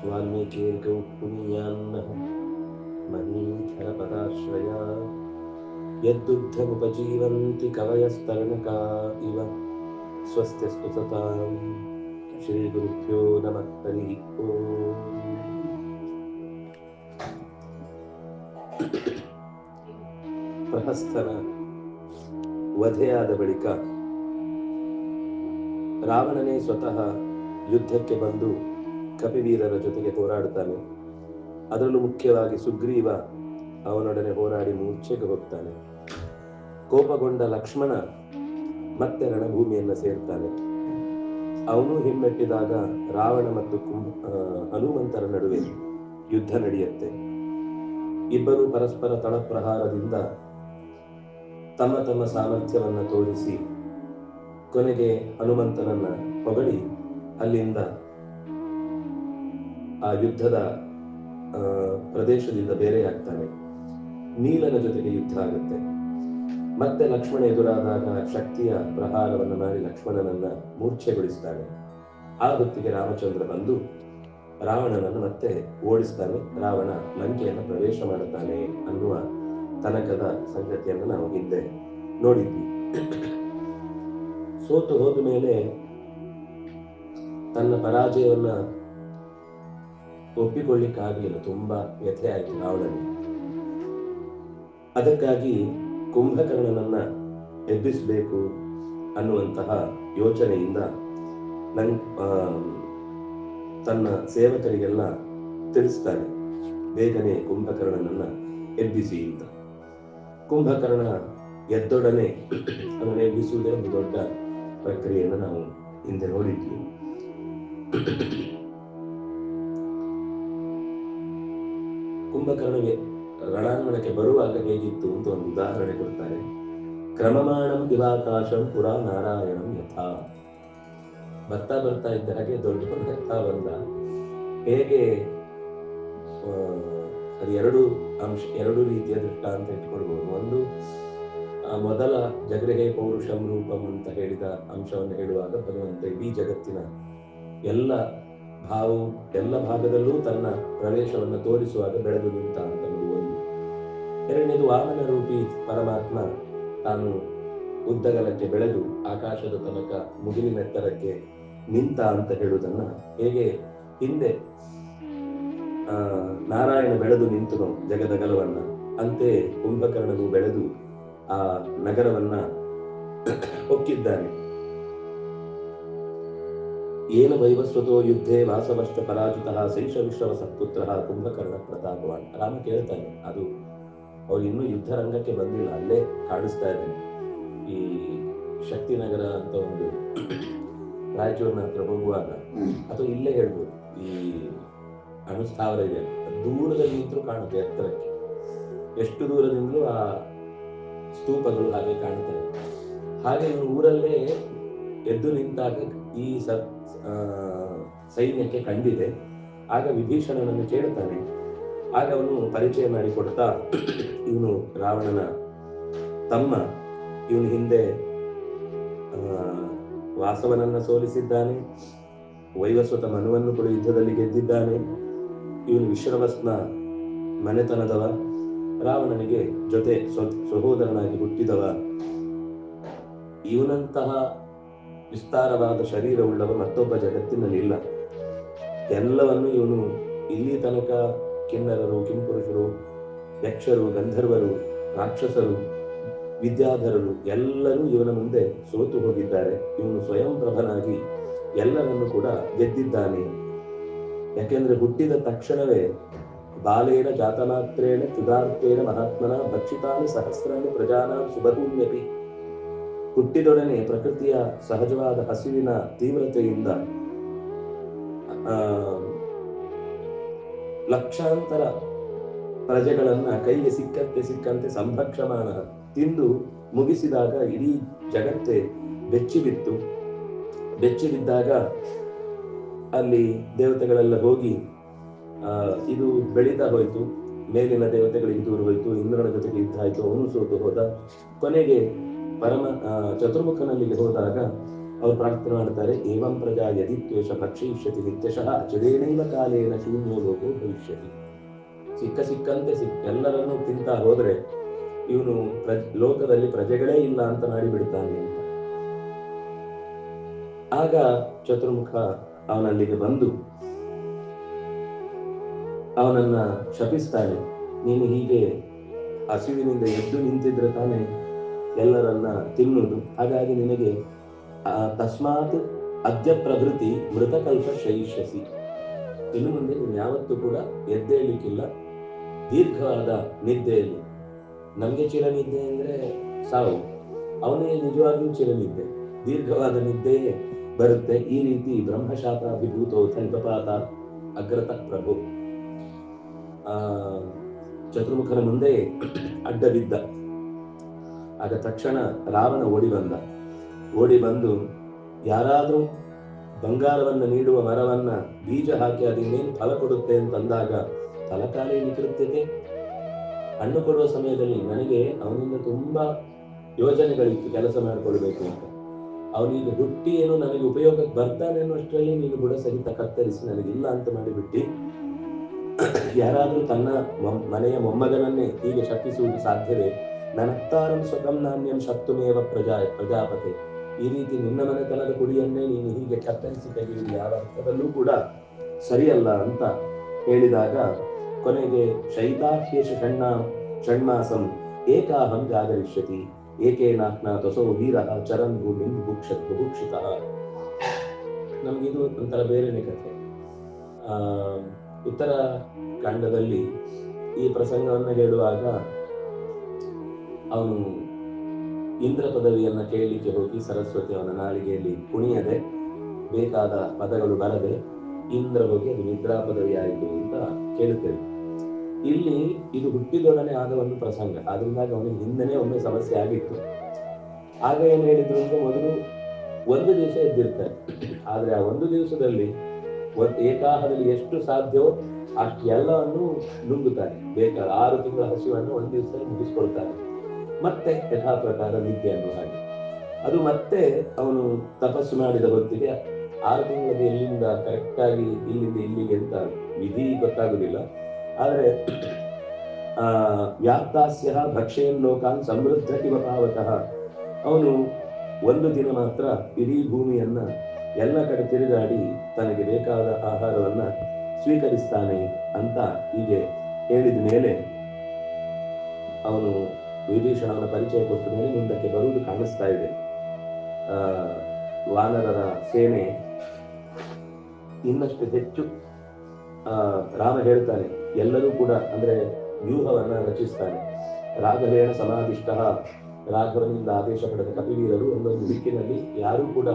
ವಾಲ್ಮೀಕೇರ್ಗೌ ಪುನೀಯಾನ್ನಃ ಮನೀಧರಪದಾಶ್ರಯಾ ಯದ್ದುಗ್ಧಮುಪಜೀವಂತಿ ಕವಯಸ್ತರಣಕಾ ಇವ ಸ್ವಸ್ತ್ಯಸ್ತು ಸತಾಂ. ಶ್ರೀ ಗುರುಭ್ಯೋ ನಮಃ. ಹರಿ ಓಂ. ಪ್ರಹಸ್ತನ ವಧೆಯಾದ ಬಳಿಕ ರಾವಣನೇ ಸ್ವತಃ ಯುದ್ಧಕ್ಕೆ ಬಂದು ಕಪಿವೀರರ ಜೊತೆಗೆ ಹೋರಾಡುತ್ತಾನೆ. ಅದರಲ್ಲೂ ಮುಖ್ಯವಾಗಿ ಸುಗ್ರೀವ ಅವನೊಡನೆ ಹೋರಾಡಿ ಮೂರ್ಛೆಗೆ ಹೋಗ್ತಾನೆ. ಕೋಪಗೊಂಡ ಲಕ್ಷ್ಮಣ ಮತ್ತೆ ರಣಭೂಮಿಯನ್ನು ಸೇರ್ತಾನೆ. ಅವನು ಹಿಮ್ಮೆಟ್ಟಿದಾಗ ರಾವಣ ಮತ್ತು ಹನುಮಂತರ ನಡುವೆ ಯುದ್ಧ ನಡೆಯುತ್ತೆ. ಇಬ್ಬರು ಪರಸ್ಪರ ತಳಪ್ರಹಾರದಿಂದ ತಮ್ಮ ತಮ್ಮ ಸಾಮರ್ಥ್ಯವನ್ನು ತೋರಿಸಿ ಕೊನೆಗೆ ಹನುಮಂತನನ್ನ ಹೊಗಳಿ ಅಲ್ಲಿಂದ ಆ ಯುದ್ಧದ ಪ್ರದೇಶದಿಂದ ಬೇರೆಯಾಗ್ತಾನೆ. ನೀಲನ ಜೊತೆಗೆ ಯುದ್ಧ ಆಗುತ್ತೆ. ಮತ್ತೆ ಲಕ್ಷ್ಮಣ ಎದುರಾದಾಗ ಶಕ್ತಿಯ ಪ್ರಹಾರವನ್ನು ಮಾಡಿ ಲಕ್ಷ್ಮಣನನ್ನ ಮೂರ್ಛೆಗೊಳಿಸ್ತಾನೆ. ಆ ಹೊತ್ತಿಗೆ ರಾಮಚಂದ್ರ ಬಂದು ರಾವಣನನ್ನು ಮತ್ತೆ ಓಡಿಸ್ತಾನೆ. ರಾವಣ ಲಂಕೆಯನ್ನು ಪ್ರವೇಶ ಮಾಡುತ್ತಾನೆ ಅನ್ನುವ ತನಕದ ಸಂಗತಿಯನ್ನು ನಾವು ಹಿಂದೆ ನೋಡಿದ್ವಿ. ಸೋತು ಹೋದ ಮೇಲೆ ತನ್ನ ಪರಾಜಯವನ್ನ ಒಪ್ಪಿಕೊಳ್ಳಿಕ್ಕಾಗಲಿಲ್ಲ. ತುಂಬಾ ವ್ಯಥೆ ಆಯಿತು ರಾವಣನಿಗೆ. ಅದಕ್ಕಾಗಿ ಕುಂಭಕರ್ಣನನ್ನ ಎಬ್ಬಿಸಬೇಕು ಅನ್ನುವಂತಹ ಯೋಚನೆಯಿಂದ ತನ್ನ ಸೇವಕರಿಗೆಲ್ಲ ತಿಳಿಸ್ತಾನೆ, ಬೇಗನೆ ಕುಂಭಕರ್ಣನನ್ನ ಎಬ್ಬಿಸಿ ಅಂತ. ಕುಂಭಕರ್ಣ ಎದ್ದೊಡನೆ ಅದನ್ನು ಎಬ್ಬಿಸುವುದೇ ಒಂದು ದೊಡ್ಡ ಪ್ರಕ್ರಿಯೆಯನ್ನು ನಾವು ಹಿಂದೆ ನೋಡಿದ್ವಿ. ಕುಂಭಕರ್ಣಗೆ ರಣಾಂಗಣಕ್ಕೆ ಬರುವಾಗ ಹೇಗಿತ್ತು ಅಂತ ಒಂದು ಉದಾಹರಣೆ ಕೊಡ್ತಾರೆ. ಕ್ರಮಮಾಣಂ ದಿವಾಕಾಶಂ ಪುರಾ ನಾರಾಯಣಂ ಯಥಾ. ಬರ್ತಾ ಬರ್ತಾ ಇದ್ದ ಹಾಗೆ ದೊಡ್ಡ ಬರ್ತಾ ಬಂದ. ಹೇಗೆ ಅದು ಎರಡು ರೀತಿಯ ದೃಷ್ಟಾಂತ ಇಟ್ಕೊಳ್ಬಹುದು. ಒಂದು ಮೊದಲ ಜಗೃಹೇ ಪೌರುಷಂ ರೂಪಂ ಅಂತ ಹೇಳಿದ ಅಂಶವನ್ನು ಹೇಳುವಾಗ ಭಗವಂತ ಇಡೀ ಜಗತ್ತಿನ ಎಲ್ಲ ಭಾಗದಲ್ಲೂ ತನ್ನ ಪ್ರವೇಶವನ್ನು ತೋರಿಸುವಾಗ ಬೆಳೆದು ನಿಂತ ಅಂತ ಒಂದು. ಎರಡನೇದು ವಾಮನ ರೂಪಿ ಪರಮಾತ್ಮ ತಾನು ಉದ್ದಗಲಕ್ಕೆ ಬೆಳೆದು ಆಕಾಶದ ತನಕ ಮುಗಿಲಿನೆತ್ತರಕ್ಕೆ ನಿಂತ ಅಂತ ಹೇಳುವುದನ್ನ, ಹೇಗೆ ಹಿಂದೆ ನಾರಾಯಣ ಬೆಳೆದು ನಿಂತನು ಜಗದಗಲವನ್ನ, ಅಂತೆ ಕುಂಭಕರ್ಣನು ಬೆಳೆದು ಆ ನಗರವನ್ನ ಹೊಕ್ಕಿದ್ದಾನೆ. ಏನು ವೈವಸ್ವತೋ ಯುದ್ಧೇ ವಾಸವಶ್ಚ ಪರಾಜಿತಃ ಶೈಷ ವಿಶ್ರವ ಸತ್ಪುತ್ರ ಕುಂಭಕರ್ಣ ಪ್ರತಾಪವಾನ್. ರಾಮ ಕೇಳ್ತಾನೆ, ಅದು ಅವ್ರು ಇನ್ನೂ ಯುದ್ಧ ರಂಗಕ್ಕೆ ಬಂದಿಲ್ಲ, ಅಲ್ಲೇ ಕಾಣಿಸ್ತಾ ಇದ್ದಾನೆ. ಈ ಶಕ್ತಿನಗರ ಅಂತ ಒಂದು ರಾಯಚೂರಿನ ಹತ್ರ ಹೋಗುವಾಗ, ಅಥವಾ ಇಲ್ಲೇ ಹೇಳ್ಬೋದು, ಈ ಅಣುಸ್ಥಾವರ ಇದೆ, ದೂರದಲ್ಲಿ ನಿಂತರೂ ಕಾಣುತ್ತೆ ಎತ್ತರಕ್ಕೆ. ಎಷ್ಟು ದೂರದಿಂದಲೂ ಆ ಸ್ತೂಪಗಳು ಹಾಗೆ ಕಾಣ್ತವೆ. ಹಾಗೆ ಇವನು ಊರಲ್ಲೇ ಎದ್ದು ನಿಂತಾಗ ಈ ಸೈನ್ಯಕ್ಕೆ ಕಂಡಿದೆ. ಆಗ ವಿಭೀಷಣನನ್ನು ಕೇಳ್ತಾನೆ. ಆಗ ಅವನು ಪರಿಚಯ ಮಾಡಿಕೊಡ್ತಾ, ಇವನು ರಾವಣನ ತಮ್ಮ, ಇವನು ಹಿಂದೆ ವಾಸವನನ್ನ ಸೋಲಿಸಿದ್ದಾನೆ, ವೈವಸ್ವತ ಮನುವನ್ನು ಕೂಡ ಯುದ್ಧದಲ್ಲಿ ಗೆದ್ದಿದ್ದಾನೆ, ಇವನು ವಿಶ್ರವಸ್ನ ಮನೆತನದವ, ರಾವಣನಿಗೆ ಜೊತೆ ಸಹೋದರನಾಗಿ ಹುಟ್ಟಿದವ, ಇವನಂತಹ ವಿಸ್ತಾರವಾದ ಶರೀರವುಳ್ಳವ ಮತ್ತೊಬ್ಬ ಜಗತ್ತಿನಲ್ಲಿ ಇಲ್ಲ. ಎಲ್ಲವನ್ನು ಇವನು ಇಲ್ಲಿ ತನಕ ಕಿನ್ನರರು, ಕಿಂಪುರುಷರು, ಯಕ್ಷರು, ಗಂಧರ್ವರು, ರಾಕ್ಷಸರು, ವಿದ್ಯಾಧರರು ಎಲ್ಲರೂ ಇವನ ಮುಂದೆ ಸೋತು ಹೋಗಿದ್ದಾರೆ. ಇವನು ಸ್ವಯಂ ಪ್ರಭನಾಗಿ ಎಲ್ಲರನ್ನು ಕೂಡ ಗೆದ್ದಿದ್ದಾನೆ. ಯಾಕೆಂದ್ರೆ ಹುಟ್ಟಿದ ತಕ್ಷಣವೇ ಬಾಲೇನ ಜಾತಮಾತ್ರೇಣ ಕ್ಷುಧಾರ್ಥೇನ ಮಹಾತ್ಮನ ಭಕ್ಷಿತಾನಿ ಸಹಸ್ರಾಣಿ ಪ್ರಜಾನಾಂ ಸುಬಹೂನ್ಯಪಿ. ಹುಟ್ಟಿದೊಡನೆ ಪ್ರಕೃತಿಯ ಸಹಜವಾದ ಹಸಿವಿನ ತೀವ್ರತೆಯಿಂದ ಲಕ್ಷಾಂತರ ಪ್ರಜೆಗಳನ್ನ ಕೈಗೆ ಸಿಕ್ಕಂತೆ ಸಂಭಕ್ಷಮಾನ ತಿಂದು ಮುಗಿಸಿದಾಗ ಇಡೀ ಜಗತ್ತೇ ಬೆಚ್ಚಿಬಿದ್ದಾಗ ಅಲ್ಲಿ ದೇವತೆಗಳೆಲ್ಲ ಹೋಗಿ ಇದು ಬೆಳೀತಾ ಹೋಯ್ತು. ಮೇಲಿನ ದೇವತೆಗಳಿಗೆ ದೂರ ಹೋಯ್ತು, ಇಂದ್ರನ ಜೊತೆಗೆ ಯುದ್ಧ ಆಯ್ತು, ಅವನು ಸೋತು ಹೋದ. ಕೊನೆಗೆ ಚತುರ್ಮುಖನಲ್ಲಿಗೆ ಹೋದಾಗ ಅವ್ರು ಪ್ರಾರ್ಥನೆ ಮಾಡ್ತಾರೆ, ಏವಂ ಪ್ರಜಾ ಯದಿತ್ವೇಷ ಭಕ್ಷಯಿಷ್ಯತಿ ನಿತ್ಯಶಃ ಅಚಲೇನೈವ ಕಾಲೇನ ಶೂನ್ಯೋ ಲೋಕೋ ಭವಿಷ್ಯತಿ. ಸಿಕ್ಕಂತೆ ಎಲ್ಲರನ್ನೂ ತಿಂತ ಹೋದ್ರೆ ಇವನು ಲೋಕದಲ್ಲಿ ಪ್ರಜೆಗಳೇ ಇಲ್ಲ ಅಂತ ಮಾಡಿಬಿಡ್ತಾನೆ ಅಂತ. ಆಗ ಚತುರ್ಮುಖ ಅವನಲ್ಲಿಗೆ ಬಂದು ಅವನನ್ನ ಶಪಿಸ್ತಾನೆ, ನೀನು ಹೀಗೆ ಹಸಿವಿನಿಂದ ಎದ್ದು ನಿಂತಿದ್ರೆ ತಾನೆ ಎಲ್ಲರನ್ನ ತಿನ್ನುವುದು, ಹಾಗಾಗಿ ನಿನಗೆ ತಸ್ಮಾತ್ ಅದ್ಯ ಪ್ರಭೃತಿ ಮೃತಕಲ್ಪ ಶಯಿಷ್ಯಸಿ, ಇನ್ನು ಮುಂದೆ ನೀನು ಯಾವತ್ತೂ ಕೂಡ ಎದ್ದೇಳಲಿಕ್ಕಿಲ್ಲ ದೀರ್ಘವಾದ ನಿದ್ದೆಯಲ್ಲಿ. ನಮ್ಗೆ ಚಿರನಿದ್ದೆ ಅಂದ್ರೆ ಸಾವು, ಅವನಿಗೆ ನಿಜವಾಗಿಯೂ ಚಿರನಿದ್ದೆ, ದೀರ್ಘವಾದ ನಿದ್ದೆಯೇ ಬರುತ್ತೆ. ಈ ರೀತಿ ಬ್ರಹ್ಮಶಾಪಾಭಿಭೂತೋ ತಲ್ಪಪಾತ ಅಗ್ರತ ಪ್ರಭು ಚತುರ್ಮುಖನ ಮುಂದೆ ಅಡ್ಡ ಬಿದ್ದ. ಆಗ ತಕ್ಷಣ ರಾವಣ ಓಡಿ ಬಂದು ಯಾರಾದ್ರೂ ಬಂಗಾರವನ್ನ ನೀಡುವ ಮರವನ್ನ ಬೀಜ ಹಾಕಿ ಅದಿನ್ನೇನು ಫಲ ಕೊಡುತ್ತೆ ಅಂತಂದಾಗ ಫಲಕಾರಿ ವಿಕೃತ್ಯತೆ, ಹಣ್ಣು ಕೊಡುವ ಸಮಯದಲ್ಲಿ ನನಗೆ ಅವನಿಂದ ತುಂಬಾ ಯೋಜನೆಗಳಿತ್ತು ಕೆಲಸ ಮಾಡಿಕೊಳ್ಬೇಕು ಅಂತ. ಅವನಿಗೆ ಹುಟ್ಟಿ ಏನೋ ನನಗೆ ಉಪಯೋಗಕ್ಕೆ ಬರ್ತಾನೆ ಅನ್ನೋಷ್ಟರಲ್ಲಿ ನೀನು ಬುಡ ಸಹಿತ ಕತ್ತರಿಸಿ ನನಗಿಲ್ಲ ಅಂತ ಮಾಡಿಬಿಟ್ಟು, ಯಾರಾದ್ರೂ ತನ್ನ ಮನೆಯ ಮೊಮ್ಮಗನನ್ನೇ ಹೀಗೆ ಶಪಿಸುವುದು ಸಾಧ್ಯವೇ? ನನಕ್ತಾರಂ ಸ್ವಕಂ ನಾಣ್ಯಂ ಶಕ್ತುಮೇವ ಪ್ರಜಾಪತಿ, ಈ ರೀತಿ ನಿನ್ನ ಮನೆತನದ ಕುಡಿಯನ್ನೇ ನೀನು ಹೀಗೆ ಕತ್ತರಿಸಿ ತೆಗೆಯುವುದು ಯಾವ ಅರ್ಥದಲ್ಲೂ ಕೂಡ ಸರಿಯಲ್ಲ ಅಂತ ಹೇಳಿದಾಗ, ಕೊನೆಗೆ ಶೈತಾಹ್ಯೇಷ ಷಣ್ಮಾಸಂ ಏಕಾಹಂ ಜಾಗರಿಷ್ಯತಿ ಏಕೇನಾಜ್ಞಾತಸೋ ವೀರಃ ಚರನ್ ಭೂಮಿಂ ಬುಭುಕ್ಷಿತಃ. ನಮಗಿದು ಒಂಥರ ಬೇರೆನೆ ಕಥೆ. ಉತ್ತರ ಕಾಂಡದಲ್ಲಿ ಈ ಪ್ರಸಂಗವನ್ನು ಹೇಳುವಾಗ ಅವನು ಇಂದ್ರ ಪದವಿಯನ್ನ ಕೇಳಲಿಕ್ಕೆ ಹೋಗಿ ಸರಸ್ವತಿ ಅವನ ನಾಲಿಗೆಯಲ್ಲಿ ಕುಣಿಯದೆ ಬೇಕಾದ ಪದಗಳು ಬರದೆ ಇಂದ್ರ ಹೋಗಿ ಅದು ನಿದ್ರಾ ಪದವಿ ಆಯಿತು ಅಂತ ಕೇಳುತ್ತೇವೆ. ಇಲ್ಲಿ ಇದು ಹುಟ್ಟಿದೊಡನೆ ಆದ ಒಂದು ಪ್ರಸಂಗ, ಆದ್ರಿಂದಾಗ ಅವನಿಗೆ ಹಿಂದೆನೇ ಒಮ್ಮೆ ಸಮಸ್ಯೆ ಆಗಿತ್ತು. ಆಗ ಏನ್ ಹೇಳಿದ್ರು ಅಂದ್ರೆ, ಮೊದಲು ಒಂದು ದಿವಸ ಎದ್ದಿರ್ತಾರೆ, ಆದ್ರೆ ಆ ಒಂದು ದಿವಸದಲ್ಲಿ ಏಕಾಹದಲ್ಲಿ ಎಷ್ಟು ಸಾಧ್ಯವೋ ಅಷ್ಟು ಎಲ್ಲವನ್ನು ನುಂಗುತ್ತಾನೆ. ಬೇಕಾದ 6 ತಿಂಗಳ ಹಸಿವನ್ನು ಒಂದು ದಿವಸದಲ್ಲಿ ಮುಗಿಸ್ಕೊಳ್ತಾನೆ. ಮತ್ತೆ ಯಥಾ ಪ್ರಕಾರ ನಿದ್ದೆಯನ್ನು ಹಾಗೆ ಅದು ಮತ್ತೆ ಅವನು ತಪಸ್ಸು ಮಾಡಿದ ಹೊತ್ತಿಗೆ 6 ತಿಂಗಳ ಎಲ್ಲಿಂದ ಕರೆಕ್ಟ್ ಆಗಿ ಇಲ್ಲಿಂದ ಇಲ್ಲಿಗೆ ಅಂತ ವಿಧಿ ಗೊತ್ತಾಗುದಿಲ್ಲ. ಆದ್ರೆ ವ್ಯಾಪ್ತಾಸ್ಯ ಭಕ್ಷೇನ್ ಲೋಕಾನ್ ಸಮೃದ್ಧ ಇವ ಪಾವತಃ, ಅವನು ಒಂದು ದಿನ ಮಾತ್ರ ಇಡೀ ಭೂಮಿಯನ್ನ ಎಲ್ಲ ಕಡೆ ತಿರುಗಾಡಿ ತನಗೆ ಬೇಕಾದ ಆಹಾರವನ್ನ ಸ್ವೀಕರಿಸ್ತಾನೆ ಅಂತ ಹೀಗೆ ಹೇಳಿದ ಮೇಲೆ ಅವನು ವಿಭೀಷಣನ ಪರಿಚಯ ಕೊಟ್ಟ ಮೇಲೆ ಮುಂದಕ್ಕೆ ಬರುವುದು ಕಾಣಿಸ್ತಾ ಇದೆ. ವಾನರರ ಸೇನೆ ಇನ್ನಷ್ಟು ಹೆಚ್ಚು ರಾಮ ಹೇಳ್ತಾನೆ, ಎಲ್ಲರೂ ಕೂಡ ಅಂದ್ರೆ ವ್ಯೂಹವನ್ನ ರಚಿಸ್ತಾನೆ. ರಾಘವೇಣ ಸಮಾಧಿಷ್ಟ, ರಾಘವನಿಂದ ಆದೇಶ ಪಡೆದ ಕಪಿವೀರರು ಒಂದೊಂದು ದಿಕ್ಕಿನಲ್ಲಿ ಯಾರೂ ಕೂಡ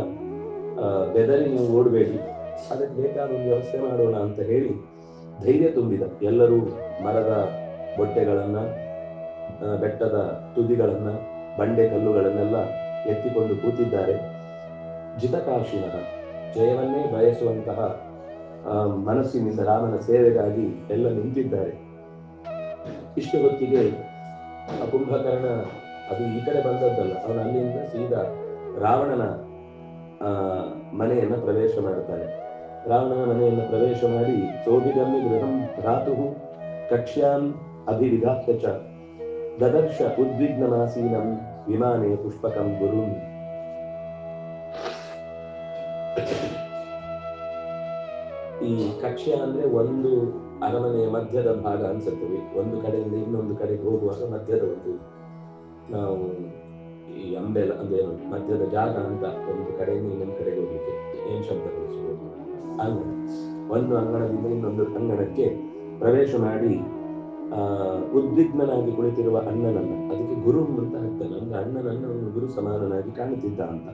ಬೆದರಿ ನೀವು ಓಡಬೇಡಿ, ಅದಕ್ಕೆ ಬೇಕಾದ ಒಂದು ವ್ಯವಸ್ಥೆ ಮಾಡೋಣ ಅಂತ ಹೇಳಿ ಧೈರ್ಯ ತುಂಬಿದ. ಎಲ್ಲರೂ ಮರದ ಬೊಟ್ಟೆಗಳನ್ನ, ಬೆಟ್ಟದ ತುದಿಗಳನ್ನ, ಬಂಡೆ ಕಲ್ಲುಗಳನ್ನೆಲ್ಲ ಎತ್ತಿಕೊಂಡು ಕೂತಿದ್ದಾರೆ. ಜಿತಕಾಶಿನ, ಜಯವನ್ನೇ ಬಯಸುವಂತಹ ಮನಸ್ಸಿನಿಂದ ರಾಮನ ಸೇವೆಗಾಗಿ ಎಲ್ಲ ನಿಂತಿದ್ದಾರೆ. ಇಷ್ಟು ಹೊತ್ತಿಗೆ ಕುಂಭಕರ್ಣ ಅದು ಈ ಕಡೆ ಬಂದದ್ದಲ್ಲ, ಅವನು ಅಲ್ಲಿಂದ ಸೀದಾ ರಾವಣನ ಮನೆಯನ್ನ ಪ್ರವೇಶ ಮಾಡುತ್ತಾನೆ. ರಾವಣನ ಮನೆಯನ್ನು ಪ್ರವೇಶ ಮಾಡಿ ಸೋಭಿಗಮ್ಯ ಗೃಹಂ ಭ್ರಾತು ಕಕ್ಷ್ಯಾಂ ಅಭಿವಿಧಾತ್ಯ ಚ ದದರ್ಶ ಉದ್ವಿಗ್ನಮಾಸೀನಂ ವಿಮಾನೆ ಪುಷ್ಪಕಂ ಗುರುನ್. ಈ ಕಕ್ಷ್ಯ ಅಂದ್ರೆ ಒಂದು ಅರಮನೆಯ ಮಧ್ಯದ ಭಾಗ ಅನ್ಸುತ್ತವೆ. ಒಂದು ಕಡೆಯಿಂದ ಇನ್ನೊಂದು ಕಡೆಗೆ ಹೋಗುವಾಗ ಮಧ್ಯದ ಒಂದು, ನಾವು ಈ ಅಂಬೆಲ ಅಂದೇನು ಮಧ್ಯದ ಜಾಗ ಅಂತ, ಒಂದು ಕಡೆಯಿಂದ ಇನ್ನೊಂದು ಕಡೆಗೆ ಹೋಗ್ಲಿಕ್ಕೆ ಏನ್ ಶಬ್ದ ಕಲಿಸಬಹುದು, ಅಂಗಣ. ಒಂದು ಅಂಗಣದಿಂದ ಇನ್ನೊಂದು ಅಂಗಣಕ್ಕೆ ಪ್ರವೇಶ ಮಾಡಿ ಉದ್ವಿಗ್ನನಾಗಿ ಕುಳಿತಿರುವ ಅಣ್ಣನನ್ನ, ಅದಕ್ಕೆ ಗುರು ಅಂತ ಹಾಕ್ತಾನೆ, ಅಂದ್ರೆ ಅಣ್ಣನನ್ನ ಒಂದು ಗುರು ಸಮಾನನಾಗಿ ಕಾಣುತ್ತಿದ್ದ ಅಂತ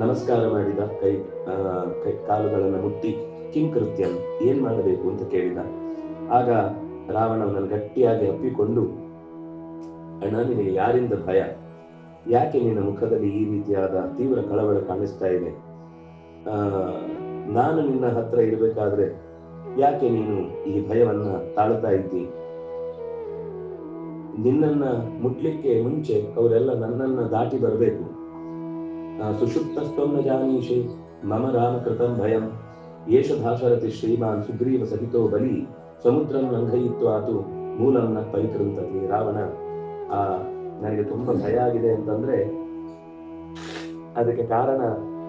ನಮಸ್ಕಾರ ಮಾಡಿದ. ಕೈ ಕಾಲುಗಳನ್ನು ಮುಟ್ಟಿ ಕಿಂಕೃತ್ಯಂ, ಏನ್ ಮಾಡಬೇಕು ಅಂತ ಕೇಳಿದ. ಆಗ ರಾವಣನನ್ನು ಗಟ್ಟಿಯಾಗಿ ಅಪ್ಪಿಕೊಂಡು, ಅಣ್ಣ ನಿನಗೆ ಯಾರಿಂದ ಭಯ, ಯಾಕೆ ನಿನ್ನ ಮುಖದಲ್ಲಿ ಈ ರೀತಿಯಾದ ತೀವ್ರ ಕಳವಳ ಕಾಣಿಸ್ತಾ ಇದೆ, ನಾನು ನಿನ್ನ ಹತ್ರ ಇರಬೇಕಾದ್ರೆ ಯಾಕೆ ನೀನು ಈ ಭಯವನ್ನ ತಾಳ್ತಾ ಇದ್ದಿ, ನಿನ್ನನ್ನ ಮುಟ್ಲಿಕ್ಕೆ ಮುಂಚೆ ಅವರೆಲ್ಲ ನನ್ನನ್ನ ದಾಟಿ ಬರಬೇಕು. ಸುಷುಪ್ತಸ್ತೋನ್ನ ಜಾನೀಷೆ ಮಮ ರಾಮ ಕೃತಂ ಭಯಂ ಯೇಷ ಧಾಶರತಿ ಶ್ರೀಮಾನ್ ಸುಗ್ರೀವ ಸಹಿತೋ ಬಲಿ ಸಮುದ್ರಂ ಲಂಘಯಿತ್ವಾತು ಮೂಲಂ ನ ಪರಿಕೃಂತತಿ. ರಾವಣ ನನಗೆ ತುಂಬಾ ಭಯ ಆಗಿದೆ ಅಂತಂದ್ರೆ ಅದಕ್ಕೆ ಕಾರಣ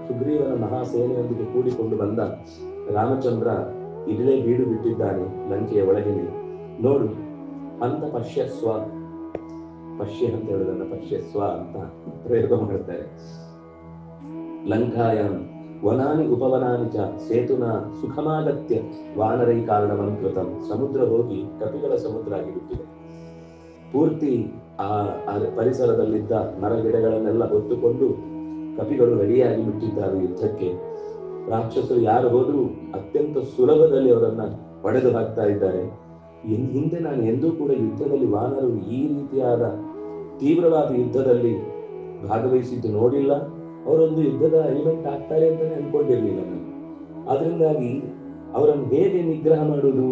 ಸುಗ್ರೀವನ ಮಹಾಸೇನೆಯೊಂದಿಗೆ ಕೂಡಿಕೊಂಡು ಬಂದ ರಾಮಚಂದ್ರ ಇಡಲೇ ಬೀಡು ಬಿಟ್ಟಿದ್ದಾನೆ ಲಂಕೆಯ ಒಳಗಿನ. ನೋಡು ಅಂತ ಪಶ್ಯಸ್ವ, ಪಶ್ಯ ಅಂತ ಹೇಳುದನ್ನ ಪಶ್ಯಸ್ವ ಅಂತ ಪ್ರಯೋಗ ಮಾಡ್ತಾರೆ. ಲಂಕಾಯಾಂ ವನಾನಿ ಉಪವನಾನಿ ಚ ಸೇತುನ ಸುಖಮಾಗತ್ಯ ವಾನರೈ ಕಾರಣವಂ ಕೃತಂ. ಸಮುದ್ರ ಹೋಗಿ ಕಪಿಗಳ ಸಮುದ್ರ ಆಗಿಬಿಟ್ಟಿದೆ. ಪೂರ್ತಿ ಆ ಪರಿಸರದಲ್ಲಿದ್ದ ಮರಗಿಡಗಳನ್ನೆಲ್ಲ ಹೊತ್ತುಕೊಂಡು ಕಪಿಗಳು ರೆಡಿಯಾಗಿ ಬಿಟ್ಟಿದ್ದಾರೆ ಯುದ್ಧಕ್ಕೆ. ರಾಕ್ಷಸರು ಯಾರು ಹೋದರೂ ಅತ್ಯಂತ ಸುಲಭದಲ್ಲಿ ಅವರನ್ನ ಹೊಡೆದು ಹಾಕ್ತಾ ಇದ್ದಾರೆ. ಹಿಂದೆ ನಾನು ಎಂದೂ ಕೂಡ ಯುದ್ಧದಲ್ಲಿ ವಾನರು ಈ ರೀತಿಯಾದ ತೀವ್ರವಾದ ಯುದ್ಧದಲ್ಲಿ ಭಾಗವಹಿಸಿದ್ದು ನೋಡಿಲ್ಲ. ಅವರೊಂದು ಯುದ್ಧದ ಎಲಿಮೆಂಟ್ ಆಗ್ತಾರೆ ಅಂತಾನೆ ಅನ್ಕೊಂಡಿರ್ಲಿಲ್ಲ ನಾನು. ಆದ್ರಿಂದಾಗಿ ಅವರನ್ನು ಹೇಗೆ ನಿಗ್ರಹ ಮಾಡುವುದು,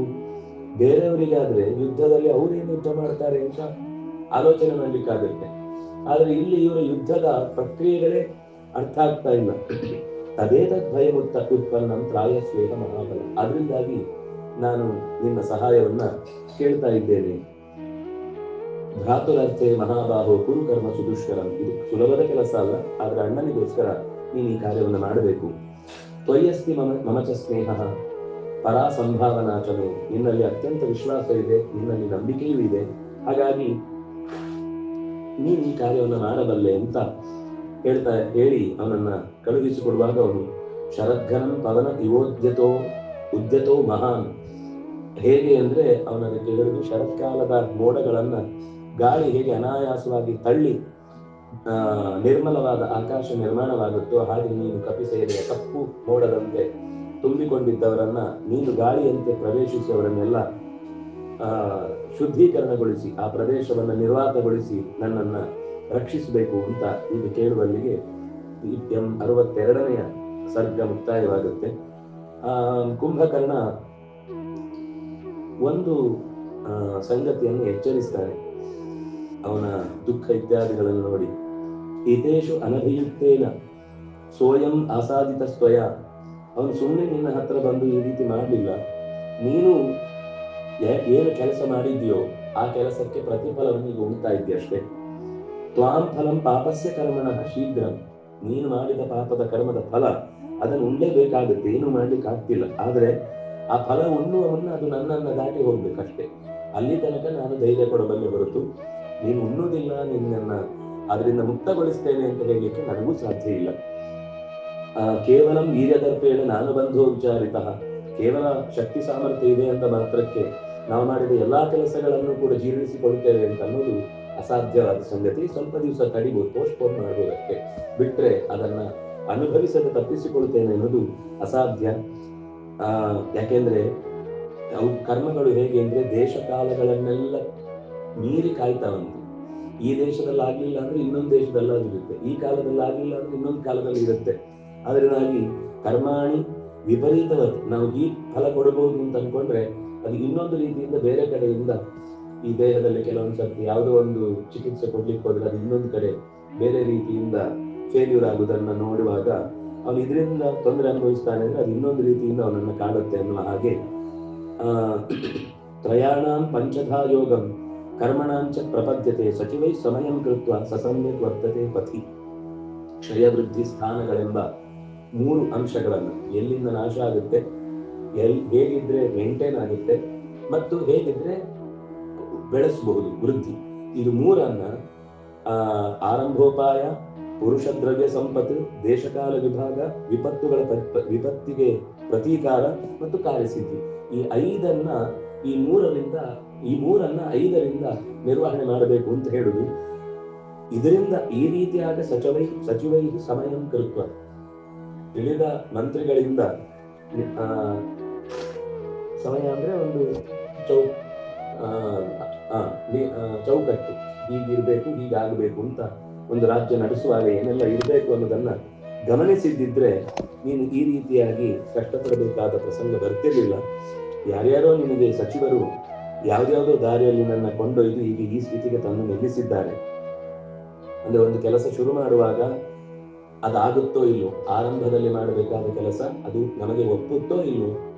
ಬೇರೆಯವರಿಗಾದ್ರೆ ಯುದ್ಧದಲ್ಲಿ ಅವರೇನು ಯುದ್ಧ ಮಾಡ್ತಾರೆ ಅಂತ ಆಲೋಚನೆ ಮಾಡ್ಲಿಕ್ಕಾಗುತ್ತೆ. ಆದ್ರೆ ಇಲ್ಲಿ ಇವರ ಯುದ್ಧದ ಪ್ರಕ್ರಿಯೆಗಳೇ ಅರ್ಥ ಆಗ್ತಾ ಇಲ್ಲ. ತದೇತದ್ ಭಯ ಉತ್ಪನ್ನ ಪ್ರಾಯ ಸ್ವೇಹ ಮಹಾಬಲ. ಆದ್ರಿಂದಾಗಿ ನಾನು ನಿನ್ನ ಸಹಾಯವನ್ನ ಕೇಳ್ತಾ ಇದ್ದೇನೆ. ಭ್ರಾತುರರ್ಥೆ ಮಹಾಬಾಹೋ ಕುರು ಕರ್ಮ ಸುದುಷ್ಕರಂ. ಇದು ಸುಲಭದ ಕೆಲಸ ಅಲ್ಲ, ಆದ್ರೆ ಅಣ್ಣನಿಗೋಸ್ಕರ ನೀನು ಈ ಕಾರ್ಯವನ್ನು ಮಾಡಬೇಕು. ತ್ವಯಸ್ತಿ ಮಮಚ ಸ್ನೇಹ ಪರಾ ಸಂಭಾವನಾಚಮೆ. ನಿನ್ನಲ್ಲಿ ಅತ್ಯಂತ ವಿಶ್ವಾಸ ಇದೆ, ನಿನ್ನಲ್ಲಿ ನಂಬಿಕೆಯೂ ಇದೆ. ಹಾಗಾಗಿ ನೀನು ಈ ಕಾರ್ಯವನ್ನು ಮಾಡಬಲ್ಲೆ ಅಂತ ಹೇಳಿ ಅವನನ್ನ ಕಳುಹಿಸಿಕೊಡುವಾಗ ಅವನು ಶರದ್ಘನಂ ಪವನ ಉದ್ಯತೋ ಮಹಾನ್. ಹೇಗೆ ಅಂದ್ರೆ ಅವನದಕ್ಕೆ ಹೇಳಿದ್ರು, ಶರತ್ಕಾಲದ ಮೋಡಗಳನ್ನ ಗಾಳಿ ಹೇಗೆ ಅನಾಯಾಸವಾಗಿ ತಳ್ಳಿ ನಿರ್ಮಲವಾದ ಆಕಾಶ ನಿರ್ಮಾಣವಾಗುತ್ತೋ ಹಾಗೆ ನೀನು ಕಪಿಸೇನೆಯ ಕಪ್ಪು ಮೋಡದಂತೆ ತುಂಬಿಕೊಂಡಿದ್ದವರನ್ನ ನೀನು ಗಾಳಿಯಂತೆ ಪ್ರವೇಶಿಸಿ ಅವರನ್ನೆಲ್ಲ ಶುದ್ಧೀಕರಣಗೊಳಿಸಿ ಆ ಪ್ರದೇಶವನ್ನು ನಿರ್ವಾತಗೊಳಿಸಿ ನನ್ನನ್ನ ರಕ್ಷಿಸಬೇಕು ಅಂತ ಈಗ ಕೇಳುವಲ್ಲಿಗೆ 62ನೇ ಸರ್ಗ ಮುಕ್ತಾಯವಾಗುತ್ತೆ. ಕುಂಭಕರ್ಣ ಒಂದು ಸಂಗತಿಯನ್ನು ಎಚ್ಚರಿಸ್ತಾನೆ ಅವನ ದುಃಖ ಇತ್ಯಾದಿಗಳನ್ನು ನೋಡಿ. ಹಿತೇಶು ಅನಭಿಯುಕ್ತೇನ ಸೋಯಂ ಆಸಾದಿತ ಸ್ವಯ. ಅವನು ಸುಮ್ಮನೆ ನಿನ್ನ ಹತ್ರ ಬಂದು ಈ ರೀತಿ ಮಾಡಲಿಲ್ಲ. ನೀನು ಏನು ಕೆಲಸ ಮಾಡಿದ್ಯೋ ಆ ಕೆಲಸಕ್ಕೆ ಪ್ರತಿಫಲವನ್ನು ಈಗ ಉಣ್ತಾ ಇದ್ದೀಯಷ್ಟೇ. ತ್ವಾಂ ಫಲಂ ಪಾಪಸ್ಯ ಕರ್ಮಣ ಶೀಘ್ರ. ನೀನು ಮಾಡಿದ ಪಾಪದ ಕರ್ಮದ ಫಲ ಅದನ್ನು ಉಣ್ಲೇಬೇಕಾಗುತ್ತೆ, ಏನು ಮಾಡ್ಲಿಕ್ಕೆ ಆಗ್ತಿಲ್ಲ. ಆದ್ರೆ ಆ ಫಲ ಉಣ್ಣುವವನ್ನ ಅದು ನನ್ನನ್ನ ದಾಟಿ ಹೋಗ್ಬೇಕಷ್ಟೇ. ಅಲ್ಲಿ ತನಕ ನಾನು ಧೈರ್ಯ ಕೊಡಬಲ್ಲೆ ಹೊರತು ನೀನು ಉಣ್ಣುವುದಿಲ್ಲ, ನಿನ್ನನ್ನ ಅದರಿಂದ ಮುಕ್ತಗೊಳಿಸ್ತೇನೆ ಅಂತ ಹೇಳಲಿಕ್ಕೆ ನನಗೂ ಸಾಧ್ಯ ಇಲ್ಲ. ಕೇವಲ ವೀರ್ಯದರ್ಪೇಣ ನಾನು ಬಂಧೋ ವಿಚಾರಿತ. ಕೇವಲ ಶಕ್ತಿ ಸಾಮರ್ಥ್ಯ ಇದೆ ಅಂತ ಮಾತ್ರಕ್ಕೆ ನಾವು ಮಾಡಿದ ಎಲ್ಲಾ ಕೆಲಸಗಳನ್ನು ಕೂಡ ಜೀರ್ಣಿಸಿಕೊಳ್ತೇವೆ ಅಂತ ಅನ್ನೋದು ಅಸಾಧ್ಯವಾದ ಸಂಗತಿ. ಸ್ವಲ್ಪ ದಿವಸ ತಡಿಬಹುದು, ಪೋಸ್ಟ್ಪೋನ್ ಮಾಡಬಹುದಕ್ಕೆ ಬಿಟ್ರೆ ಅದನ್ನ ಅನುಭವಿಸದೆ ತಪ್ಪಿಸಿಕೊಳ್ತೇನೆ ಅನ್ನೋದು ಅಸಾಧ್ಯ. ಯಾಕೆಂದ್ರೆ ಅವು ಕರ್ಮಗಳು ಹೇಗೆ ಅಂದ್ರೆ ದೇಶ ಕಾಲಗಳನ್ನೆಲ್ಲ ಮೀರಿ ಕಾಯ್ತಾವಂತೆ. ಈ ದೇಶದಲ್ಲಿ ಆಗ್ಲಿಲ್ಲ ಅಂದ್ರೆ ಇನ್ನೊಂದು ದೇಶದಲ್ಲಿ ಇರುತ್ತೆ, ಈ ಕಾಲದಲ್ಲಿ ಆಗ್ಲಿಲ್ಲ ಅಂದ್ರೆ ಇನ್ನೊಂದು ಕಾಲದಲ್ಲಿ ಇರುತ್ತೆ. ಅದರಿಂದಾಗಿ ಕರ್ಮಾಣಿ ವಿಪರೀತವತ್ತು ನಾವು ಈ ಫಲ ಕೊಡಬಹುದು ಅಂತ ಅನ್ಕೊಂಡ್ರೆ ಅದು ಇನ್ನೊಂದು ರೀತಿಯಿಂದ ಬೇರೆ ಕಡೆಯಿಂದ ಈ ದೇಹದಲ್ಲಿ ಕೆಲವೊಂದು ಸರ್ತಿ ಯಾವುದೋ ಒಂದು ಚಿಕಿತ್ಸೆ ಕೊಡ್ಲಿಕ್ಕೆ ಹೋದ್ರೆ ಅದು ಇನ್ನೊಂದು ಕಡೆ ಬೇರೆ ರೀತಿಯಿಂದ ಫೇಲ್ಯೂರ್ ಆಗುವುದನ್ನ ನೋಡುವಾಗ ಅವನು ಇದರಿಂದ ತೊಂದರೆ ಅನುಭವಿಸ್ತಾನೆ ಅಂದ್ರೆ ಅದು ಇನ್ನೊಂದು ರೀತಿಯಿಂದ ಅವನನ್ನು ಕಾಡುತ್ತೆ ಅನ್ನುವ ಹಾಗೆ ತ್ರಯಾಣಾಂ ಪಂಚಧಾ ಯೋಗಂ ಕರ್ಮಣಾಂಚ ಪ್ರಪದ್ಯತೆ ಸಚಿವೈ ಸಮಯಂ ಕೃತ್ವ ಸಸಮ್ಯಕ್ ವರ್ತತೆ ಪಥಿ. ಕ್ಷಯವೃದ್ಧಿ ಸ್ಥಾನಗಳೆಂಬ 3 ಅಂಶಗಳನ್ನು ಎಲ್ಲಿಂದ ನಾಶ ಆಗುತ್ತೆ, ಹೇಗಿದ್ರೆ ಮೇಂಟೈನ್ ಆಗುತ್ತೆ ಮತ್ತು ಹೇಗಿದ್ರೆ ಬೆಳೆಸಬಹುದು ವೃದ್ಧಿ, ಇದು 3ಅನ್ನ ಆರಂಭೋಪಾಯ, ಪುರುಷ ದ್ರವ್ಯ ಸಂಪತ್ತು, ದೇಶಕಾಲ ವಿಭಾಗ, ವಿಪತ್ತಿಗೆ ಪ್ರತೀಕಾರ ಮತ್ತು ಕಾರ್ಯಸಿದ್ಧಿ, ಈ 5ಅನ್ನ ಈ 3ಅನ್ನ 5ರಿಂದ ನಿರ್ವಹಣೆ ಮಾಡಬೇಕು ಅಂತ ಹೇಳುದು. ಇದರಿಂದ ಈ ರೀತಿಯಾದ ಸಚಿವೈ ಸಮಯಂ ಕೃತ್ವ ತಿಳಿದ ಮಂತ್ರಿಗಳಿಂದ ಸಮಯ ಅಂದ್ರೆ ಒಂದು ಚೌಕಟ್ಟು, ಹೀಗಿರ್ಬೇಕು ಹೀಗಾಗಬೇಕು ಅಂತ ಒಂದು ರಾಜ್ಯ ನಡೆಸುವಾಗ ಏನೆಲ್ಲ ಇರಬೇಕು ಅನ್ನೋದನ್ನ ಗಮನಿಸಿದ್ದಿದ್ರೆ ನೀನು ಈ ರೀತಿಯಾಗಿ ಕಷ್ಟಪಡಬೇಕಾದ ಪ್ರಸಂಗ ಬರ್ತಿರ್ಲಿಲ್ಲ. ಯಾರ್ಯಾರೋ ನಿನಗೆ ಸಚಿವರು ಯಾವ್ದಾವುದೋ ದಾರಿಯಲ್ಲಿ ನನ್ನ ಕೊಂಡೊಯ್ದು ಈಗ ಈ ಸ್ಥಿತಿಗೆ ತಂದು ನಿಲ್ಲಿಸಿದ್ದಾನೆ. ಅಂದ್ರೆ ಒಂದು ಕೆಲಸ ಶುರು ಮಾಡುವಾಗ ಅದಾಗುತ್ತೋ ಇಲ್ಲೋ, ಆರಂಭದಲ್ಲಿ ಮಾಡಬೇಕಾದ ಕೆಲಸ ಅದು ನಮಗೆ ಒಪ್ಪುತ್ತೋ ಇಲ್ಲೋ,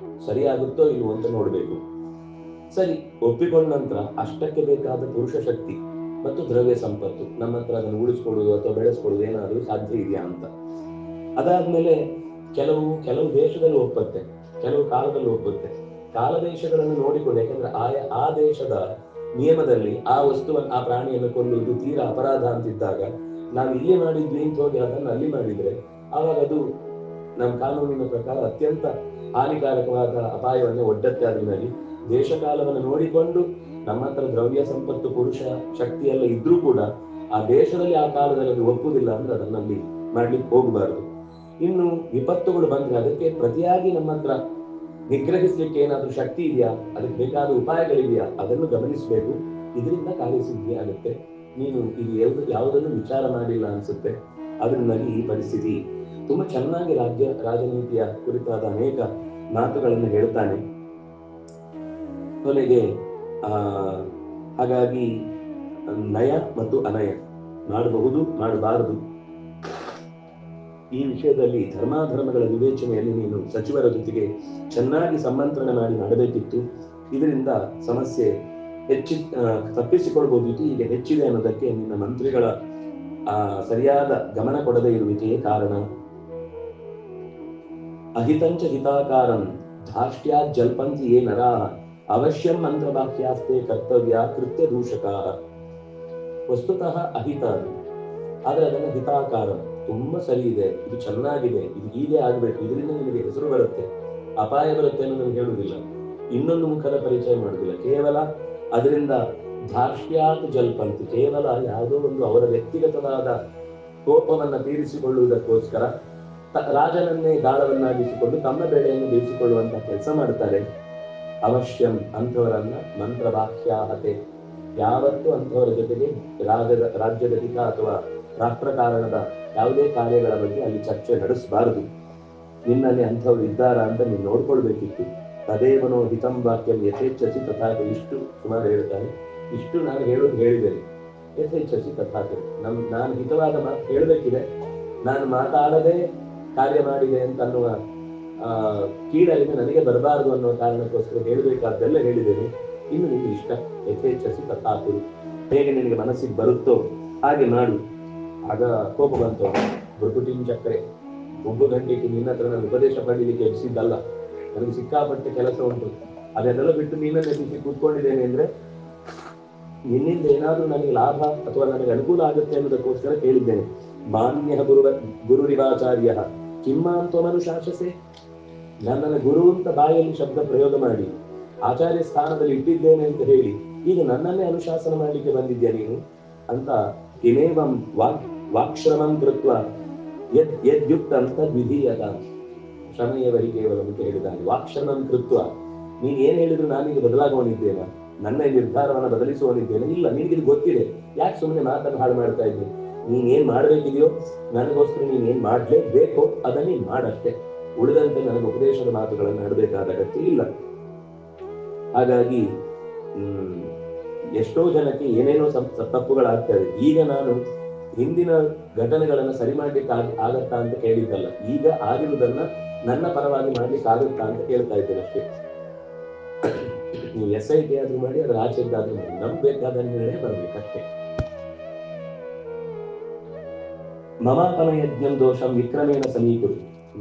ಸರಿಯಾಗುತ್ತೋ ಇಲ್ಲೋ ಅಂತ ನೋಡ್ಬೇಕು. ಸರಿ, ಒಪ್ಪಿಕೊಂಡ ನಂತರ ಅಷ್ಟಕ್ಕೆ ಬೇಕಾದ ಪುರುಷ ಶಕ್ತಿ ಮತ್ತು ದ್ರವ್ಯ ಸಂಪತ್ತು ನಮ್ಮ ಹತ್ರ ಅದನ್ನು ಉಳಿಸ್ಕೊಳ್ಳುವುದು ಅಥವಾ ಬೆಳೆಸ್ಕೊಳ್ಳುವುದು ಏನಾದರೂ ಸಾಧ್ಯ ಇದೆಯಾ ಅಂತ. ಅದಾದ್ಮೇಲೆ ಕೆಲವು ದೇಶದಲ್ಲಿ ಒಪ್ಪುತ್ತೆ, ಕೆಲವು ಕಾಲದಲ್ಲಿ ಒಪ್ಪುತ್ತೆ. ಕಾಲ ದೇಶಗಳನ್ನು ನೋಡಿಕೊಂಡು, ಯಾಕಂದ್ರೆ ಆ ದೇಶದ ನಿಯಮದಲ್ಲಿ ಆ ವಸ್ತುವನ್ನು, ಆ ಪ್ರಾಣಿಯನ್ನು ಕೊಲ್ಲುವುದು ತೀರಾ ಅಪರಾಧ ಅಂತಿದ್ದಾಗ ನಾವು ಇಲ್ಲಿ ಮಾಡಿದ್ವಿ ಅಂತ ಹೋಗಿ ಅದನ್ನು ಅಲ್ಲಿ ಮಾಡಿದ್ರೆ ಆವಾಗ ಅದು ನಮ್ಮ ಕಾನೂನಿನ ಪ್ರಕಾರ ಅತ್ಯಂತ ಹಾನಿಕಾರಕವಾದ ಅಪಾಯವನ್ನು ಒಡ್ಡತ್ತೆ. ಅದರಲ್ಲಿ ದೇಶ ಕಾಲವನ್ನು ನೋಡಿಕೊಂಡು ನಮ್ಮ ಹತ್ರ ದ್ರವ್ಯ ಸಂಪತ್ತು ಪುರುಷ ಶಕ್ತಿ ಎಲ್ಲ ಇದ್ರೂ ಕೂಡ ಆ ದೇಶದಲ್ಲಿ ಆ ಕಾಲದಲ್ಲಿ ಅದು ಒಪ್ಪುವುದಿಲ್ಲ ಅಂದ್ರೆ ಅದನ್ನಲ್ಲಿ ಮಾಡ್ಲಿಕ್ಕೆ ಹೋಗಬಾರದು. ಇನ್ನು ವಿಪತ್ತುಗಳು ಬಂದ್ರೆ ಅದಕ್ಕೆ ಪ್ರತಿಯಾಗಿ ನಮ್ಮ ಹತ್ರ ನಿಗ್ರಹಿಸ್ಲಿಕ್ಕೆ ಏನಾದ್ರೂ ಶಕ್ತಿ ಇದೆಯಾ, ಅದಕ್ಕೆ ಬೇಕಾದ ಉಪಾಯಗಳಿದೆಯಾ, ಅದನ್ನು ಗಮನಿಸಬೇಕು. ಇದರಿಂದ ಕಾರ್ಯಸಿದ್ಧಿ ಆಗುತ್ತೆ. ನೀನು ಇದು ಯಾವುದನ್ನು ವಿಚಾರ ಮಾಡಿಲ್ಲ ಅನ್ಸುತ್ತೆ. ಅದರಿಂದಾಗಿ ಈ ಪರಿಸ್ಥಿತಿ ತುಂಬಾ ಚೆನ್ನಾಗಿ ರಾಜನೀತಿಯ ಕುರಿತಾದ ಅನೇಕ ಮಾತುಗಳನ್ನು ಹೇಳ್ತಾನೆ ಕೊನೆಗೆ. ಹಾಗಾಗಿ ನಯ ಮತ್ತು ಅನಯ ಮಾಡಬಹುದು, ಮಾಡಬಾರದು, ಈ ವಿಷಯದಲ್ಲಿ ಧರ್ಮಾಧರ್ಮಗಳ ವಿವೇಚನೆಯಲ್ಲಿ ನೀನು ಸಚಿವರ ಜೊತೆಗೆ ಚೆನ್ನಾಗಿ ಸಮಂತ್ರಣ ಮಾಡಿ ಮಾಡಬೇಕಿತ್ತು. ಇದರಿಂದ ಸಮಸ್ಯೆ ತಪ್ಪಿಸಿಕೊಳ್ಬಹುದಿತ್ತು. ಈಗ ಹೆಚ್ಚಿದೆ ಅನ್ನೋದಕ್ಕೆ ನಿನ್ನ ಮಂತ್ರಿಗಳ ಸರಿಯಾದ ಗಮನ ಕೊಡದೇ ಇರುವಿಕೆಯೇ ಕಾರಣ. ಅಹಿತಂಚ ಹಿತಾಕಾರಂ ಧಾಷ್ಟ್ಯಾ ಜಲ್ಪಂತಿ ಯೇ ನರಾಃ ಅವಶ್ಯಂ ಮಂತ್ರವಾಕ್ಯಾಸ್ತೆ ಕರ್ತವ್ಯ ಕೃತ್ಯ ದೂಷಕ. ವಸ್ತುತಃ ಅಹಿತ, ಆದ್ರೆ ಅದನ್ನ ಹಿತಾಕಾರ, ತುಂಬಾ ಸರಿ ಇದೆ, ಇದು ಚೆನ್ನಾಗಿದೆ, ಇದು ಹೀಗೆ ಆಗ್ಬೇಕು, ಇದರಿಂದ ನಿಮಗೆ ಹೆಸರು ಬರುತ್ತೆ, ಅಪಾಯ ಬರುತ್ತೆ ಅನ್ನೋ ನನಗೆ ಹೇಳುವುದಿಲ್ಲ, ಇನ್ನೊಂದು ಮುಖದ ಪರಿಚಯ ಮಾಡುವುದಿಲ್ಲ. ಕೇವಲ ಅದರಿಂದ ಧಾರ್ಷ್ಟ್ಯಾತ್ ಜಲ್ಪಂತಿ, ಕೇವಲ ಯಾವುದೋ ಒಂದು ಅವರ ವ್ಯಕ್ತಿಗತವಾದ ಕೋಪವನ್ನ ತೀರಿಸಿಕೊಳ್ಳುವುದಕ್ಕೋಸ್ಕರ ರಾಜನನ್ನೇ ದಾಳವನ್ನಾಗಿಸಿಕೊಂಡು ತಮ್ಮ ಬೆಳೆಯನ್ನು ಬೇಯಿಸಿಕೊಳ್ಳುವಂತ ಕೆಲಸ ಮಾಡ್ತಾರೆ. ಅವಶ್ಯಂ, ಅಂಥವರನ್ನ ಮಂತ್ರವಾಕ್ಯಾಹತೆ, ಯಾವತ್ತೂ ಅಂಥವರ ಜೊತೆಗೆ ರಾಜ್ಯದ ಹಿತ ಅಥವಾ ರಾಷ್ಟ್ರ ಕಾರಣದ ಯಾವುದೇ ಕಾರ್ಯಗಳ ಬಗ್ಗೆ ಅಲ್ಲಿ ಚರ್ಚೆ ನಡೆಸಬಾರದು. ನಿನ್ನಲ್ಲಿ ಅಂಥವ್ರು ಇದ್ದಾರಾ ಅಂತ ನೀನು ನೋಡ್ಕೊಳ್ಬೇಕಿತ್ತು. ತದೇವನೋ ಹಿತಂ ವಾಕ್ಯಂ ಯಥೇಚ್ಛಸಿ ತಥಾತೆ, ಇಷ್ಟು ಸುಮಾರು ಹೇಳ್ತಾನೆ. ಇಷ್ಟು ನಾನು ಹೇಳಿದ್ದೇನೆ, ಯಥೇಚ್ಛಸಿ ತಥಾತೆ. ನಾನು ಹಿತವಾದ ಮಾತು ಹೇಳಬೇಕಿದೆ, ನಾನು ಮಾತಾಡದೆ ಕಾರ್ಯ ಮಾಡಿದೆ ಅಂತ ಅನ್ನುವ ಕೀಳರಿಮೆ ನನಗೆ ಬರಬಾರದು ಅನ್ನುವ ಕಾರಣಕ್ಕೋಸ್ಕರ ಹೇಳಬೇಕಾದ್ದೆಲ್ಲ ಹೇಳಿದ್ದೇನೆ. ಇನ್ನು ನಿಮಗೆ ಇಷ್ಟ, ಯಥೇಚ್ಛಸಿ ತಥಾಕುರು, ಹೇಗೆ ನಿನಗೆ ಮನಸ್ಸಿಗೆ ಬರುತ್ತೋ ಹಾಗೆ ಮಾಡು. ಆಗ ಕೋಪ ಬಂತು, ಬುರ್ಬುಟಿನ ಚಕ್ರೆ, ಒಬ್ಬ ಗಂಟೆಗೆ ನಿನ್ನ ಹತ್ರ ನಾನು ಉಪದೇಶ ಪಡೀಲಿಕ್ಕೆ ಎಬ್ಸಿದ್ದಲ್ಲ, ನನಗೆ ಸಿಕ್ಕಾಪಟ್ಟೆ ಕೆಲಸ ಉಂಟು, ಅದನ್ನೆಲ್ಲ ಬಿಟ್ಟು ನಿನ್ನನ್ನು ಎಬ್ಬಿಸಿ ಕೂತ್ಕೊಂಡಿದ್ದೇನೆ ಅಂದ್ರೆ ನಿನ್ನಿಂದ ಏನಾದ್ರೂ ನನಗೆ ಲಾಭ ಅಥವಾ ನನಗೆ ಅನುಕೂಲ ಆಗುತ್ತೆ ಅನ್ನೋದಕ್ಕೋಸ್ಕರ ಕೇಳಿದ್ದೇನೆ. ಮಾನ್ಯ ಗುರುರಿವಾಚಾರ್ಯ ಕಿಮ್ಮಾಂತ್ವಮನು ಶಾಸಸೆ, ನನ್ನನ್ನು ಗುರು ಅಂತ ಬಾಯಲ್ಲಿ ಶಬ್ದ ಪ್ರಯೋಗ ಮಾಡಿ ಆಚಾರ್ಯ ಸ್ಥಾನದಲ್ಲಿ ಇಟ್ಟಿದ್ದೇನೆ ಅಂತ ಹೇಳಿ ಈಗ ನನ್ನನ್ನೇ ಅನುಶಾಸನ ಮಾಡಲಿಕ್ಕೆ ಬಂದಿದ್ಯಾ ನೀನು ಅಂತ ಕಿಮೇವಂ ವಾಕ್ಶ್ರಮಂ ಕೃತ್ವ ಯದ್ಯುಕ್ತ ಅಂತ ವಿಧೀಯತ, ಶ್ರಮೆಯವರಿ ಕೇವಲ ಅಂತ ಹೇಳಿದ್ದಾನೆ. ವಾಕ್ಶ್ರಮಂ ಕೃತ್ವ, ನೀನ್ ಏನ್ ಹೇಳಿದ್ರು ನಾನೀಗ ಬದಲಾಗುವನಿದ್ದೇನ, ನನ್ನ ನಿರ್ಧಾರವನ್ನು ಬದಲಿಸುವನಿದ್ದೇನೆ? ಇಲ್ಲ, ನಿನಗೆ ಗೊತ್ತಿದೆ, ಯಾಕೆ ಸುಮ್ಮನೆ ಮಾತನ್ನು ಹಾಳು ಮಾಡ್ತಾ ಇದ್ದೀನಿ? ನೀನ್ ಏನ್ ಮಾಡ್ಬೇಕಿದೆಯೋ ನನಗೋಸ್ಕರ ನೀನ್ ಏನ್ ಮಾಡ್ಲೇಬೇಕೋ ಅದನ್ನ ನೀನ್ ಮಾಡಷ್ಟೇ, ಉಳಿದಂತೆ ನನಗೆ ಉಪದೇಶದ ಮಾತುಗಳನ್ನು ಆಡಬೇಕಾದ ಅಗತ್ಯ ಇಲ್ಲ. ಹಾಗಾಗಿ ಎಷ್ಟೋ ಜನಕ್ಕೆ ಏನೇನೋ ತಪ್ಪುಗಳಾಗ್ತದೆ. ಈಗ ನಾನು ಹಿಂದಿನ ಘಟನೆಗಳನ್ನ ಸರಿ ಮಾಡ್ಲಿಕ್ಕೆ ಆಗತ್ತಾ ಅಂತ ಕೇಳಿದ್ದಲ್ಲ, ಈಗ ಆಗಿರುವುದನ್ನ ನನ್ನ ಪರವಾಗಿ ಮಾಡ್ಲಿಕ್ಕೆ ಆಗುತ್ತಾ ಅಂತ ಕೇಳ್ತಾ ಇದ್ದೇನೆ ಅಷ್ಟೇ. ನೀವು SIT ಆದ್ರೂ ಮಾಡಿ, ಅದರ ಆಚೆದ್ದಾದ್ರೂ ಮಾಡಿ, ನಮ್ಗೆ ಬೇಕಾದ ನಿರ್ಣಯ ಬರ್ಬೇಕಷ್ಟೇ. ಮಮಾಪನ ಯಜ್ಞಂ ದೋಷಂ ವಿಕ್ರಮೇಣ ಸಮೀಕುರು,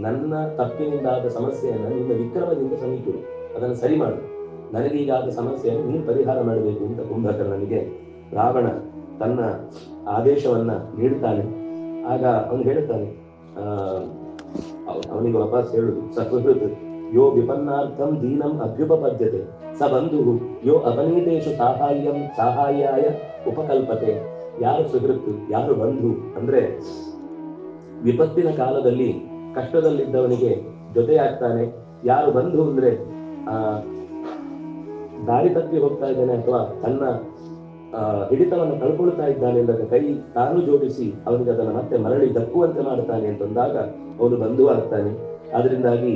ನನ್ನ ತಪ್ಪಿನಿಂದಾದ ಸಮಸ್ಯೆಯನ್ನ ನಿನ್ನ ವಿಕ್ರಮದಿಂದ ಸಮೀಕುರು, ಅದನ್ನು ಸರಿ ಮಾಡು, ನನಗೀಗಾದ ಸಮಸ್ಯೆಯನ್ನು ನೀನು ಪರಿಹಾರ ಮಾಡಬೇಕು ಅಂತ ಕುಂಭಕರ್ಣನಿಗೆ ರಾವಣ ತನ್ನ ಆದೇಶವನ್ನ ನೀಡುತ್ತಾನೆ. ಆಗ ಅವನು ಹೇಳುತ್ತಾನೆ, ಅವನಿಗೆ ವಾಪಸ್ ಹೇಳುದು, ಸಹೃತ್ ಯೋ ವಿಪನ್ನಾರ್ಥಂ ದೀನಂ ಅಭ್ಯುಪಪದ್ಯತೆ ಸ ಬಂಧು ಯೋ ಅಪನೀತೇಶು ಸಾಹಾಯ್ಯಾಯ ಉಪಕಲ್ಪತೆ. ಯಾರು ಸುಹೃತ್, ಯಾರು ಬಂಧು ಅಂದ್ರೆ ವಿಪತ್ತಿನ ಕಾಲದಲ್ಲಿ ಕಷ್ಟದಲ್ಲಿದ್ದವನಿಗೆ ಜೊತೆಯಾಗ್ತಾನೆ. ಯಾರು ಬಂಧು ಅಂದ್ರೆ ದಾರಿ ತಪ್ಪಿ ಹೋಗ್ತಾ ಇದ್ದಾನೆ ಅಥವಾ ತನ್ನ ಹಿಡಿತವನ್ನು ಕಳ್ಕೊಳ್ತಾ ಇದ್ದಾನೆ ಎಂದಾಗ ಕೈ ತಾನು ಜೋಡಿಸಿ ಅವನಿಗೆ ಅದನ್ನು ಮತ್ತೆ ಮರಳಿ ದಕ್ಕುವಂತೆ ಮಾಡ್ತಾನೆ ಅಂತಂದಾಗ ಅವನು ಬಂಧು ಆಗ್ತಾನೆ. ಆದ್ರಿಂದಾಗಿ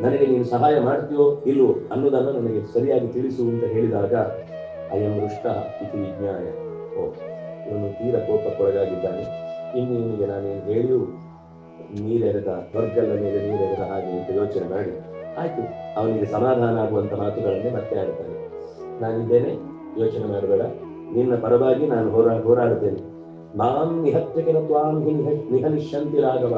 ನನಗೆ ನೀನು ಸಹಾಯ ಮಾಡ್ತೀಯೋ ಇಲ್ಲವೋ ಅನ್ನೋದನ್ನು ನನಗೆ ಸರಿಯಾಗಿ ತಿಳಿಸು ಅಂತ ಹೇಳಿದಾಗ ಅಯಂ ರುಷ್ಟ ಇತಿ ವಿಜ್ಞಾಯ, ಓ ಇವನು ತೀರ ಕೋಪಕ್ಕೊಳಗಾಗಿದ್ದಾನೆ, ಇನ್ನು ಇವನಿಗೆ ನಾನೇನು ಹೇಳಿಯೂ ನೀರೆರೆದ ವರ್ಗಲ್ಲ ಮೇಲೆ ನೀರೆರೆದ ಹಾಗೆ ಅಂತ ಯೋಚನೆ ಮಾಡಿ ಆಯ್ತು ಅವನಿಗೆ ಸಮಾಧಾನ ಆಗುವಂತ ಮಾತುಗಳನ್ನೇ ಮತ್ತೆ ಆಡ್ತಾನೆ. ನಾನಿದ್ದೇನೆ, ಯೋಚನೆ ಮಾಡಬೇಡ, ನಿನ್ನ ಪರವಾಗಿ ನಾನು ಹೋರಾಡುತ್ತೇನೆ. ಮಾಂ ನಿಹತ್ಯಕಿನ ತ್ವಾಂ ನಿಹನಿಷ್ಯಂತಿ ರಾಘವ.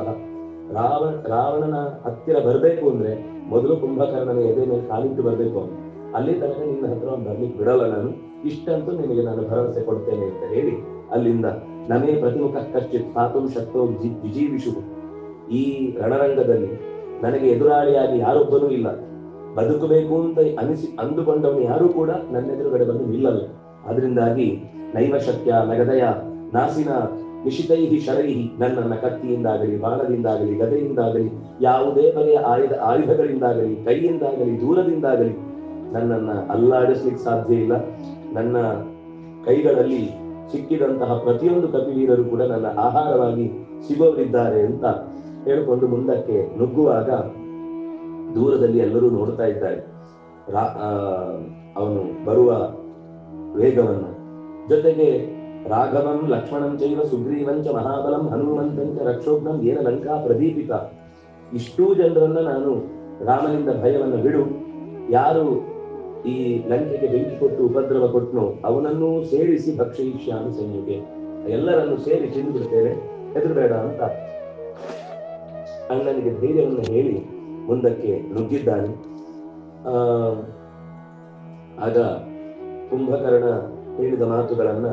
ರಾವಣನ ಹತ್ತಿರ ಬರಬೇಕು ಅಂದ್ರೆ ಮೊದಲು ಕುಂಭಕರ್ಣನ ಎದೆ ಮೇಲೆ ಕಾಲಿಟ್ಟು ಬರಬೇಕು ಅವನು. ಅಲ್ಲಿ ತನಕ ನಿನ್ನ ಹತ್ರ ಅವ್ನು ಬರ್ಲಿಕ್ಕೆ ಬಿಡಲ್ಲ ನಾನು, ಇಷ್ಟಂತೂ ನಿನಗೆ ನಾನು ಭರವಸೆ ಕೊಡ್ತೇನೆ ಅಂತ ಹೇಳಿ ಅಲ್ಲಿಂದ ನಮೇ ಪ್ರತಿಮುಖ ಕಶ್ಚಿತ್ ಪಾತುಂ ಶಕ್ತೋ ವಿಜೀವಿಷು. ಈ ರಣರಂಗದಲ್ಲಿ ನನಗೆ ಎದುರಾಳಿಯಾಗಿ ಯಾರೊಬ್ಬನೂ ಇಲ್ಲ, ಬದುಕಬೇಕು ಅಂತ ಅಂದುಕೊಂಡವನು ಯಾರೂ ಕೂಡ ನನ್ನ ಎದುರುಗಡೆ ಬಂದು ನಿಲ್ಲಲ್ಲ. ಅದರಿಂದಾಗಿ ನೈವ ಶಕ್ಯ ನಗದಯ ನಾಸಿನ ನಿಶಿತೈಹಿ ಶರೈಹಿ, ನನ್ನನ್ನ ಕತ್ತಿಯಿಂದಾಗಲಿ ಬಾಣದಿಂದಾಗಲಿ ಗದೆಯಿಂದಾಗಲಿ ಯಾವುದೇ ಬಗೆಯ ಆಯುಧಗಳಿಂದಾಗಲಿ ಕೈಯಿಂದಾಗಲಿ ದೂರದಿಂದಾಗಲಿ ನನ್ನನ್ನ ಅಲ್ಲಾಡಿಸ್ಲಿಕ್ಕೆ ಸಾಧ್ಯ ಇಲ್ಲ. ನನ್ನ ಕೈಗಳಲ್ಲಿ ಸಿಕ್ಕಿದಂತಹ ಪ್ರತಿಯೊಂದು ಕಪಿವೀರರು ಕೂಡ ನನ್ನ ಆಹಾರವಾಗಿ ಸಿಗೋರಿದ್ದಾರೆ ಅಂತ ಹೇಳಿಕೊಂಡು ಮುಂದಕ್ಕೆ ನುಗ್ಗುವಾಗ ದೂರದಲ್ಲಿ ಎಲ್ಲರೂ ನೋಡ್ತಾ ಇದ್ದಾರೆ ಅವನು ಬರುವ ವೇಗವನ್ನು. ಜೊತೆಗೆ ರಾಘವಂ ಲಕ್ಷ್ಮಣಂ ಚೈವ ಸುಗ್ರೀವಂಚ ಮಹಾಬಲಂ ಹನುಮಂತಂಚ ರಕ್ಷೋಗ್ನಂ ಏನ ಲಂಕಾ ಪ್ರದೀಪಿತ. ಇಷ್ಟೂ ಜನರನ್ನ ನಾನು ರಾಮನಿಂದ ಭಯವನ್ನು ಬಿಡು, ಯಾರು ಈ ಲಂಕೆಗೆ ಬೆಂಕಿ ಕೊಟ್ಟು ಉಪದ್ರವ ಕೊಟ್ಟನೋ ಅವನನ್ನು ಸೇರಿಸಿ ಭಕ್ಷಯಿಷ್ಯಾಮಿ ಸಂಯುಗೆ, ಎಲ್ಲರನ್ನು ಸೇರಿ ತಿಂದು ಬಿಡ್ತೇವೆ, ಹೆದರಬೇಡ ಅಂತ ಅಣ್ಣನಿಗೆ ಧೈರ್ಯವನ್ನು ಹೇಳಿ ಮುಂದಕ್ಕೆ ನುಗ್ಗಿದ್ದಾನೆ. ಆಗ ಕುಂಭಕರ್ಣ ಹೇಳಿದ ಮಾತುಗಳನ್ನ,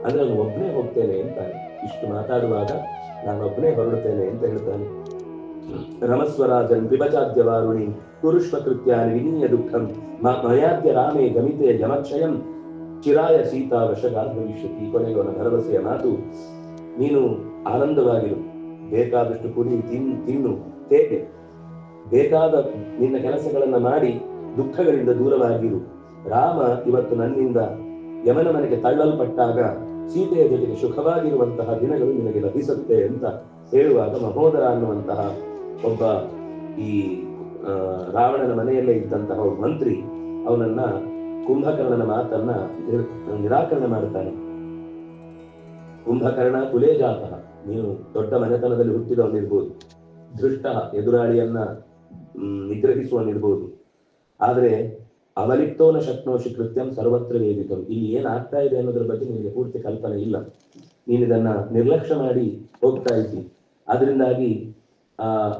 ಅಂದ್ರೆ ನಾನು ಒಬ್ಬನೇ ಹೋಗ್ತೇನೆ ಅಂತಾನೆ, ಇಷ್ಟು ಮಾತಾಡುವಾಗ ನಾನು ಒಬ್ಬನೇ ಹೊರಡುತ್ತೇನೆ ಅಂತ ಹೇಳ್ತಾನೆ. ರಮಸ್ವರಾಜನ್ ತ್ರಿಭಚಾದ್ಯ ವಾರುಣಿ ಕುರುಷ್ವ ಕೃತ್ಯಾನಿ ವಿನೀಯ ದುಃಖಂ ಮಯಾದ್ಯ ರಾಮೇ ಗಮಿತೆ ಯಮಕ್ಷಯಂ ಚಿರಾಯ ಸೀತಾ ವಶಗಾದ ಭವಿಷ್ಯತಿ. ಕೊನೆಯವನ ಭರವಸೆಯ ಮಾತು, ನೀನು ಆನಂದವಾಗಿರು, ಬೇಕಾದಷ್ಟು ಕುರಿ ತಿನ್ನು ತೇಗೆ, ಬೇಕಾದ ನಿನ್ನ ಕೆಲಸಗಳನ್ನ ಮಾಡಿ ದುಃಖಗಳಿಂದ ದೂರವಾಗಿರು. ರಾಮ ಇವತ್ತು ನನ್ನಿಂದ ಯಮನ ಮನೆಗೆ ತಳ್ಳಲ್ಪಟ್ಟಾಗ ಸೀತೆಯ ಜೊತೆಗೆ ಸುಖವಾಗಿರುವಂತಹ ದಿನಗಳು ನಿನಗೆ ಲಭಿಸುತ್ತೆ ಅಂತ ಹೇಳುವಾಗ ಮಹೋದರ ಅನ್ನುವಂತಹ ಒಬ್ಬ ಈ ರಾವಣನ ಮನೆಯಲ್ಲೇ ಇದ್ದಂತಹ ಒಬ್ಬ ಮಂತ್ರಿ ಅವನನ್ನ ಕುಂಭಕರ್ಣನ ಮಾತನ್ನ ನಿರಾಕರಣೆ ಮಾಡುತ್ತಾನೆ. ಕುಂಭಕರ್ಣ ಕುಲೇ ಜಾತಃ, ನೀನು ದೊಡ್ಡ ಮನೆತನದಲ್ಲಿ ಹುಟ್ಟಿದವನಿರ್ಬೋದು, ದೃಷ್ಟ ಎದುರಾಳಿಯನ್ನ ನಿಗ್ರಹಿಸುವನಿರ್ಬೋದು, ಆದ್ರೆ ಅವಲಿಪ್ತೋನ ಶಕ್ನೋಷಿ ಕೃತ್ಯಂ ಸರ್ವತ್ರ ವೇದಿತಂ. ಇಲ್ಲಿ ಏನಾಗ್ತಾ ಇದೆ ಅನ್ನೋದ್ರ ಬಗ್ಗೆ ನಿನಗೆ ಪೂರ್ತಿ ಕಲ್ಪನೆ ಇಲ್ಲ, ನೀನಿದನ್ನ ನಿರ್ಲಕ್ಷ್ಯ ಮಾಡಿ ಹೋಗ್ತಾ ಇದ್ದಿ. ಅದರಿಂದಾಗಿ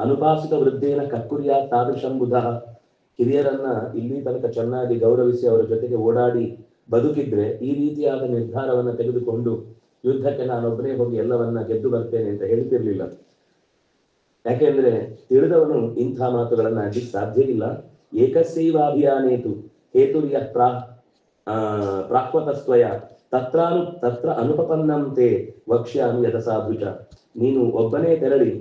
ಅನುಪಾಸಿತ ವೃದ್ಧೇನ ಕಕ್ಕುರಿಯ ತಾದೃಶಂ ಬುಧ. ಹಿರಿಯರನ್ನ ಇಲ್ಲಿ ತನಕ ಚೆನ್ನಾಗಿ ಗೌರವಿಸಿ ಅವರ ಜೊತೆಗೆ ಓಡಾಡಿ ಬದುಕಿದ್ರೆ ಈ ರೀತಿಯಾದ ನಿರ್ಧಾರವನ್ನ ತೆಗೆದುಕೊಂಡು ಯುದ್ಧಕ್ಕೆ ನಾನೊಬ್ಬನೇ ಹೋಗಿ ಎಲ್ಲವನ್ನ ಗೆದ್ದು ಬರ್ತೇನೆ ಅಂತ ಹೇಳ್ತಿರ್ಲಿಲ್ಲ. ಯಾಕೆಂದ್ರೆ ತಿಳಿದವನು ಇಂಥ ಮಾತುಗಳನ್ನ ಆಡ್ಲಿಕ್ಕೆ ಸಾಧ್ಯ ಇಲ್ಲ. ಏಕಸ್ಯೈವಾಭಿಯಾನೇತು ಹೇತುರ್ಯ ಪ್ರಾಹ್ವತಸ್ತ್ವಯ ತತ್ರ ಅನುಪಪನ್ನಂತೆ ವಕ್ಷ್ಯಾಮಿ ಯಥಸಾಧುಚ. ನೀನು ಒಬ್ಬನೇ ತೆರಳಿ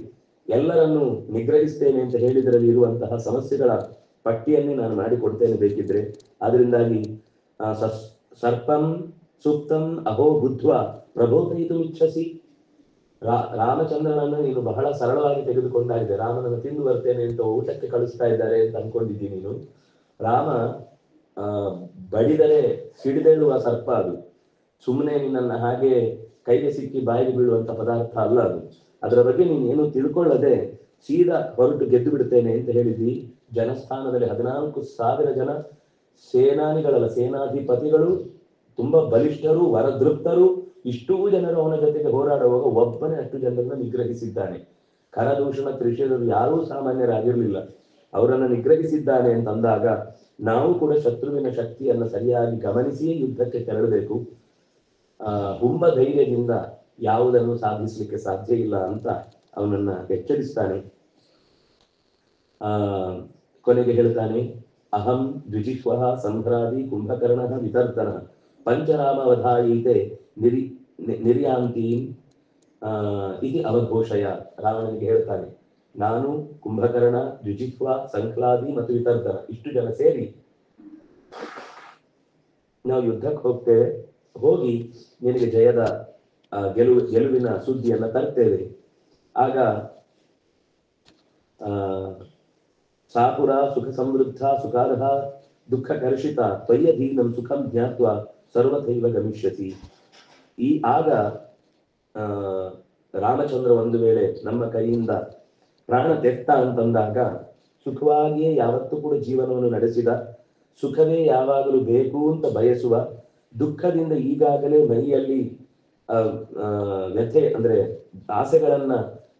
ಎಲ್ಲರನ್ನು ನಿಗ್ರಹಿಸ್ತೇನೆ ಅಂತ ಹೇಳಿದ್ರಲ್ಲಿ ಇರುವಂತಹ ಸಮಸ್ಯೆಗಳ ಪಟ್ಟಿಯನ್ನೇ ನಾನು ಮಾಡಿಕೊಡ್ತೇನೆ ಬೇಕಿದ್ರೆ. ಅದರಿಂದಾಗಿ ಸರ್ಪಂ ಸೂಕ್ತಂ ಅಹೋ ಬುದ್ಧ್ವ ಪ್ರಬೋಧಯಿತು ಇಚ್ಛಸಿ. ರಾಮಚಂದ್ರನನ್ನು ನೀನು ಬಹಳ ಸರಳವಾಗಿ ತೆಗೆದುಕೊಂಡಾಗಿದೆ. ರಾಮನನ್ನು ತಿಂದು ಬರ್ತೇನೆ ಅಂತ ಊಟಕ್ಕೆ ಕಳಿಸ್ತಾ ಇದ್ದಾರೆ ಅಂತ ಅನ್ಕೊಂಡಿದ್ದೀನಿ ನೀನು. ರಾಮ ಬಡಿದರೆ ಸಿಡಿದೇಳುವ ಸರ್ಪ ಅದು, ಸುಮ್ಮನೆ ನಿನ್ನನ್ನ ಹಾಗೆ ಕೈಗೆ ಸಿಕ್ಕಿ ಬಾಯಿಗೆ ಬೀಳುವಂತ ಪದಾರ್ಥ ಅಲ್ಲ ಅದು. ಅದರ ಬಗ್ಗೆ ನೀನು ಏನು ತಿಳ್ಕೊಳ್ಳದೆ ಸೀದಾ ಹೊರಟು ಗೆದ್ದು ಬಿಡ್ತೇನೆ ಅಂತ ಹೇಳಿದ್ವಿ. ಜನಸ್ಥಾನದಲ್ಲಿ 14,000 ಜನ ಸೇನಾನಿಗಳಲ್ಲ, ಸೇನಾಧಿಪತಿಗಳು, ತುಂಬಾ ಬಲಿಷ್ಠರು, ವರದೃಪ್ತರು, ಇಷ್ಟೂ ಜನರು ಅವನ ಜೊತೆಗೆ ಹೋರಾಡುವಾಗ ಒಬ್ಬನೇ ಅಷ್ಟು ಜನರನ್ನ ನಿಗ್ರಹಿಸಿದ್ದಾನೆ. ಖರದೂಷಣ ತ್ರಿಶೂರರು ಯಾರೂ ಸಾಮಾನ್ಯರಾಗಿರ್ಲಿಲ್ಲ, ಅವರನ್ನು ನಿಗ್ರಹಿಸಿದ್ದಾನೆ ಅಂತ ಅಂದಾಗ ನಾವು ಕೂಡ ಶತ್ರುವಿನ ಶಕ್ತಿಯನ್ನು ಸರಿಯಾಗಿ ಗಮನಿಸಿಯೇ ಯುದ್ಧಕ್ಕೆ ತೆರಳಬೇಕು. ಹುಂಬ ಧೈರ್ಯದಿಂದ ಯಾವುದನ್ನು ಸಾಧಿಸಲಿಕ್ಕೆ ಸಾಧ್ಯ ಇಲ್ಲ ಅಂತ ಅವನನ್ನ ಎಚ್ಚರಿಸ್ತಾನೆ. ಕೊನೆಗೆ ಹೇಳ್ತಾನೆ, ಅಹಂ ದ್ವಿಜಿಹ್ವ ಸಂಭ್ರಾದಿ ಕುಂಭಕರ್ಣ ವಿತರ್ಧನ ಪಂಚರಾಮವಧಾಯೀತೆ ನಿರ್ಯಾಂತಿ ಇತಿ ಅವಘೋಷಯ. ರಾವಣನಿಗೆ ಹೇಳ್ತಾನೆ, ನಾನು ಕುಂಭಕರ್ಣ ದ್ವಿಜಿಹ್ವ ಸಂಖ್ಲಾದಿ ಮತ್ತು ವಿತರ್ಧನ ಇಷ್ಟು ಜನ ಸೇರಿ ನಾವು ಯುದ್ಧಕ್ಕೆ ಹೋಗ್ತೇವೆ, ಹೋಗಿ ನಿನಗೆ ಜಯದ ಗೆಲುವಿನ ಸುದ್ದಿಯನ್ನ ತರ್ತೇವೆ. ಆಗ ಸಾಪುರ ಸುಖ ಸಮೃದ್ಧ ಸುಖಾರ್ಹ ದುಃಖ ಕರ್ಷಿತ ತ್ವಯ್ಯಧೀನಂ ಸುಖಂ ಜ್ಞಾತ್ವ ಸರ್ವಥೈವ ಗಮಿಷ್ಯಸಿ. ಈ ಆಗ ರಾಮಚಂದ್ರ ಒಂದು ವೇಳೆ ನಮ್ಮ ಕೈಯಿಂದ ಪ್ರಾಣ ತೆತ್ತ ಅಂತಂದಾಗ ಸುಖವಾಗಿಯೇ ಯಾವತ್ತೂ ಕೂಡ ಜೀವನವನ್ನು ನಡೆಸಿದ, ಸುಖವೇ ಯಾವಾಗಲೂ ಬೇಕು ಅಂತ ಬಯಸುವ, ದುಃಖದಿಂದ ಈಗಾಗಲೇ ಮೈಯಲ್ಲಿ ವ್ಯಥೆ ಅಂದ್ರೆ ಆಸೆಗಳನ್ನ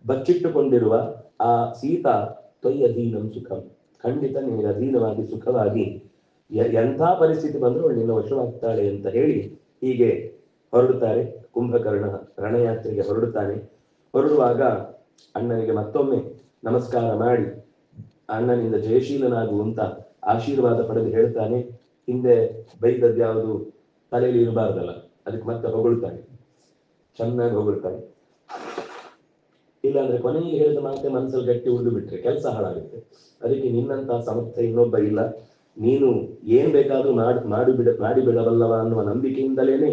ಬಚ್ಚಿಟ್ಟುಕೊಂಡಿರುವ ಆ ಸೀತಾ ತ್ವಯ್ಯ ಅಧೀನಂ ಸುಖಂ, ಖಂಡಿತ ನಿನಗೆ ಅಧೀನವಾಗಿ ಸುಖವಾಗಿ ಎಂಥ ಪರಿಸ್ಥಿತಿ ಬಂದರೂ ನಿನ್ನ ವಶವಾಗ್ತಾಳೆ ಅಂತ ಹೇಳಿ ಹೀಗೆ ಹೊರಡುತ್ತಾರೆ. ಕುಂಭಕರ್ಣ ರಣಯಾತ್ರೆಗೆ ಹೊರಡುತ್ತಾನೆ. ಹೊರಡುವಾಗ ಅಣ್ಣನಿಗೆ ಮತ್ತೊಮ್ಮೆ ನಮಸ್ಕಾರ ಮಾಡಿ ಅಣ್ಣನಿಂದ ಜಯಶೀಲನಾಗು ಅಂತ ಆಶೀರ್ವಾದ ಪಡೆದು ಹೇಳ್ತಾನೆ. ಹಿಂದೆ ಬೈದದ್ಯಾವುದು ತಲೆಯಲ್ಲಿ ಇರಬಾರ್ದಲ್ಲ, ಅದಕ್ಕೆ ಮತ್ತೆ ಹೊಗಳ್ತಾನೆ, ಚೆನ್ನಾಗಿ ಹೊಗಳ್ತಾನೆ. ಇಲ್ಲಾಂದ್ರೆ ಕೊನೆಗೆ ಹೇಳಿದ ಮಾತೆ ಮನಸ್ಸಲ್ಲಿ ಗಟ್ಟಿ ಉಳಿದು ಬಿಟ್ರೆ ಕೆಲಸ ಹಾಳಾಗುತ್ತೆ. ಅದಕ್ಕೆ ನಿನ್ನಂತ ಸಮರ್ಥ ಇನ್ನೊಬ್ಬ ಇಲ್ಲ, ನೀನು ಏನ್ ಬೇಕಾದ್ರೂ ಮಾಡಿಬಿಡಬಲ್ಲವ ಅನ್ನುವ ನಂಬಿಕೆಯಿಂದಲೇನೆ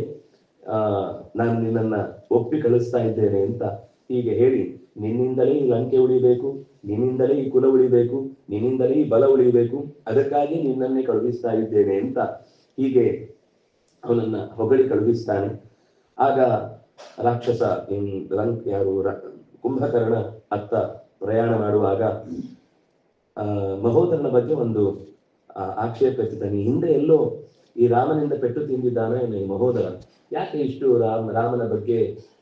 ನಾನು ನಿನ್ನನ್ನ ಒಪ್ಪಿ ಕಳಿಸ್ತಾ ಇದ್ದೇನೆ ಅಂತ ಹೀಗೆ ಹೇಳಿ, ನಿನ್ನಿಂದಲೇ ಈ ಲಂಕೆ ಉಳಿಬೇಕು, ನಿನ್ನಿಂದಲೇ ಈ ಕುಲ ಉಳಿಬೇಕು, ನಿನ್ನಿಂದಲೇ ಈ ಬಲ ಉಳಿಬೇಕು, ಅದಕ್ಕಾಗಿ ನಿನ್ನನ್ನೇ ಕಳುಹಿಸ್ತಾ ಇದ್ದೇನೆ ಅಂತ ಹೀಗೆ ಅವನನ್ನ ಹೊಗಳಿ ಕಳುಹಿಸ್ತಾನೆ. ಆಗ ರಾಕ್ಷಸ ಯಾರು ಕುಂಭಕರ್ಣ ಅತ್ತ ಪ್ರಯಾಣ ಮಾಡುವಾಗ ಮಹೋದರನ ಬಗ್ಗೆ ಒಂದು ಆಕ್ಷೇಪ ಎತ್ತುತ್ತಾನೆ. ಹಿಂದೆ ಎಲ್ಲೋ ಈ ರಾಮನಿಂದ ಪೆಟ್ಟು ತಿಂದಿದ್ದಾನೆ ಈ ಮಹೋದರ, ಯಾಕೆ ಇಷ್ಟು ರಾಮನ ಬಗ್ಗೆ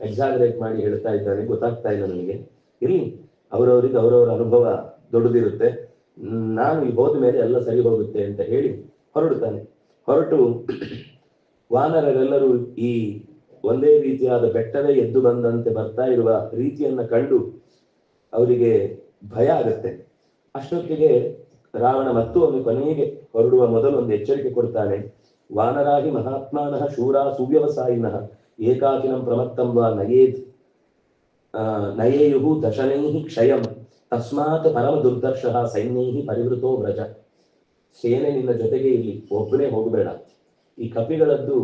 ಎಕ್ಸಾಗರೇಟ್ ಮಾಡಿ ಹೇಳ್ತಾ ಇದ್ದಾನೆ ಗೊತ್ತಾಗ್ತಾ ಇಲ್ಲ ನನಗೆ. ಇರ್ಲಿ, ಅವರವರಿಗೆ ಅವರವರ ಅನುಭವ ದೊಡ್ಡದಿರುತ್ತೆ, ನಾನು ಈ ಹೋದ ಮೇಲೆ ಎಲ್ಲ ಸರಿ ಹೋಗುತ್ತೆ ಅಂತ ಹೇಳಿ ಹೊರಡುತ್ತಾನೆ. ಹೊರಟು ವಾನರರೆಲ್ಲರೂ ಈ ಒಂದೇ ರೀತಿಯಾದ ಬೆಟ್ಟವೇ ಎದ್ದು ಬಂದಂತೆ ಬರ್ತಾ ಇರುವ ರೀತಿಯನ್ನ ಕಂಡು ಅವರಿಗೆ ಭಯ ಆಗತ್ತೆ. ಅಷ್ಟೊತ್ತಿಗೆ ರಾವಣ ಮತ್ತು ಒಮ್ಮೆ ಕೊನೆಗೆ ಹೊರಡುವ ಮೊದಲು ಒಂದು ಎಚ್ಚರಿಕೆ ಕೊಡ್ತಾನೆ. ವಾನರಾಗಿ ಮಹಾತ್ಮಾನಃ ಶೂರ ಸುವ್ಯವಸಾಯಿನಃ ಏಕಾಕಿನಂ ಪ್ರಮತ್ತಂ ವಾ ನಯೇಯು ದಶನೈ ಕ್ಷಯಂ ತಸ್ಮಾತ್ ಪರಮ ದುರ್ದರ್ಶಃ ಸೈನ್ಯೈ ಪರಿವೃತೋ ವ್ರಜ. ಸೇನೆ ನಿನ್ನ ಜೊತೆಗೆ ಇಲ್ಲಿ, ಒಬ್ಬನೇ ಹೋಗಬೇಡ. ಈ ಕಪಿಗಳದ್ದು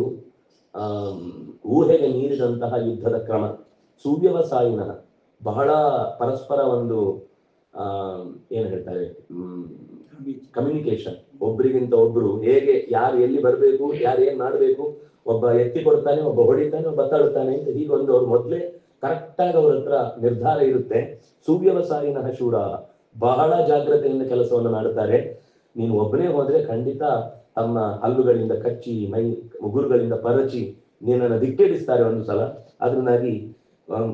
ಊಹೆಗೆ ಮೀರಿದಂತಹ ಯುದ್ಧದ ಕ್ರಮ. ಸುವ್ಯವಸಾಯಿನಃ, ಬಹಳ ಪರಸ್ಪರ ಒಂದು ಏನ್ ಹೇಳ್ತಾರೆ, ಕಮ್ಯುನಿಕೇಶನ್, ಒಬ್ರಿಗಿಂತ ಒಬ್ರು ಹೇಗೆ ಯಾರು ಎಲ್ಲಿ ಬರಬೇಕು, ಯಾರು ಏನ್ ಮಾಡ್ಬೇಕು, ಒಬ್ಬ ಎತ್ತಿ ಕೊಡ್ತಾನೆ, ಒಬ್ಬ ಹೊಡಿತಾನೆ, ಒಬ್ಬ ತಳ್ತಾನೆ ಅಂತ ಹೀಗೊಂದು ಅವ್ರು ಮೊದಲೇ ಕರೆಕ್ಟ್ ಆಗಿ ಅವ್ರ ಹತ್ರ ನಿರ್ಧಾರ ಇರುತ್ತೆ. ಸುವ್ಯವಸಾಯಿನಃ ಶೂರ, ಬಹಳ ಜಾಗ್ರತೆಯಿಂದ ಕೆಲಸವನ್ನು ಮಾಡುತ್ತಾರೆ. ನೀನು ಒಬ್ಬನೇ ಹೋದ್ರೆ ಖಂಡಿತ ತಮ್ಮ ಹಲ್ಲುಗಳಿಂದ ಕಚ್ಚಿ ಮೈ ಉಗುರುಗಳಿಂದ ಪರಚಿ ನಿನ್ನನ್ನು ದಿಕ್ಕೆಡಿಸ್ತಾರೆ ಒಂದು ಸಲ. ಅದರಿಂದಾಗಿ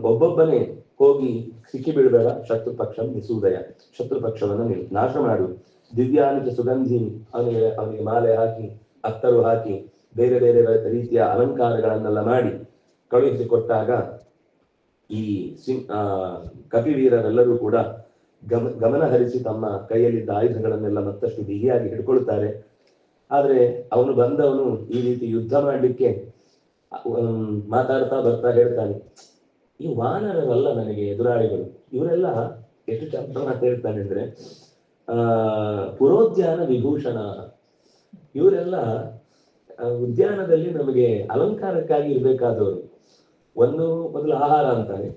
ಒಬ್ಬೊಬ್ಬನೇ ಹೋಗಿ ಸಿಕ್ಕಿ ಬೀಳ್ಬೇಡ. ಶತ್ರು ಪಕ್ಷ ನಿಸೂದಯ, ಶತ್ರು ಪಕ್ಷವನ್ನು ನೀನು ನಾಶ ಮಾಡು. ದಿವ್ಯಾನಿಗೆ ಸುಗಂಧಿ, ಅವನಿಗೆ ಮಾಲೆ ಹಾಕಿ ಅತ್ತರು ಹಾಕಿ ಬೇರೆ ಬೇರೆ ರೀತಿಯ ಅಲಂಕಾರಗಳನ್ನೆಲ್ಲ ಮಾಡಿ ಕಳುಹಿಸಿಕೊಟ್ಟಾಗ ಈ ಕಪಿವೀರರೆಲ್ಲರೂ ಕೂಡ ಗಮನ ಹರಿಸಿ ತಮ್ಮ ಕೈಯಲ್ಲಿದ್ದ ಆಯುಧಗಳನ್ನೆಲ್ಲ ಮತ್ತಷ್ಟು ಬಿಗಿಯಾಗಿ ಹಿಡ್ಕೊಳ್ತಾರೆ. ಆದ್ರೆ ಅವನು ಬಂದವನು ಈ ರೀತಿ ಯುದ್ಧ ಮಾಡ್ಲಿಕ್ಕೆ ಮಾತಾಡ್ತಾ ಬರ್ತಾ ಹೇಳ್ತಾನೆ, ಈ ವಾನರರಲ್ಲ ನನಗೆ ಎದುರಾಳಿಗಳು, ಇವರೆಲ್ಲ ಎಷ್ಟು ಚಂದ ಮಾತಾಡ್ತಾನೆ ಅಂದ್ರೆ ಪುರೋದ್ಯಾನ ವಿಭೂಷಣ, ಇವರೆಲ್ಲ ಉದ್ಯಾನದಲ್ಲಿ ನಮಗೆ ಅಲಂಕಾರಕ್ಕಾಗಿ ಇರ್ಬೇಕಾದವರು. ಒಂದು ಮೊದಲು ಆಹಾರ ಅಂತಾನೆ,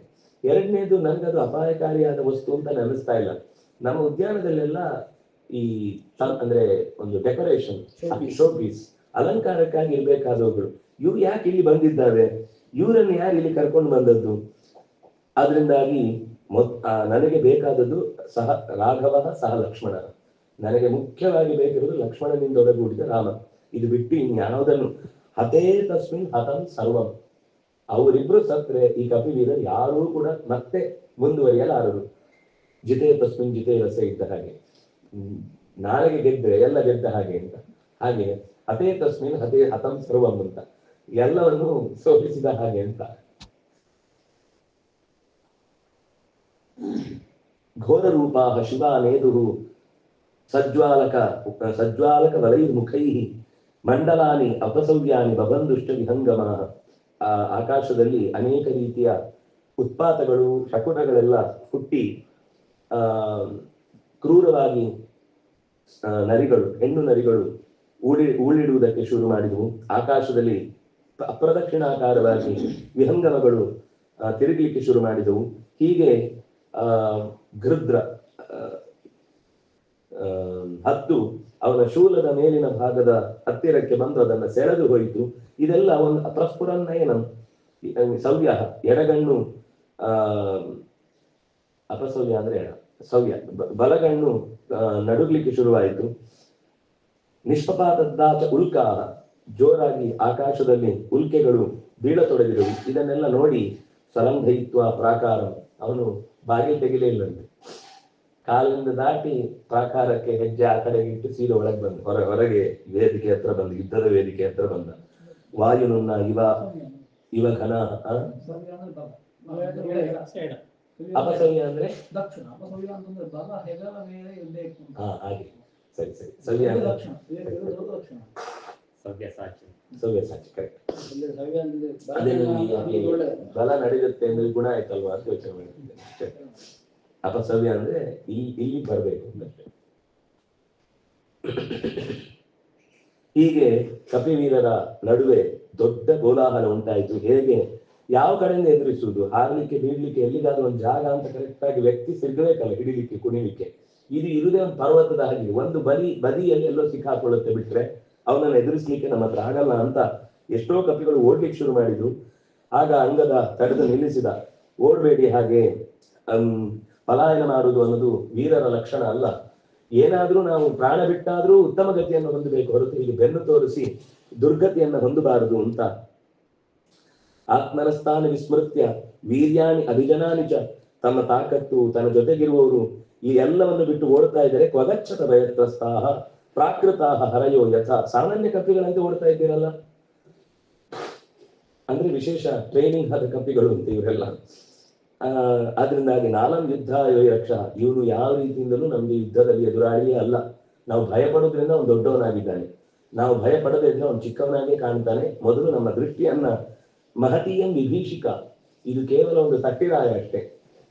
ಎರಡನೇದು ನನ್ಗದು ಅಪಾಯಕಾರಿಯಾದ ವಸ್ತು ಅಂತ ಅನಿಸ್ತಾ ಇಲ್ಲ. ನಮ್ಮ ಉದ್ಯಾನದಲ್ಲೆಲ್ಲ ಈ ಅಂದ್ರೆ ಒಂದು ಡೆಕೋರೇಷನ್, ಶೋ ಪೀಸ್, ಅಲಂಕಾರಕ್ಕಾಗಿ ಇರ್ಬೇಕಾದವುಗಳು. ಇವ್ರು ಯಾಕೆ ಇಲ್ಲಿ ಬಂದಿದ್ದಾರೆ, ಇವರನ್ನು ಯಾರು ಇಲ್ಲಿ ಕರ್ಕೊಂಡು ಬಂದದ್ದು? ಆದ್ರಿಂದಾಗಿ ನನಗೆ ಬೇಕಾದದ್ದು ಸಹ ರಾಘವ ಸಹ ಲಕ್ಷ್ಮಣ. ನನಗೆ ಮುಖ್ಯವಾಗಿ ಬೇಕಿರುವುದು ಲಕ್ಷ್ಮಣನಿಂದ ಒಡಗೂಡಿದ ರಾಮ. ಇದು ಬಿಟ್ಟು ಇನ್ಯಾವುದನ್ನು ಹತೇ ತಸ್ಮಿನ್ ಹತಂ ಸರ್ವಂ. ಅವರಿಬ್ರು ಸತ್ರೆ ಈ ಕಪಿವೀರರು ಯಾರೂ ಕೂಡ ಮತ್ತೆ ಮುಂದುವರಿಯಲಾರರು. ಜಿತೆ ತಸ್ಮಿನ್ ಜಿತೆ ರಸ ಇದ್ದ ಹಾಗೆ, ನಾಳೆಗೆ ಗೆದ್ದರೆ ಎಲ್ಲ ಗೆದ್ದ ಹಾಗೆ ಅಂತ. ಹಾಗೆ ಹತೇ ತಸ್ಮಿನ್ ಹತೇ ಹತಂ ಸರ್ವಂ ಅಂತ, ಎಲ್ಲವನ್ನು ಸೋಲಿಸಿದ ಹಾಗೆ ಅಂತ. ಘೋರ ರೂಪಾ ಶಿವಾನೇದು ಸಜ್ವಾಲಕ ವಲೈರ್ಮುಖೈ ಮಂಡಲಾನಿ ಅಪಸವ್ಯಾನಿ ಬಬಂದುಷ್ಟ ವಿಹಂಗಮ. ಆಕಾಶದಲ್ಲಿ ಅನೇಕ ರೀತಿಯ ಉತ್ಪಾತಗಳು, ಶಕುನಗಳೆಲ್ಲ ಹುಟ್ಟಿ ಕ್ರೂರವಾಗಿ ನರಿಗಳು, ಹೆಣ್ಣು ನರಿಗಳು ಊಳಿಡುವುದಕ್ಕೆ ಶುರು ಮಾಡಿದವು. ಆಕಾಶದಲ್ಲಿ ಅಪ್ರದಕ್ಷಿಣಾಕಾರವಾಗಿ ವಿಹಂಗಮಗಳು ತಿರುಗಲಿಕ್ಕೆ ಶುರು ಮಾಡಿದವು. ಹೀಗೆ ಗೃದ್ರ ಹತ್ತು ಅವನ ಶೂಲದ ಮೇಲಿನ ಭಾಗದ ಹತ್ತಿರಕ್ಕೆ ಬಂದು ಅದನ್ನು ಸೆಳೆದು ಹೋಯಿತು. ಇದೆಲ್ಲ ಒಂದು ಅಪಸ್ಫುರನ್ನಯನಂ ಸವ್ಯ, ಎಡಗಣ್ಣು ಅಪಸವ್ಯ ಅಂದ್ರೆ ಸವ್ಯ, ಬಲಗಣ್ಣು ನಡುಗ್ಲಿಕ್ಕೆ ಶುರುವಾಯಿತು. ನಿಷ್ಪಪಾತದ್ದಾಚ ಉಲ್ಕಾ, ಜೋರಾಗಿ ಆಕಾಶದಲ್ಲಿ ಉಲ್ಕೆಗಳು ಬೀಳತೊಡಗಿದವು. ಇದನ್ನೆಲ್ಲ ನೋಡಿ ಸರಂಧಯಿತ್ವ ಪ್ರಾಕಾರ, ಅವನು ಬಾಗಿಲು ತೆಗಿಲೇ ಇಲ್ಲಂತೆ. ಕಾಲಿಂದ ದಾಟಿ ಪ್ರಾಕಾರಕ್ಕೆ ಹೆಜ್ಜೆ ಆ ಕಡೆಗೆ ಇಟ್ಟು ಸೀರೆ ಒಳಗೆ ಬಂದ, ಹೊರಗೆ ವೇದಿಕೆ ಹತ್ರ ಬಂದ, ಯುದ್ಧದ ವೇದಿಕೆ ಹತ್ರ ಬಂದ. ವಾಯುನುನ್ನ ಇವ ಘನ, ಅಪಸವ್ಯ ಅಂದ್ರೆ ಹಾಗೆ, ಸರಿ ಸರಿ, ಸವ್ಯ ಸವ್ಯ ಸಾಕ್ಷಿ ಕರೆಕ್ಟ್. ಬಲ ನಡೆಯುತ್ತೆ ಅಂದ್ರೆ ಗುಣ ಆಯ್ತಲ್ವಾ ಅಂತ ಯೋಚನೆ ಮಾಡಿದ್ದೆ. ಅಪಸವ್ಯ ಅಂದ್ರೆ ಇಲ್ಲಿ ಬರ್ಬೇಕು ಅಂತ. ಹೀಗೆ ಕಪಿವೀರರ ನಡುವೆ ದೊಡ್ಡ ಕೋಲಾಹಲ ಉಂಟಾಯಿತು. ಹೇಗೆ, ಯಾವ ಕಡೆಯಿಂದ ಎದುರಿಸುವುದು? ಹಾರ್ಲಿಕ್ಕೆ ಬೀಳ್ಲಿಕ್ಕೆ ಎಲ್ಲಿಗಾದ್ರೂ ಒಂದು ಜಾಗ ಅಂತ ಕರೆಕ್ಟ್ ಆಗಿ ವ್ಯಕ್ತಿ ಸಿಗ್ಬೇಕಲ್ಲ, ಹಿಡಿಲಿಕ್ಕೆ ಕುಣಿಲಿಕ್ಕೆ. ಇದು ಇರುದೇ ಒಂದು ಪರ್ವತದ ಹಾಗೆ, ಒಂದು ಬದಿಯಲ್ಲಿ ಎಲ್ಲೋ ಸಿಕ್ಕಾಕೊಳ್ಳುತ್ತೆ, ಬಿಟ್ರೆ ಅವನನ್ನು ಎದುರಿಸ್ಲಿಕ್ಕೆ ನಮ್ಮ ಹತ್ರ ಆಗಲ್ಲ ಅಂತ ಎಷ್ಟೋ ಕಪಿಗಳು ಓಡ್ಲಿಕ್ಕೆ ಶುರು ಮಾಡಿದ್ರು. ಆಗ ಅಂಗದ ತಡೆದು ನಿಲ್ಲಿಸಿದ. ಓಡ್ಬೇಡಿ, ಹಾಗೆ ಪಲಾಯನ ಮಾಡುವುದು ಅನ್ನೋದು ವೀರರ ಲಕ್ಷಣ ಅಲ್ಲ. ಏನಾದ್ರೂ ನಾವು ಪ್ರಾಣ ಬಿಟ್ಟಾದ್ರೂ ಉತ್ತಮ ಗತಿಯನ್ನು ಹೊಂದಬೇಕು ಹೊರತು ಇಲ್ಲಿ ಬೆನ್ನು ತೋರಿಸಿ ದುರ್ಗತಿಯನ್ನು ಹೊಂದಬಾರದು ಅಂತ. ಆತ್ಮನಸ್ಥಾನ ವಿಸ್ಮೃತ್ಯ ವೀರ್ಯಾಣಿ ಅಭಿಜನಾನಿಚ, ತಮ್ಮ ತಾಕತ್ತು, ತನ್ನ ಜೊತೆಗಿರುವವರು ಈ ಎಲ್ಲವನ್ನು ಬಿಟ್ಟು ಓಡ್ತಾ ಇದ್ದಾರೆ. ಕ್ವಗಚ್ಚತ ಭಯತ್ರಸ್ತಾಹ ಪ್ರಾಕೃತಾಹ ಹರಯೋ ಯಥ, ಸಾಮಾನ್ಯ ಕಪಿಗಳಂತೆ ಓಡ್ತಾ ಇದ್ದೀರಲ್ಲ, ಅಂದ್ರೆ ವಿಶೇಷ ಟ್ರೈನಿಂಗ್ ಆದ ಕಪಿಗಳು ಅಂತ ಇವರೆಲ್ಲ. ಆದ್ರಿಂದಾಗಿ ನಾಲಂ ಯುದ್ಧ ರಕ್ಷ, ಇವನು ಯಾವ ರೀತಿಯಿಂದಲೂ ನಮ್ಗೆ ಯುದ್ಧದಲ್ಲಿ ಎದುರಾಳಿಯೇ ಅಲ್ಲ. ನಾವು ಭಯ ಪಡೋದ್ರಿಂದ ಅವನು ದೊಡ್ಡವನಾಗಿದ್ದಾನೆ, ನಾವು ಭಯ ಪಡೋದ್ರಿಂದ ಅವನು ಚಿಕ್ಕವನಾಗೇ ಕಾಣ್ತಾನೆ. ಮೊದಲು ನಮ್ಮ ದೃಷ್ಟಿಯನ್ನ ಮಹತೀಯಂ ವಿಭೀಷಿಕ, ಇದು ಕೇವಲ ಒಂದು ತಟ್ಟಿರಾಯ ಅಷ್ಟೇ,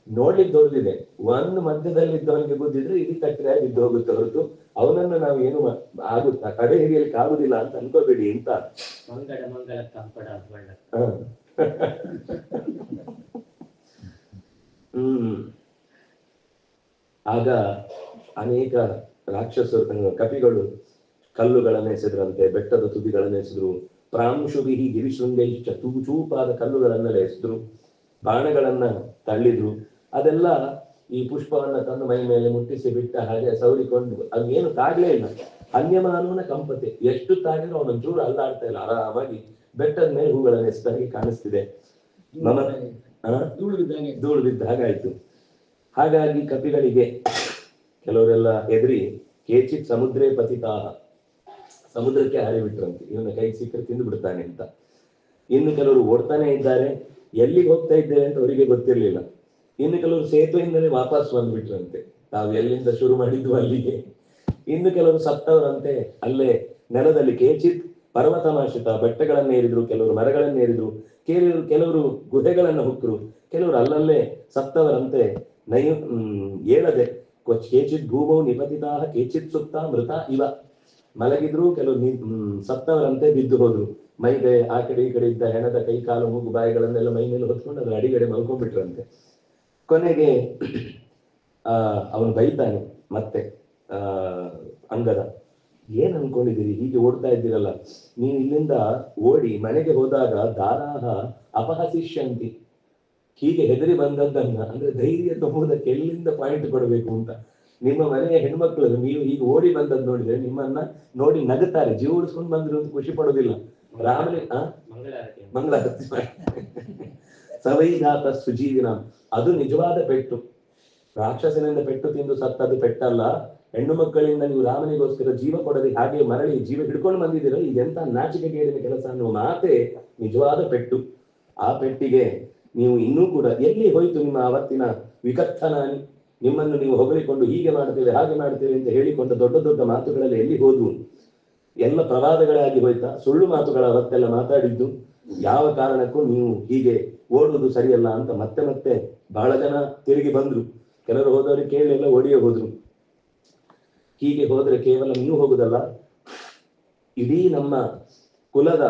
ನೋಡ್ಲಿಕ್ಕೆ ದೊಡ್ಡದಿದೆ. ಒಂದು ಮಧ್ಯದಲ್ಲಿದ್ದವನಿಗೆ ಬುದ್ಧಿದ್ರೆ ಇದು ತಟ್ಟಿರಾಯ ಬಿದ್ದು ಹೋಗುತ್ತೆ ಹೊರತು ಅವನನ್ನು ನಾವು ಏನು ಆಗುತ್ತಾ ಕಡೆ ಹಿಡಿಯಲಿಕ್ಕೆ ಆಗುದಿಲ್ಲ ಅಂತ ಅನ್ಕೋಬೇಡಿ ಅಂತ. ಆಗ ಅನೇಕ ರಾಕ್ಷಸರು ಕಪಿಗಳು ಕಲ್ಲುಗಳನ್ನು ಎಸೆದ್ರಂತೆ, ಬೆಟ್ಟದ ತುದಿಗಳನ್ನು ಎಸೆದ್ರು. ಪ್ರಾಂಶುವಿಹಿ ಗಿರಿಶೃಂಗೈಶ್ಚ, ಚೂಪಾದ ಕಲ್ಲುಗಳನ್ನೆಲ್ಲ ಎಸೆದ್ರು, ಬಾಣಗಳನ್ನ ತಳ್ಳಿದ್ರು. ಅದೆಲ್ಲ ಈ ಪುಷ್ಪವನ್ನ ತಂದು ಮೈ ಮೇಲೆ ಮುಟ್ಟಿಸಿ ಬಿಟ್ಟ ಹಾಗೆ ಸವರಿಕೊಂಡು ಅದೇನು ತಾಗ್ಲೇ ಇಲ್ಲ. ಅನ್ಯಮಾನವನ ಕಂಪತೆ, ಎಷ್ಟು ತಾಗಿದ್ರು ಅವನೊಂಚೂರು ಅಲ್ಲಾಡ್ತಾ ಇಲ್ಲ, ಆರಾಮಾಗಿ ಬೆಟ್ಟದ ಮೇಲೆ ಹೂಗಳನ್ನು ಎಸೆದಾಗಿ ಕಾಣಿಸ್ತಿದೆ. ಧೂಳು ಬಿದ್ದ ಹಾಗಾಯ್ತು. ಹಾಗಾಗಿ ಕಪಿಗಳಿಗೆ ಕೆಲವರೆಲ್ಲ ಹೆದರಿ ಕೇಚಿತ್ ಸಮುದ್ರೇ ಪತಿತಾಹ, ಸಮುದ್ರಕ್ಕೆ ಹಾರಿಬಿಟ್ರಂತೆ, ಇವನ ಕೈ ಸಿಕ್ಕರೆ ತಿಂದು ಬಿಡ್ತಾನೆ ಅಂತ. ಇನ್ನು ಕೆಲವರು ಓಡ್ತಾನೆ ಇದ್ದಾರೆ, ಎಲ್ಲಿಗೆ ಹೋಗ್ತಾ ಇದ್ದೇವೆ ಅಂತ ಅವರಿಗೆ ಗೊತ್ತಿರ್ಲಿಲ್ಲ. ಇನ್ನು ಕೆಲವರು ಸೇತುವೆಯಿಂದಲೇ ವಾಪಸ್ ಬಂದ್ಬಿಟ್ರಂತೆ, ತಾವು ಎಲ್ಲಿಂದ ಶುರು ಮಾಡಿದ್ವು ಅಲ್ಲಿಗೆ. ಇನ್ನು ಕೆಲವರು ಸತ್ತವರಂತೆ ಅಲ್ಲೇ ನೆಲದಲ್ಲಿ. ಕೇಚಿತ್ ಪರ್ವತಮಾಶ್ರಿತ, ಬೆಟ್ಟಗಳನ್ನ ಏರಿದ್ರು, ಕೆಲವರು ಮರಗಳನ್ನ ಏರಿದ್ರು, ಕೆಲವರು ಗುಹೆಗಳನ್ನು ಹುಕ್ಕರು, ಕೆಲವರು ಅಲ್ಲಲ್ಲೇ ಸತ್ತವರಂತೆ ಏಳದೆ. ಕೇಚಿತ್ ಭೂಮೌ ನಿಪತಿತಾಹ ಕೇಚಿತ್ ಸುತ್ತ ಮೃತ ಇವ, ಮಲಗಿದ್ರು, ಕೆಲವರು ಸತ್ತವರಂತೆ ಬಿದ್ದು ಹೋದ್ರು. ಮೈಗೆ ಆ ಕಡೆ ಈ ಕಡೆ ಇದ್ದ ಹೆಣದ ಕೈ ಕಾಲು ಮೂಗು ಬಾಯಿಗಳನ್ನೆಲ್ಲ ಮೈ ಮೇಲೆ ಹೊತ್ಕೊಂಡು ಅದ್ರ ಅಡಿಗಡೆ ಮಲ್ಕೊಂಡ್ಬಿಟ್ರಂತೆ. ಕೊನೆಗೆ ಅವನು ಬೈತಾನೆ ಮತ್ತೆ ಅಂಗದ, ಏನ್ ಅನ್ಕೊಂಡಿದ್ದೀರಿ, ಹೀಗೆ ಓಡ್ತಾ ಇದ್ದೀರಲ್ಲ, ನೀವು ಇಲ್ಲಿಂದ ಓಡಿ ಮನೆಗೆ ಹೋದಾಗ ದಾರಾಹ ಅಪಹಸಿಷ್ಯಂತಿ, ಹೀಗೆ ಹೆದರಿ ಬಂದದ್ದನ್ನ ಅಂದ್ರೆ ಧೈರ್ಯ ತುಂಬುವುದಕ್ಕೆ ಎಲ್ಲಿಂದ ಪಾಯಿಂಟ್ ಕೊಡಬೇಕು ಅಂತ. ನಿಮ್ಮ ಮನೆಯ ಹೆಣ್ಮಕ್ಳು ನೀವು ಹೀಗೆ ಓಡಿ ಬಂದದ್ದು ನೋಡಿದ್ರೆ ನಿಮ್ಮನ್ನ ನೋಡಿ ನಗುತ್ತಾರೆ, ಜೀವ ಉಳಿಸ್ಕೊಂಡು ಬಂದ್ರು ಅಂತ ಖುಷಿ ಪಡೋದಿಲ್ಲ. ರಾಮಲಿ ಮಂಗಳಾರತಿ ಸವೈಧಾತ ಸುಜೀವಿನ, ಅದು ನಿಜವಾದ ಪೆಟ್ಟು. ರಾಕ್ಷಸನಿಂದ ಪೆಟ್ಟು ತಿಂದು ಸತ್ತದು ಪೆಟ್ಟಲ್ಲ. ಹೆಣ್ಣು ಮಕ್ಕಳಿಂದ ನೀವು ರಾಮನಿಗೋಸ್ಕರ ಜೀವ ಕೊಡದೆ ಹಾಗೆ ಮರಳಿ ಜೀವ ಹಿಡ್ಕೊಂಡು ಬಂದಿದ್ದೀರ, ಇದೆಂತ ನಾಚಿಕೆಗೇಡಿನ ಕೆಲಸ ಅನ್ನುವ ಮಾತೆ ನಿಜವಾದ ಪೆಟ್ಟು. ಆ ಪೆಟ್ಟಿಗೆ ನೀವು ಇನ್ನೂ ಕೂಡ ಎಲ್ಲಿ ಹೋಯ್ತು ನಿಮ್ಮ ಅವತ್ತಿನ ವಿಕಥನಾನಿ, ನಿಮ್ಮನ್ನು ನೀವು ಹೊಗಳಿಕೊಂಡು ಹೀಗೆ ಮಾಡ್ತೇವೆ ಹಾಗೆ ಮಾಡ್ತೇವೆ ಅಂತ ಹೇಳಿಕೊಂಡ ದೊಡ್ಡ ದೊಡ್ಡ ಮಾತುಗಳಲ್ಲಿ ಎಲ್ಲಿ ಹೋದ್ವು? ಎಲ್ಲ ಪ್ರವಾದಗಳಾಗಿ ಹೋಯ್ತಾ? ಸುಳ್ಳು ಮಾತುಗಳ ಅವತ್ತೆಲ್ಲ ಮಾತಾಡಿದ್ದು. ಯಾವ ಕಾರಣಕ್ಕೂ ನೀವು ಹೀಗೆ ಓಡುವುದು ಸರಿಯಲ್ಲ ಅಂತ ಮತ್ತೆ ಮತ್ತೆ ಬಹಳ ಜನ ತಿರುಗಿ ಬಂದ್ರು. ಕೆಲವರು ಹೋದವ್ರಿಗೆ ಕೇಳಿಲ್ಲ, ಓಡಿಯೇ ಹೋದ್ರು. ಹೀಗೆ ಹೋದ್ರೆ ಕೇವಲ ನೀವು ಹೋಗುದಲ್ಲ, ಇಡೀ ನಮ್ಮ ಕುಲದ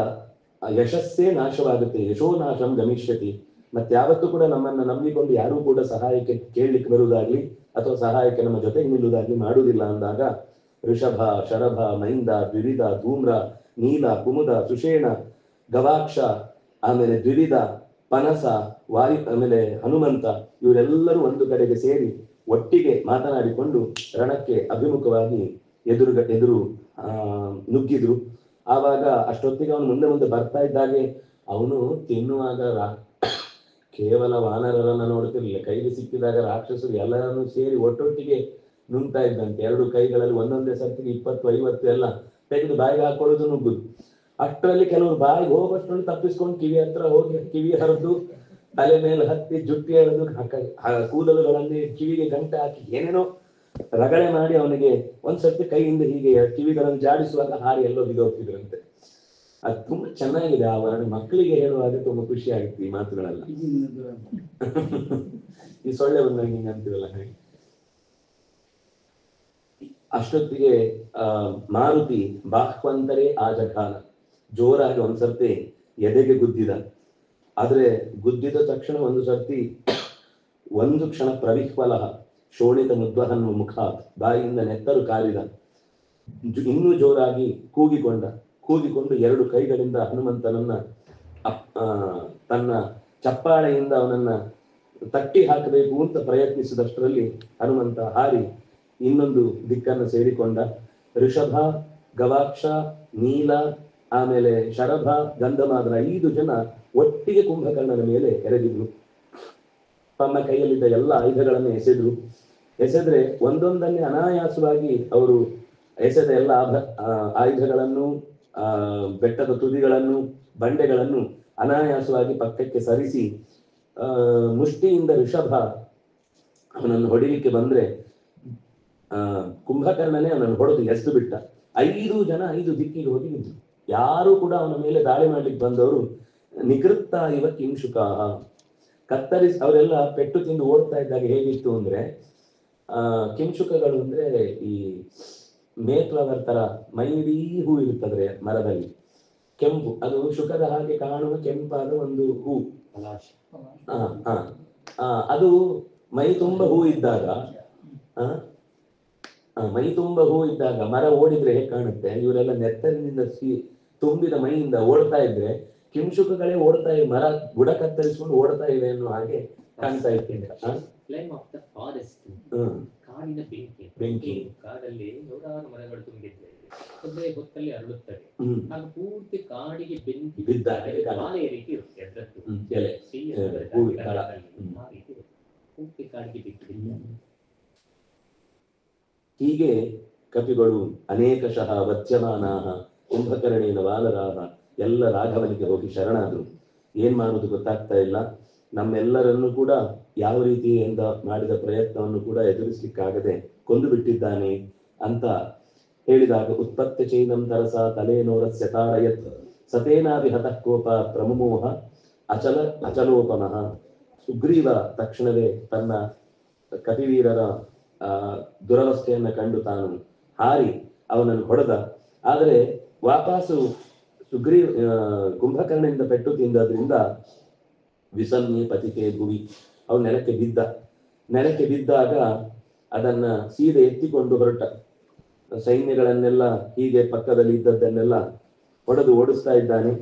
ಯಶಸ್ಸೇ ನಾಶವಾಗುತ್ತೆ. ಯಶೋ ನಾಶಂ ಗಮಿಷ್ಯತಿ, ಮತ್ತೆ ಯಾವತ್ತೂ ಕೂಡ ನಮ್ಮನ್ನ ನಂಬಿಕೊಂಡು ಯಾರೂ ಕೂಡ ಸಹಾಯಕ್ಕೆ ಕೇಳಲಿಕ್ಕೆ ಬರುವುದಾಗ್ಲಿ ಅಥವಾ ಸಹಾಯಕ್ಕೆ ನಮ್ಮ ಜೊತೆಗೆ ನಿಲ್ಲುವುದಾಗ್ಲಿ ಮಾಡುವುದಿಲ್ಲ ಅಂದಾಗ ಋಷಭ, ಶರಭ, ಮೈಂದ, ದ್ವಿವಿಧ, ಧೂಮ್ರ, ನೀಲ, ಕುಮುದ, ಸುಷೇಣ, ಗವಾಕ್ಷ, ಆಮೇಲೆ ದ್ವಿವಿಧ, ಪನಸ, ವಾಯು, ಆಮೇಲೆ ಹನುಮಂತ, ಇವರೆಲ್ಲರೂ ಒಂದು ಕಡೆಗೆ ಸೇರಿ ಒಟ್ಟಿಗೆ ಮಾತನಾಡಿಕೊಂಡು ರಣಕ್ಕೆ ಅಭಿಮುಖವಾಗಿ ಎದುರು ನುಗ್ಗಿದ್ರು. ಆವಾಗ ಅಷ್ಟೊತ್ತಿಗೆ ಅವನು ಮುಂದೆ ಮುಂದೆ ಬರ್ತಾ ಇದ್ದಾಗೆ ಅವನು ತಿನ್ನುವಾಗ ಕೇವಲ ವಾನರರನ್ನ ನೋಡ್ತಿರ್ಲಿಲ್ಲ, ಕೈಗೆ ಸಿಕ್ಕಿದಾಗ ರಾಕ್ಷಸರು ಎಲ್ಲರನ್ನೂ ಸೇರಿ ಒಟ್ಟೊಟ್ಟಿಗೆ ನುಂಗ್ತಾ ಇದ್ದಂತೆ. ಎರಡು ಕೈಗಳಲ್ಲಿ ಒಂದೊಂದೇ ಸರ್ತಿಗೆ 20-50 ಎಲ್ಲ ತೆಗೆದು ಬಾಯಿಗೆ ಹಾಕೊಳ್ಳೋದು ನುಗ್ಗುದು. ಅಷ್ಟರಲ್ಲಿ ಕೆಲವರು ಬಾಯಿಗೆ ಹೋಗೋಷ್ಟರಲ್ಲಿ ತಪ್ಪಿಸ್ಕೊಂಡು ಕಿವಿ ಹತ್ರ ಹೋಗಿ ಕಿವಿ ಹರಿದು ತಲೆ ಮೇಲೆ ಹತ್ತಿ ಜುಟ್ಟಿ ಎಳೆದು ಕೂದಲುಗಳಲ್ಲಿ ಕಿವಿಗೆ ಗಂಟೆ ಹಾಕಿ ಏನೇನೋ ರಗಳೆ ಮಾಡಿ ಅವನಿಗೆ ಒಂದ್ಸರ್ತಿ ಕೈಯಿಂದ ಹೀಗೆ ಕಿವಿಗಳನ್ನು ಜಾಡಿಸುವಾಗ ಹಾರಿ ಎಲ್ಲೋ ಬಿದ್ದೋಗ್ತಿದ್ರಂತೆ. ಅದು ತುಂಬಾ ಚೆನ್ನಾಗಿದೆ ಆ ವರ್ಣನೆ, ಮಕ್ಕಳಿಗೆ ಹೇಳುವಾಗ ತುಂಬಾ ಖುಷಿ ಆಗುತ್ತೆ ಈ ಮಾತುಗಳೆಲ್ಲ. ಈ ಸೊಳ್ಳೆ ಬಂದಾಗ ಹಿಂಗೆ ಅಂತಿರಲ್ಲ ಹಾಗೆ. ಅಷ್ಟೊತ್ತಿಗೆ ಮಾರುತಿ ಬಾಹ್ವಂತರೇ ಆ ಜಘಾನ, ಜೋರಾಗಿ ಒಂದ್ಸರ್ತಿ ಎದೆಗೆ ಗುದ್ದಿದ. ಆದ್ರೆ ಗುದ್ದಿದ ತಕ್ಷಣ ಒಂದು ಸರ್ತಿ ಒಂದು ಕ್ಷಣ ಪ್ರವಿಹ್ವಲ ಶೋಣಿತ ಮುದ್ವಹನ್ನು ಮುಖ, ಬಾಯಿಯಿಂದ ನೆತ್ತರು ಕಾರಿದ. ಇನ್ನೂ ಜೋರಾಗಿ ಕೂಗಿಕೊಂಡು ಎರಡು ಕೈಗಳಿಂದ ಹನುಮಂತನನ್ನ ತನ್ನ ಚಪ್ಪಾಳೆಯಿಂದ ಅವನನ್ನ ತಟ್ಟಿ ಹಾಕಬೇಕು ಅಂತ ಪ್ರಯತ್ನಿಸಿದಷ್ಟರಲ್ಲಿ ಹನುಮಂತ ಹಾರಿ ಇನ್ನೊಂದು ದಿಕ್ಕನ್ನು ಸೇರಿಕೊಂಡ. ಋಷಭ, ಗವಾಕ್ಷ, ನೀಲ, ಆಮೇಲೆ ಶರಭ, ಗಂಧಮಾದನ 5 ಜನ ಒಟ್ಟಿಗೆ ಕುಂಭಕರ್ಣನ ಮೇಲೆ ಎರಗಿದ್ರು. ತಮ್ಮ ಕೈಯಲ್ಲಿದ್ದ ಎಲ್ಲ ಆಯುಧಗಳನ್ನು ಎಸೆದ್ರೆ ಒಂದೊಂದನ್ನೇ ಅನಾಯಾಸವಾಗಿ ಅವರು ಎಸೆದ ಎಲ್ಲ ಆಯುಧಗಳನ್ನು, ಬೆಟ್ಟದ ತುದಿಗಳನ್ನು, ಬಂಡೆಗಳನ್ನು ಅನಾಯಾಸವಾಗಿ ಪಕ್ಕಕ್ಕೆ ಸರಿಸಿ ಮುಷ್ಟಿಯಿಂದ ಋಷಭ ಅವನನ್ನು ಹೊಡಿಲಿಕ್ಕೆ ಬಂದ್ರೆ ಕುಂಭಕರ್ಣನೇ ಅವನನ್ನು ಹೊಡೆದು ಎಸ್ದು ಬಿಟ್ಟ. 5 ಜನ 5 ದಿಕ್ಕಿಗೆ ಹೋಗಿ ನಿಂತು. ಯಾರು ಕೂಡ ಅವನ ಮೇಲೆ ದಾಳಿ ಮಾಡ್ಲಿಕ್ಕೆ ಬಂದವರು ನಿಗೃತ್ತ ಇವ ಕಿಂಶುಕ ಕತ್ತರಿಸಿ ಅವರೆಲ್ಲ ಪೆಟ್ಟು ತಿಂದು ಓಡ್ತಾ ಇದ್ದಾಗ ಹೇಗಿತ್ತು ಅಂದ್ರೆ, ಕಿಂಶುಕಗಳು ಅಂದ್ರೆ ಈ ಮೇಫ್ಲವರ್ ತರ ಮೈಡೀ ಹೂ ಇರುತ್ತದ್ರೆ ಮರದಲ್ಲಿ, ಕೆಂಪು, ಅದು ಶುಕದ ಹಾಗೆ ಕಾಣುವ ಕೆಂಪಾದ ಒಂದು ಹೂ. ಅದು ಮೈ ತುಂಬ ಹೂ ಇದ್ದಾಗ ಮರ ಓಡಿದ್ರೆ ಹೇಗೆ ಕಾಣುತ್ತೆ, ಇವರೆಲ್ಲ ನೆತ್ತರಿನಿಂದ ತುಂಬಿದ ಮೈಯಿಂದ ಓಡ್ತಾ ಇದ್ರೆ ಕಿಂಶುಕಗಳೇ ಓಡ್ತಾ ಇವೆ, ಮರ ಬುಡ ಕತ್ತರಿಸಿಕೊಂಡು ಓಡ್ತಾ ಇವೆ ಅನ್ನೋ ಹಾಗೆ ಕಾಣ್ತಾ ಇತ್ತು. ಕಾಡಿನ ಬೆಂಕಿ, ಕಾಡಲ್ಲಿ ನೂರಾರು ಮರಗಳು ತುಂಬಿದ್ದೆ, ಹೊತ್ತಲ್ಲಿ ಅರಳುತ್ತವೆ. ಆಗ ಪೂರ್ತಿ ಕಾಡಿಗೆ ಬೆಂಕಿ ಮಾಲೆ ರೀತಿ ಇರುತ್ತೆ, ಅದರದ್ದು ಪೂರ್ತಿ ಕಾಡಿಗೆ ಬೆಂಕಿ. ಹೀಗೆ ಕಪಿಗಳು ಅನೇಕಶಃ ವಚ್ಯಮಾನಾಹ ಕುಂಭಕರ್ಣೇನ ವಾನರಾಹ ಎಲ್ಲ ರಾಘವನಿಗೆ ಹೋಗಿ ಶರಣಾದ್ರು. ಏನ್ ಮಾಡುವುದು ಗೊತ್ತಾಗ್ತಾ ಇಲ್ಲ, ನಮ್ಮೆಲ್ಲರನ್ನು ಕೂಡ ಯಾವ ರೀತಿಯಿಂದ ಮಾಡಿದ ಪ್ರಯತ್ನವನ್ನು ಕೂಡ ಎದುರಿಸಲಿಕ್ಕಾಗದೆ ಕೊಂದು ಬಿಟ್ಟಿದ್ದಾನೆ ಅಂತ ಹೇಳಿದಾಗ, ಉತ್ಪತ್ತಿ ಚೈನಂ ತರಸ ತಲೇನೋರಸ್ಯ ತಾರಯತ್ ಸತೇನಾಭಿಹತಃ ಕೋಪ ಪ್ರಮುಮೋಹ ಅಚಲೋಪಮಃ. ಸುಗ್ರೀವ ತಕ್ಷಣವೇ ತನ್ನ ಕಪಿವೀರರ ದುರವಸ್ಥೆಯನ್ನ ಕಂಡು ತಾನು ಹಾರಿ ಅವನನ್ನು ಹೊಡೆದ. ಆದರೆ ವಾಪಸ್ಸು ಕುಂಭಕರ್ಣದಿಂದ ಪೆಟ್ಟು ತಿಂದದ್ರಿಂದ ವಿಸನ್ನಿ ಪತಿಕೆ ಭುವಿ, ಅವನು ನೆಲಕ್ಕೆ ಬಿದ್ದಾಗ ಅದನ್ನ ಸೀದೆ ಎತ್ತಿಕೊಂಡು ಹೊರಟ. ಸೈನ್ಯಗಳನ್ನೆಲ್ಲ ಹೀಗೆ ಪಕ್ಕದಲ್ಲಿ ಇದ್ದದ್ದನ್ನೆಲ್ಲ ಹೊಡೆದು ಓಡಿಸ್ತಾ ಇದ್ದಾನೆ.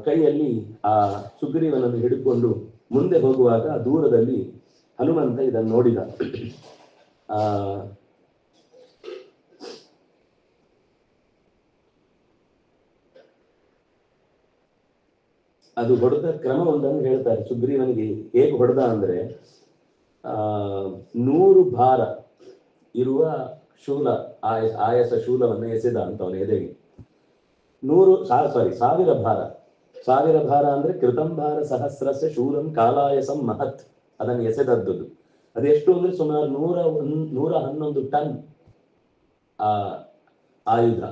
ಕೈಯಲ್ಲಿ ಆ ಸುಗ್ರೀವನನ್ನು ಹಿಡಿದುಕೊಂಡು ಮುಂದೆ ಹೋಗುವಾಗ ದೂರದಲ್ಲಿ ಹನುಮಂತ ಇದನ್ನು ನೋಡಿದ. ಅದು ಹೊಡೆದ ಕ್ರಮ ಒಂದನ್ನು ಹೇಳ್ತಾರೆ. ಸುಗ್ರೀವನಿಗೆ ಹೇಗೆ ಹೊಡೆದ ಅಂದ್ರೆ, 100 ಭಾರ ಇರುವ ಶೂಲ, ಆಯಸ ಶೂಲವನ್ನು ಎಸೆದ ಅಂತ ಅವನ ಎದೆಗೆ. 1000 ಭಾರ ಅಂದ್ರೆ ಕೃತಂಭಾರ ಸಹಸ್ರಸ್ಯ ಶೂಲಂ ಕಾಲಾಯಸಂ ಮಹತ್, ಅದನ್ನು ಎಸೆದದ್ದು. ಅದೆಷ್ಟು ಅಂದ್ರೆ ಸುಮಾರು 111 ಟನ್ ಆ ಆಯುಧ.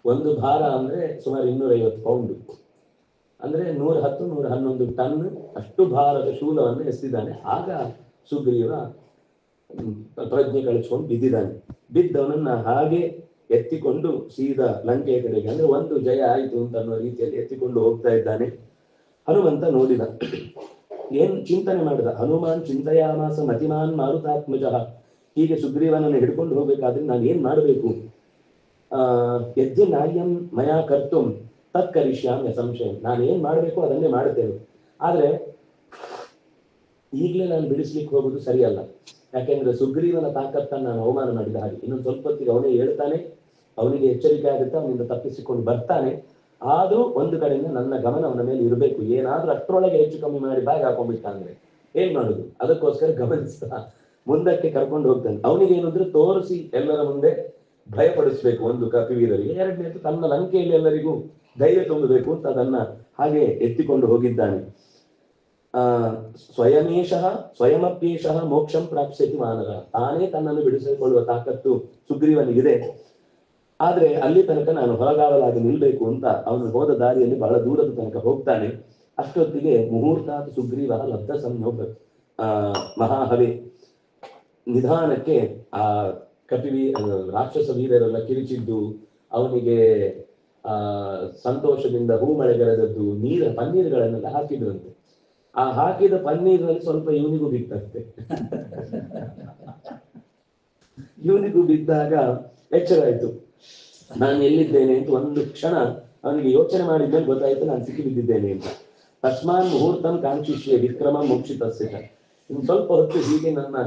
ಒಂದು ಭಾರ ಅಂದ್ರೆ ಸುಮಾರು 250 ಪೌಂಡ್, ಅಂದ್ರೆ 110-111 ಟನ್ ಅಷ್ಟು ಭಾರದ ಶೂಲವನ್ನು ಎಸೆದಿದ್ದಾನೆ. ಆಗ ಸುಗ್ರೀವ ಪ್ರಜ್ಞೆ ಕಳಿಸ್ಕೊಂಡು ಬಿದ್ದವನನ್ನ ಹಾಗೆ ಎತ್ತಿಕೊಂಡು ಸೀದಾ ಲಂಕೆಯ ಕಡೆಗೆ, ಅಂದ್ರೆ ಒಂದು ಜಯ ಆಯಿತು ಅಂತ ಅನ್ನೋ ರೀತಿಯಲ್ಲಿ ಎತ್ತಿಕೊಂಡು ಹೋಗ್ತಾ ಇದ್ದಾನೆ. ಹನುಮಂತ ನೋಡಿದ, ಏನ್ ಚಿಂತನೆ ಮಾಡಿದ. ಹನುಮಾನ್ ಚಿಂತೆಯಾಮಾಸ ಮತಿಮಾನ್ ಮಾರುತಾತ್ಮಜ. ಹೀಗೆ ಸುಗ್ರೀವನನ್ನು ಹಿಡ್ಕೊಂಡು ಹೋಗ್ಬೇಕಾದ್ರೆ ನಾನು ಏನ್ ಮಾಡಬೇಕು? ಯಜ್ಞ ನಾರ್ಯಂ ಮಯಾ ಕರ್ತುಂ ತತ್ ಕರಿಷ್ಯಾಮಿ ಸಂಶಯ. ನಾನು ಏನ್ ಮಾಡಬೇಕು ಅದನ್ನೇ ಮಾಡುತ್ತೇನೆ. ಆದ್ರೆ ಈಗಲೇ ನಾನು ಬಿಡಿಸ್ಲಿಕ್ಕೆ ಹೋಗುದು ಸರಿಯಲ್ಲ. ಯಾಕೆಂದ್ರೆ ಸುಗ್ರೀವನ ತಾಕತ್ತನ್ನು ನಾನು ಅವಮಾನ ಮಾಡಿದ ಹಾಗೆ. ಇನ್ನೊಂದು ಸ್ವಲ್ಪ ಹೊತ್ತಿಗೆ ಅವನೇ ಹೇಳ್ತಾನೆ, ಅವನಿಗೆ ಎಚ್ಚರಿಕೆ ಆಗುತ್ತೆ, ಅವನಿಂದ ತಪ್ಪಿಸಿಕೊಂಡು ಬರ್ತಾನೆ. ಆದ್ರೂ ಒಂದು ಕಡೆಯಿಂದ ನನ್ನ ಗಮನ ಅವನ ಮೇಲೆ ಇರಬೇಕು. ಏನಾದ್ರೂ ಅಷ್ಟರೊಳಗೆ ಹೆಚ್ಚು ಕಮ್ಮಿ ಮಾಡಿ ಬ್ಯಾಗ್ ಹಾಕೊಂಡ್ಬಿಟ್ಟ ಅಂದ್ರೆ ಏನ್ ಮಾಡುದು? ಅದಕ್ಕೋಸ್ಕರ ಗಮನಿಸ್ತಾ ಮುಂದಕ್ಕೆ ಕರ್ಕೊಂಡು ಹೋಗ್ತಾನೆ. ಅವನಿಗೆ ಏನಾದ್ರೂ ತೋರಿಸಿ ಎಲ್ಲರ ಮುಂದೆ ಭಯಪಡಿಸ್ಬೇಕು ಒಂದು ಕಪಿವೀರರಿಗೆ. ಎರಡನೇದು ತನ್ನ ಲಂಕೆಯಲ್ಲಿ ಎಲ್ಲರಿಗೂ ಧೈರ್ಯ ತುಂಬಬೇಕು ಅಂತ ಅದನ್ನ ಹಾಗೆ ಎತ್ತಿಕೊಂಡು ಹೋಗಿದ್ದಾನೆ. ಸ್ವಯಮಪ್ಯೇಷಃ ಮೋಕ್ಷಂ ಪ್ರಾಪ್ಸ್ಯತಿ ಮಾನವ. ತಾನೇ ತನ್ನನ್ನು ಬಿಡಿಸಿಕೊಳ್ಳುವ ತಾಕತ್ತು ಸುಗ್ರೀವನಿಗಿದೆ. ಆದ್ರೆ ಅಲ್ಲಿ ತನಕ ನಾನು ಹೊರಗಾವಲಾಗಿ ನಿಲ್ಬೇಕು ಅಂತ ಅವನು ಹೋದ ದಾರಿಯಲ್ಲಿ ಬಹಳ ದೂರದ ತನಕ ಹೋಗ್ತಾನೆ. ಅಷ್ಟೊತ್ತಿಗೆ ಮುಹೂರ್ತಾತ್ ಸುಗ್ರೀವ ಲಬ್ಧ ಸಂಯೋಗ ಮಹಾಹವೆ. ನಿಧಾನಕ್ಕೆ ಆ ರಾಕ್ಷಸ ವೀರರೆಲ್ಲ ಕಿರಿಚಿದ್ದು, ಅವನಿಗೆ ಸಂತೋಷದಿಂದ ಹೂಮಳೆಗರೆದದ್ದು, ಪನ್ನೀರುಗಳನ್ನೆಲ್ಲ ಹಾಕಿದ್ರಂತೆ. ಆ ಹಾಕಿದ ಪನ್ನೀರಿನಲ್ಲಿ ಸ್ವಲ್ಪ ಇವನಿಗೂ ಬಿತ್ತಂತೆ. ಇವನಿಗೂ ಬಿದ್ದಾಗ ಎಚ್ಚರ ಆಯ್ತು, ನಾನು ಎಲ್ಲಿದ್ದೇನೆ ಅಂತ. ಒಂದು ಕ್ಷಣ ಅವನಿಗೆ ಯೋಚನೆ ಮಾಡಿದ್ಮೇಲೆ ಗೊತ್ತಾಯ್ತು ನಾನು ಸಿಕ್ಕಿ ಬಿದ್ದಿದ್ದೇನೆ ಅಂತ. ತಸ್ಮಾನ್ ಮುಹೂರ್ತಂ ಕಾಂಕ್ಷಿಷ್ಯೆ ವಿಕ್ರಮ ಮೋಕ್ಷಿತಸ್ಯ. ಇನ್ನು ಸ್ವಲ್ಪ ಹೊತ್ತು ಹೀಗೆ ನನ್ನ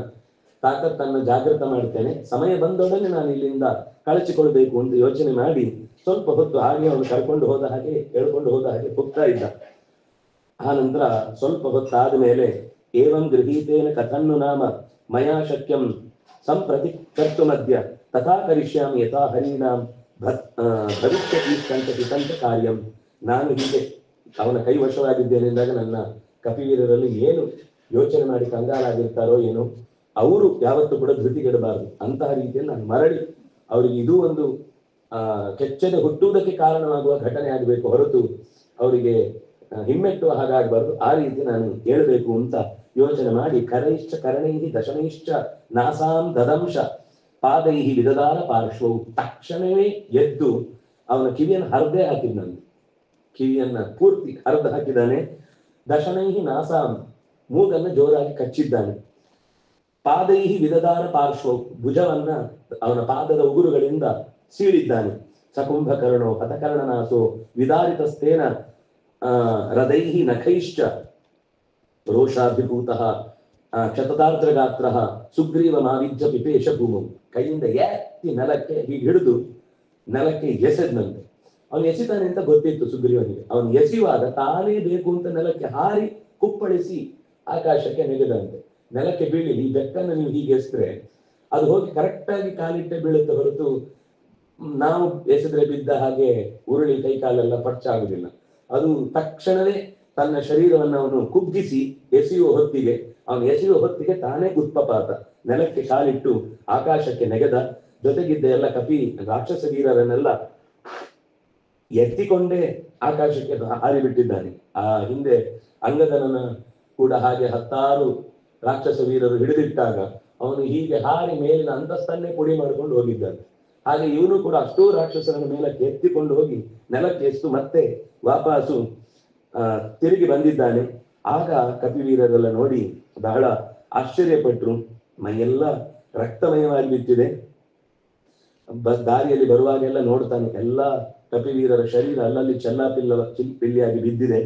ತಾಕತ್ತನ್ನು ಜಾಗೃತ ಮಾಡ್ತೇನೆ, ಸಮಯ ಬಂದೊಡನೆ ನಾನು ಇಲ್ಲಿಂದ ಕಳಚಿಕೊಳ್ಬೇಕು ಅಂತ ಯೋಚನೆ ಮಾಡಿ ಸ್ವಲ್ಪ ಹೊತ್ತು ಹಾಗೆ ಅವನು ಕರ್ಕೊಂಡು ಹೋದ ಹಾಗೆ ಹೇಳ್ಕೊಂಡು ಹೋದ ಹಾಗೆ ಹೋಗ್ತಾ ಇದ್ದ. ಆ ನಂತರ ಸ್ವಲ್ಪ ಹೊತ್ತಾದ ಮೇಲೆ ಏವಂ ಗೃಹೀತೇನ ಕಥನ್ನು ನಾಮ ಮಯಾ ಶಕ್ಯಂ ಸಂಪ್ರತಿ ಕರ್ತು ಮಧ್ಯ ತಥಾ ಕರಿಷ್ಯಾಮಿ ಯಥಾ ಹರಿಣಾಂ ಭವಿಷ್ಯತಿ ಸಂತ ಕಾರ್ಯಂ. ನಾನು ಹೀಗೆ ಅವನ ಕೈವಶವಾಗಿದ್ದೇನೆ ಎಂದಾಗ ನನ್ನ ಕಪಿವೀರರಲ್ಲಿ ಏನು ಯೋಚನೆ ಮಾಡಿ ಕಂಗಾಲಾಗಿರ್ತಾರೋ ಏನೋ, ಅವರು ಯಾವತ್ತೂ ಕೂಡ ಧೃತಿಗೆಡಬಾರದು. ಅಂತಹ ರೀತಿಯಲ್ಲಿ ನಾನು ಮರಳಿ ಅವರಿಗೆ ಇದು ಒಂದು ಕೆಚ್ಚದೆ ಹುಟ್ಟುವುದಕ್ಕೆ ಕಾರಣವಾಗುವ ಘಟನೆ ಆಗಬೇಕು ಹೊರತು ಅವರಿಗೆ ಹಿಮ್ಮೆಟ್ಟುವ ಹಾಗಾಗಬಾರ್ದು. ಆ ರೀತಿ ನಾನು ಹೇಳ್ಬೇಕು ಅಂತ ಯೋಚನೆ ಮಾಡಿ ಕರೈಶ್ಚ ಕರಣೈಹಿ ದಶನೈಶ್ಚ ನಾಸಾಂ ದದಂಶ ಪಾದೈಹಿ ವಿದದಾರ ಪಾರ್ಶ್ವವು. ತಕ್ಷಣವೇ ಎದ್ದು ಅವನ ಕಿವಿಯನ್ನು ಹರಿದೇ ಹಾಕಿದ್ದಾನೆ. ಕಿವಿಯನ್ನ ಪೂರ್ತಿ ಹರಿದು ಹಾಕಿದ್ದಾನೆ. ದಶನೈಹಿ ನಾಸಾಂ, ಮೂಗನ್ನು ಜೋರಾಗಿ ಕಚ್ಚಿದ್ದಾನೆ. ಪಾದೈಹಿ ವಿದದಾರ ಪಾರ್ಶ್ವವು, ಭುಜವನ್ನ ಅವನ ಪಾದದ ಉಗುರುಗಳಿಂದ ಸೀಳಿದ್ದಾನೆ. ಸಕುಂಭಕರ್ಣೋ ಹತಕರ್ಣನಾಸೋ ವಿದಾರಿತಸ್ತೇನ ಹೃದೈಹಿ ನಖೈಶ್ಚ ರೋಷಾಭಿಭೂತಃ ಕ್ಷತದಾರ್ದ್ರಗಾತ್ರ ಸುಗ್ರೀವ ಮಾವಿಜ್ಯ ಪಿಪೇಶ ಭೂಮು. ಕೈಯಿಂದ ಎತ್ತಿ ನೆಲಕ್ಕೆ ಹೀಗೆ ಹಿಡಿದು ನೆಲಕ್ಕೆ ಎಸೆದ್ನಂತೆ. ಅವನು ಎಸಿತಾನೆ ಅಂತ ಗೊತ್ತಿತ್ತು ಸುಗ್ರೀವನಿಗೆ. ಅವನು ಎಸೆಯುವಾಗ ತಾನೇ ಬೇಕು ಅಂತ ನೆಲಕ್ಕೆ ಹಾರಿ ಕುಪ್ಪಳಿಸಿ ಆಕಾಶಕ್ಕೆ ನೆಗೆದಂತೆ. ನೆಲಕ್ಕೆ ಬೀಳಿ, ಈ ಬೆಕ್ಕನ್ನು ನೀವು ಹೀಗೆ ಎಸಿದ್ರೆ ಅದು ಹೋಗಿ ಕರೆಕ್ಟಾಗಿ ಕಾಲಿಟ್ಟೆ ಬೀಳುತ್ತೆ ಹೊರತು ನಾವು ಎಸೆದ್ರೆ ಬಿದ್ದ ಹಾಗೆ ಉರುಳಿ ಕೈ ಕಾಲೆಲ್ಲ ಪರ್ಚಾಗುದಿಲ್ಲ. ಅದು ತಕ್ಷಣವೇ ತನ್ನ ಶರೀರವನ್ನು ಅವನು ಕುಗ್ಗಿಸಿ ಅವನು ಎಸೆಯುವ ಹೊತ್ತಿಗೆ ತಾನೇ ಉತ್ಪಪಾತ, ನೆಲಕ್ಕೆ ಕಾಲಿಟ್ಟು ಆಕಾಶಕ್ಕೆ ನೆಗೆದ. ಜೊತೆಗಿದ್ದ ಎಲ್ಲ ರಾಕ್ಷಸ ವೀರರನ್ನೆಲ್ಲ ಎತ್ತಿಕೊಂಡೇ ಆಕಾಶಕ್ಕೆ ಹಾರಿಬಿಟ್ಟಿದ್ದಾನೆ. ಆ ಹಿಂದೆ ಅಂಗದನ ಕೂಡ ಹಾಗೆ 10 ರಾಕ್ಷಸ ವೀರರು ಹಿಡಿದಿಟ್ಟಾಗ ಅವನು ಹೀಗೆ ಹಾರಿ ಮೇಲಿನ ಅಂತಸ್ತನ್ನೇ ಪುಡಿ ಮಾಡಿಕೊಂಡು ಹೋಗಿದ್ದಾನೆ. ಹಾಗೆ ಇವನು ಕೂಡ ಅಷ್ಟೂ ರಾಕ್ಷಸರನ್ನು ಮೇಲಕ್ಕೆ ಎತ್ತಿಕೊಂಡು ಹೋಗಿ ನೆಲಕ್ಕೆ ಎಸ್ತು ಮತ್ತೆ ವಾಪಸ್ಸು ತಿರುಗಿ ಬಂದಿದ್ದಾನೆ. ಆಗ ಕಪಿವೀರರೆಲ್ಲ ನೋಡಿ ಬಹಳ ಆಶ್ಚರ್ಯಪಟ್ರು. ಮೈಯೆಲ್ಲ ರಕ್ತಮಯವಾಗಿ ಬಿಟ್ಟಿದೆ. ದಾರಿಯಲ್ಲಿ ಬರುವಾಗೆಲ್ಲ ನೋಡ್ತಾನೆ, ಎಲ್ಲ ಕಪಿವೀರರ ಶರೀರ ಅಲ್ಲಲ್ಲಿ ಪಿಲ್ಲಿಯಾಗಿ ಬಿದ್ದಿದೆ.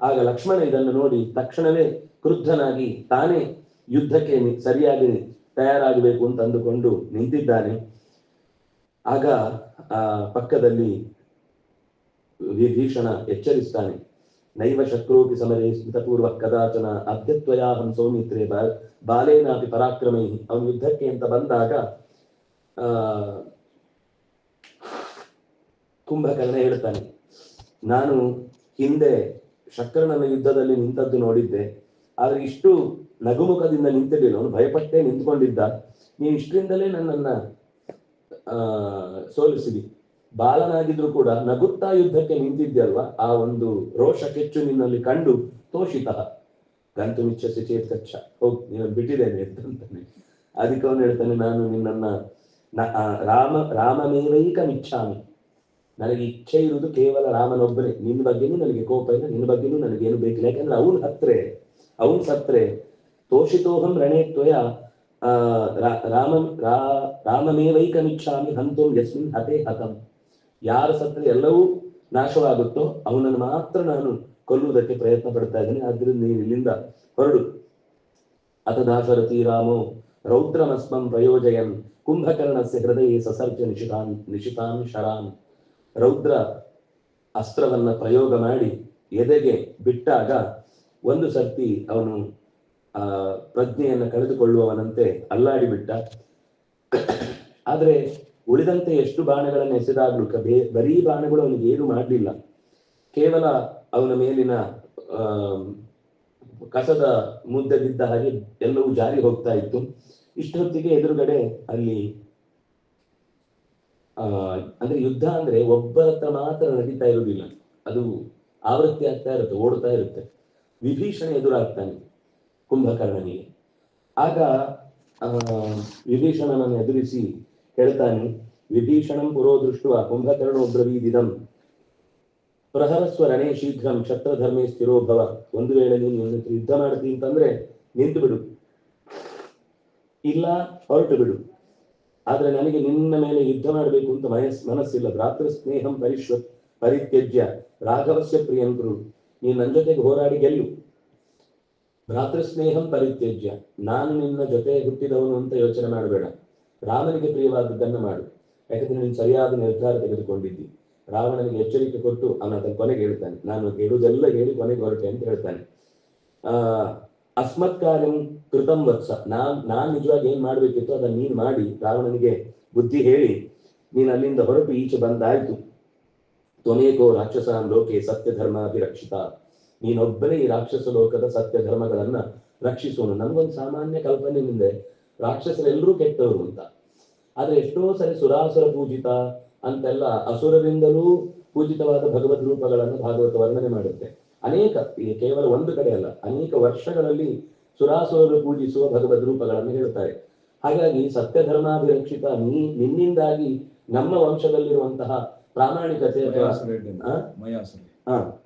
ಆಗ ಲಕ್ಷ್ಮಣ ಇದನ್ನು ನೋಡಿ ತಕ್ಷಣವೇ ಕ್ರುದ್ಧನಾಗಿ ತಾನೇ ಯುದ್ಧಕ್ಕೆ ಸರಿಯಾಗಿ ತಯಾರಾಗಬೇಕು ಅಂತ ಅಂದುಕೊಂಡು ನಿಂತಿದ್ದಾನೆ. ಆಗ ಆ ಪಕ್ಕದಲ್ಲಿ ವಿಭೀಷಣ ಎಚ್ಚರಿಸ್ತಾನೆ, ನೈವ ಶಕ್ರೋಪಿ ಸಮರೇ ಸ್ಮಿತಪೂರ್ವ ಕದಾಚನ ಅದ್ಯತ್ವಯಾಹಂ ಸೌಮಿತ್ರೇ ಬಾಲೇನಾಪಿ ಪರಾಕ್ರಮೈ. ಅವನು ಯುದ್ಧಕ್ಕೆ ಅಂತ ಬಂದಾಗ ಕುಂಭಕರ್ಣ ಹೇಳ್ತಾನೆ, ನಾನು ಹಿಂದೆ ಶಕ್ರನನ್ನ ಯುದ್ಧದಲ್ಲಿ ನಿಂತದ್ದು ನೋಡಿದ್ದೆ, ಆದ್ರೆ ಇಷ್ಟು ನಗುಮುಖದಿಂದ ನಿಂತಿರಲಿಲ್ಲ. ಅವನು ಭಯಪಟ್ಟೆ ನಿಂತ್ಕೊಂಡಿದ್ದ. ನೀನು ಇಷ್ಟರಿಂದಲೇ ನನ್ನನ್ನ ಸೋಲಿಸಿದಿ. ಬಾಲನಾಗಿದ್ರು ಕೂಡ ನಗುತ್ತಾ ಯುದ್ಧಕ್ಕೆ ನಿಂತಿದ್ಯಲ್ವಾ, ಆ ಒಂದು ರೋಷ ಕೆಚ್ಚು ನಿನ್ನಲ್ಲಿ ಕಂಡು ತೋಷಿತ ಗಂತು ಮಿಚ್ಛಸಿ ಚೇತ್ ಕಚ್ಚ, ಹೋಗ್ ನೀನು ಬಿಟ್ಟಿದ್ದೇನೆ ಅಂತಾನೆ. ಅದಕ್ಕೆ ಅವನು ಹೇಳ್ತಾನೆ, ನಾನು ನಿನ್ನನ್ನ ರಾಮಮೇವೈಕ ಮಿಚ್ಛಾಮಿ, ನನಗೆ ಇಚ್ಛೆ ಇರುವುದು ಕೇವಲ ರಾಮನೊಬ್ಬನೇ. ನಿನ್ನ ಬಗ್ಗೆನೂ ನನಗೆ ಕೋಪ ಇಲ್ಲ, ನಿನ್ನ ಬಗ್ಗೆನೂ ನನಗೇನು ಬೇಕಿಲ್ಲ. ಯಾಕಂದ್ರೆ ಅವನು ಸತ್ರೆ ತೋಷಿತೋಹಂ ರಣೇ ತ್ವಯ ರಾಮಮೇವೈಕಮಿಚ್ಛಾಮಿ ಹಂತೋಂ ಯಸ್ಮಿನ್ ಹತೆ ಹತಂ. ಯಾರು ಸತ್ರೆ ಎಲ್ಲವೂ ನಾಶವಾಗುತ್ತೋ ಅವನನ್ನು ಮಾತ್ರ ನಾನು ಕೊಲ್ಲುವುದಕ್ಕೆ ಪ್ರಯತ್ನ ಪಡ್ತಾ ಇದ್ದೇನೆ. ಆದ್ರಿಂದ ನೀವು ಇಲ್ಲಿಂದ ಹೊರಡು. ಅಥ ದಾಶರಥಿ ರಾಮೋ ರೌದ್ರಮಸ್ಮಂ ಪ್ರಯೋಜಯನ್ ಕುಂಭಕರ್ಣಸ್ಯ ಹೃದಯ ಸಸರ್ಜ ನಿಶಿತಾನ್ ಶರಾನ್. ರೌದ್ರ ಅಸ್ತ್ರವನ್ನ ಪ್ರಯೋಗ ಮಾಡಿ ಎದೆಗೆ ಬಿಟ್ಟಾಗ ಒಂದು ಸರ್ತಿ ಅವನು ಪ್ರಜ್ಞೆಯನ್ನು ಕಳೆದುಕೊಳ್ಳುವವನಂತೆ ಅಲ್ಲಾಡಿ ಬಿಟ್ಟ. ಆದ್ರೆ ಉಳಿದಂತೆ ಎಷ್ಟು ಬಾಣಗಳನ್ನು ಎಸೆದಾಗ್ಲೂ ಬರೀ ಬಾಣಗಳು ಅವನಿಗೆ ಏನು ಮಾಡಲಿಲ್ಲ. ಕೇವಲ ಅವನ ಮೇಲಿನ ಕಸದ ಮುದ್ದೆ ಬಿದ್ದ ಹಾಗೆ ಎಲ್ಲವೂ ಜಾರಿ ಹೋಗ್ತಾ ಇತ್ತು. ಇಷ್ಟೊತ್ತಿಗೆ ಎದುರುಗಡೆ ಅಲ್ಲಿ ಅಂದ್ರೆ ಯುದ್ಧ ಅಂದ್ರೆ ಒಬ್ಬರ ಹತ್ರ ಮಾತ್ರ ನಡೀತಾ ಇರುವುದಿಲ್ಲ, ಅದು ಆವೃತ್ತಿ ಆಗ್ತಾ ಇರುತ್ತೆ, ಓಡ್ತಾ ಇರುತ್ತೆ. ವಿಭೀಷಣ ಎದುರಾಗ್ತಾನೆ ಕುಂಭಕರ್ಣನಿಗೆ. ಆಗ ವಿಭೀಷಣನನ್ನು ಎದುರಿಸಿ ಹೇಳ್ತಾನೆ, ವಿಭೀಷಣಂ ಪುರೋ ದೃಷ್ಟ ಕುಂಭಕರ್ಣೋ ಬ್ರವೀದಿದಂ ಪ್ರಹರಸ್ವ ರಣೇ ಶೀಘ್ರಂ ಕ್ಷತ್ರಧರ್ಮೇ ಸ್ಥಿರೋ ಭವ. ಒಂದು ವೇಳೆ ನೀನು ಯುದ್ಧ ಮಾಡ್ತೀನಿ ಅಂತಂದ್ರೆ ನಿಂತು ಬಿಡು, ಇಲ್ಲ ಹೊರಟು ಬಿಡು. ಆದ್ರೆ ನನಗೆ ನಿನ್ನ ಮೇಲೆ ಯುದ್ಧ ಮಾಡಬೇಕು ಅಂತ ಮನಸ್ಸಿಲ್ಲ. ಭ್ರಾತೃ ಸ್ನೇಹಂ ಪರಿತ್ಯಜ್ಯ ರಾಘವಸ್ಯ ಪ್ರಿಯಂಕರು. ನೀನು ನನ್ನ ಜೊತೆಗೆ ಹೋರಾಡಿ ಗೆಲ್ಲು. ಭ್ರಾತೃ ಸ್ನೇಹಂ ಪರಿತ್ಯಜ್ಯ, ನಾನು ನಿನ್ನ ಜೊತೆ ಹುಟ್ಟಿದವನು ಅಂತ ಯೋಚನೆ ಮಾಡಬೇಡ. ರಾಮನಿಗೆ ಪ್ರಿಯವಾದದ್ದನ್ನು ಮಾಡು. ಯಾಕಂದ್ರೆ ನೀನು ಸರಿಯಾದ ನಿರ್ಧಾರ ತೆಗೆದುಕೊಂಡಿದ್ದಿ. ರಾವಣನಿಗೆ ಎಚ್ಚರಿಕೆ ಕೊಟ್ಟು ಅವನ ಕೊನೆಗೆ ಹೇಳ್ತಾನೆ, ನಾನು ಹೇಳುವುದೆಲ್ಲ ಹೇಳಿ ಕೊನೆಗೆ ಹೊರಟೆ ಅಂತ ಹೇಳ್ತಾನೆ. ಅಸ್ಮತ್ ಕಾರ್ಯಂ ಕೃತಂ ವತ್ಸ, ನಾನ್ ನಿಜವಾಗಿ ಏನ್ ಮಾಡ್ಬೇಕಿತ್ತು ಅದನ್ನ ನೀನ್ ಮಾಡಿ ರಾವಣನಿಗೆ ಬುದ್ಧಿ ಹೇಳಿ ನೀನ್ ಅಲ್ಲಿಂದ ಹೊರಟು ಈಚೆ ಬಂದಾಯ್ತು. ತ್ವಮೇಕೋ ರಾಕ್ಷಸಾನ್ ಲೋಕೆ ಸತ್ಯ ಧರ್ಮಾಭಿರಕ್ಷಿತ, ನೀನೊಬ್ಬನೇ ಈ ರಾಕ್ಷಸ ಲೋಕದ ಸತ್ಯ ಧರ್ಮಗಳನ್ನ ರಕ್ಷಿಸೋನು. ನನ್ಗೊಂದು ಸಾಮಾನ್ಯ ಕಲ್ಪನೆ ಮುಂದೆ ರಾಕ್ಷಸರೆಲ್ಲರೂ ಕೆಟ್ಟವರು ಅಂತ. ಆದ್ರೆ ಎಷ್ಟೋ ಸರಿ ಸುರಾಸುರ ಪೂಜಿತ ಅಂತೆಲ್ಲ ಅಸುರರಿಂದಲೂ ಪೂಜಿತವಾದ ಭಗವದ್ ರೂಪಗಳನ್ನು ಭಾಗವತ ವರ್ಣನೆ ಮಾಡುತ್ತೆ. ಅನೇಕ, ಕೇವಲ ಒಂದು ಕಡೆ ಅಲ್ಲ, ಅನೇಕ ವರ್ಷಗಳಲ್ಲಿ ಸುರಾಸುರರು ಪೂಜಿಸುವ ಭಗವದ್ ರೂಪಗಳನ್ನು ಹೇಳ್ತಾರೆ. ಹಾಗಾಗಿ ಸತ್ಯ ಧರ್ಮಾಭಿರಕ್ಷಿತ, ನಿನ್ನಿಂದಾಗಿ ನಮ್ಮ ವಂಶದಲ್ಲಿರುವಂತಹ ಪ್ರಾಮಾಣಿಕತೆ,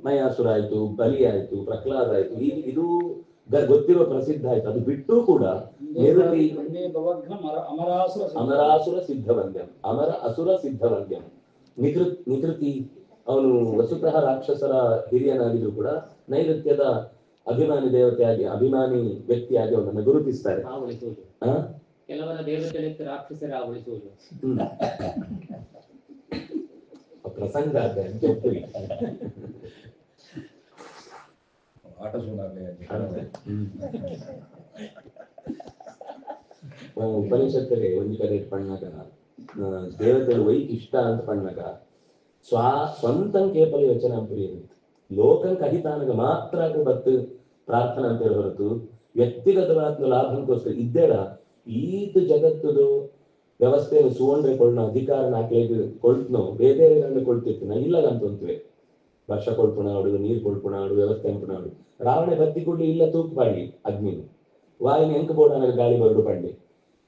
ಮಯಾಸುರ ಆಯ್ತು, ಬಲಿ ಆಯ್ತು, ಪ್ರಹ್ಲಾದ ಆಯ್ತು, ಇದು ಗೊತ್ತಿರುವ ಪ್ರಸಿದ್ಧ ಆಯ್ತು. ಅದು ಬಿಟ್ಟು ಕೂಡ ಅಮರಾಸುರ ಸಿದ್ಧವಂದ್ಯಂ, ಅಮರ ಅಸುರ ಸಿದ್ಧವಂದ್ಯಂ, ನಿಕೃತಿ ಅವನು ವಸುತಃ ರಾಕ್ಷಸರ ಹಿರಿಯನಾಗಿದ್ರು ಕೂಡ ನೈಋತ್ಯದ ಅಭಿಮಾನಿ ದೇವತೆಯಾಗಿ, ಅಭಿಮಾನಿ ವ್ಯಕ್ತಿಯಾಗಿ ಅವನನ್ನು ಗುರುತಿಸ್ತಾರೆ. ಕೆಲವರ ದೇವತೆ ರಾಕ್ಷಸರ ಆವಳಿಸುವುದು ಪ್ರಸಂಗ ಉಪನಿಷತ್ತಲ್ಲಿ ಒಂದು ಕಡೆ ಪಣ್ಣಗ ದೇವತೆಗಳು ವೈ ಇಷ್ಟ ಅಂತ ಪಣ್ಣಗ ಸ್ವಂತಂ ಕೇಪಲಿ ಯೋಚನೆ ಪುರಿಯುತ್ತೆ. ಲೋಕಂ ಕಹಿತಾನಗ ಮಾತ್ರ ಬತ್ತು ಪ್ರಾರ್ಥನಾ ಅಂತ ಹೇಳಿ ಹೊರತು ವ್ಯಕ್ತಿಗತವಾದ ಲಾಭಕ್ಕೋಸ್ಕರ ಇದ್ದೇಳ ಈತ ಜಗತ್ತದು ವ್ಯವಸ್ಥೆಯನ್ನು ಸುವೊಂಡ್ರೆ ಕೊಳ್ಳೋ ಅಧಿಕಾರ ನಾಲ್ಕೈದು ಕೊಳ್ತನೋ ಬೇರೆ ಕೊಳ್ತಿತ್ತು ನಾ ಇಲ್ಲಗಂತಂತುವೆ. ವರ್ಷ ಕೊಳ್ಪುಣಾಡು, ನೀರು ಕೊಳ್ಪುಣಾಡು, ವ್ಯವಸ್ಥೆ ಅಂಪುಣಾಡು. ರಾವಣ ಬತ್ತಿ ಕೊಡ್ಲಿ ಇಲ್ಲ ತೂಕು ಪಾಡ್ಲಿ ಅಗ್ನಿನು ವಾಯಿನ ಎಂಕ ಬೋಡಾನ ಗಾಳಿ ಬರ್ಡು ಪಡ್ಲಿ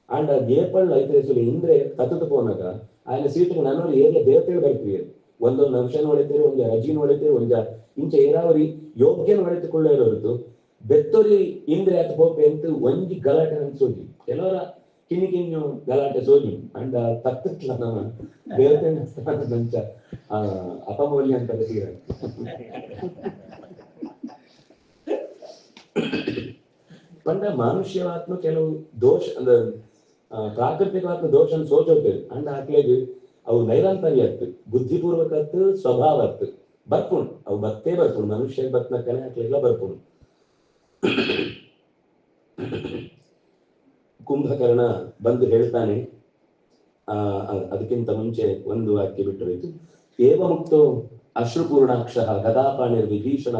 ಅಂಡ್ ಏಪಳ್ಳು ಐತರಿಸಲಿ ಇಂದ್ರೆ ಕತ್ತದ ಪೋನಾಗ ఆయన ಸೀಟಿಗೆ ನನ್ನವರು ಏರ್ಲ ದೇವತೆಗಳು ಬರ್ತೀವಿ. ಒಂದೊಂದು ಅಂಶನ ಹೊಡಿತೀರಿ, ಒಂದು ರಜಿನ ಹೊಡಿತೀರಿ, ಒಂದು ಇಂಚ ಏರಾವರಿ ಯೋಗ್ಯನ ಹೊಡೆದುಕೊಳ್ಳೇ ಹೊರತು ಬೆತ್ತೋರಿ ಇಂದ್ರೆ ಆತ ಹೋಪೆ ಅಂತ ಒಂಜಿ ಗಲಾಟೆ ಅನ್ಸೋಗಿ ಕೆಲವರ ಕಿಣಿಕಿಣ್ಣು ಗಲಾಟೆ ಸೋಗಿ ಅಂಡ್ ತಕ್ಕಟ್ಲ ನಮ್ಮ ದೇವತೆ ನಂಚ ಅಪಮೌಲ್ಯ ಅಂತ ತೀರ ಪಂಡ ಮಾನುಷ್ಯವಾತ್ಮ ಕೆಲವು ದೋಷ ಅಂದ್ರೆ ಪ್ರಾಕೃತಿಕವಾದ ದೋಷನ ಸೋಚೋಗ್ತೇವೆ ಅಂಡ್ ಹಾಕ್ಲೇದು ಅವು ನೈರಂತರ್ಯ ಆಯ್ತು, ಬುದ್ಧಿಪೂರ್ವಕತ್ತು, ಸ್ವಭಾವತ್ತು ಬರ್ಪುಣು. ಅವು ಬತ್ತೇ ಬರ್ಪುಣು, ಮನುಷ್ಯ ಬತ್ನ ಕಲೆ ಹಾಕ್ಲಿಲ್ಲ ಬರ್ಪುಣು. ಕುಂಭಕರ್ಣ ಬಂದು ಹೇಳ್ತಾನೆ, ಅದಕ್ಕಿಂತ ಮುಂಚೆ ಒಂದು ವಾಕ್ಯ ಬಿಟ್ಟು ಹೋಯ್ತು. ಏವ ಮುಕ್ತೋ ಅಶ್ರುಪೂರ್ಣಾಕ್ಷ ಗದಾಪಾಣಿರ್ ವಿಭೀಷಣ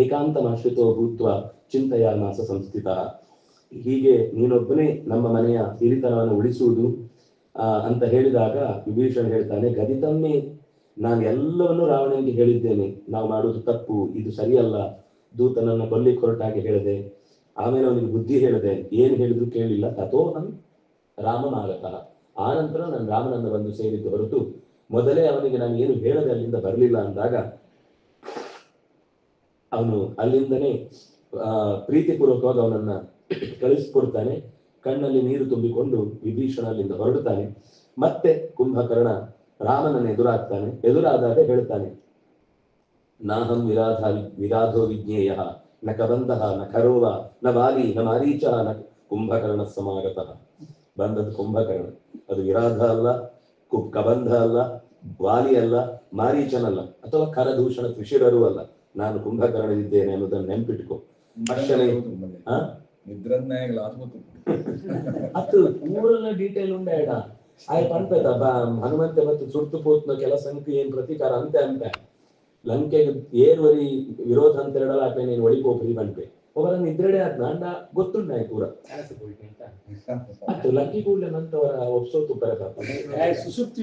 ಏಕಾಂತಮಾಶ್ರಿತೋ ಭೂತ್ವ ಚಿಂತೆಯಾಮಾಸ ಸಂಸ್ಥಿತ. ಹೀಗೆ ನೀನೊಬ್ಬನೇ ನಮ್ಮ ಮನೆಯ ಹಿರಿತನವನ್ನು ಉಳಿಸುವುದು ಅಂತ ಹೇಳಿದಾಗ ವಿಭೀಷಣ ಹೇಳ್ತಾನೆ, ಗದಿತಮ್ಮೆ ನಾನು ಎಲ್ಲವನ್ನೂ ರಾವಣನಿಗೆ ಹೇಳಿದ್ದೇನೆ, ನಾವು ಮಾಡುವುದು ತಪ್ಪು, ಇದು ಸರಿಯಲ್ಲ, ದೂತನನ್ನ ಕೊಲ್ಲಿಕ್ಕೆ ಹೊರಟಾಗಿ ಹೇಳಿದೆ. ಆಮೇಲೆ ಅವನಿಗೆ ಬುದ್ಧಿ ಹೇಳಿದೆ, ಏನ್ ಹೇಳಿದ್ರು ಕೇಳಿಲ್ಲ. ತಥೋಹಂ ರಾಮ ಮಾಗತಃ, ಆ ನಂತರ ನಾನು ರಾಮನನ್ನು ಬಂದು ಸೇರಿದ್ದು ಹೊರತು ಮೊದಲೇ ಅವನಿಗೆ ನಾನು ಏನು ಹೇಳದೆ ಅಲ್ಲಿಂದ ಬರಲಿಲ್ಲ ಅಂದಾಗ ಅವನು ಅಲ್ಲಿಂದನೇ ಪ್ರೀತಿಪೂರ್ವಕವಾಗಿ ಅವನನ್ನ ಕಳಿಸಿಕೊಡ್ತಾನೆ. ಕಣ್ಣಲ್ಲಿ ನೀರು ತುಂಬಿಕೊಂಡು ವಿಭೀಷಣ ಅಲ್ಲಿಂದ ಹೊರಡುತ್ತಾನೆ. ಮತ್ತೆ ಕುಂಭಕರ್ಣ ರಾಮನನ್ನು ಎದುರಾದಾಗ ಹೇಳ್ತಾನೆ, ನಾಹಂ ವಿರಾಧೋ ವಿಜ್ಞೇಯ ನ ಕಬಂಧ ನ ಖರೋವ ನ ವಾಲಿ ನ ಮಾರೀಚ ನ ಕುಂಭಕರ್ಣ ಸಮಾಗತಃ. ಬಂದದ್ದು ಕುಂಭಕರ್ಣ, ಅದು ವಿರಾಧ ಅಲ್ಲ, ಕಬಂಧ ಅಲ್ಲ, ವಾಲಿ ಅಲ್ಲ, ಮಾರೀಚನಲ್ಲ, ಅಥವಾ ಖರದೂಷಣ ತ್ರಿಶಿರರೂ ಅಲ್ಲ. ನಾನು ಕುಂಭಕರ್ಣನಿದ್ದೇನೆ ಅನ್ನೋದನ್ನು ನೆನಪಿಟ್ಕೊ. ಅದು ಪೂರ್ಣ ಡೀಟೇಲ್ ಉಂಡ ಆಯ್ತು ಅಂತದ ಹನುಮಂತ ಮತ್ತು ಸುರ್ತು ಪೋತ್ನ ಕೆಲಸಕ್ಕೆ ಏನ್ ಪ್ರತೀಕಾರ ಅಂತೆ ಲಂಕೆಗೆ ಏರ್ವರಿ ವಿರೋಧ ಅಂತ ಹೇಳಲ್ಲ. ಆಕೆ ನೀನು ಒಳಿಪೋಪರಿ ಬಂತೆ ಅವರನ್ನು ಇದ್ರೆಡೆ ಆದ್ ನಾಂಡ ಗೊತ್ತುಂಡ ಪೂರ ಅದು ಲಂಕಿ ಕೂಡಲೇ ನಂತವರ ಒಪ್ಸೋತು ಬರಕ ಸುಸುಪ್ತಿ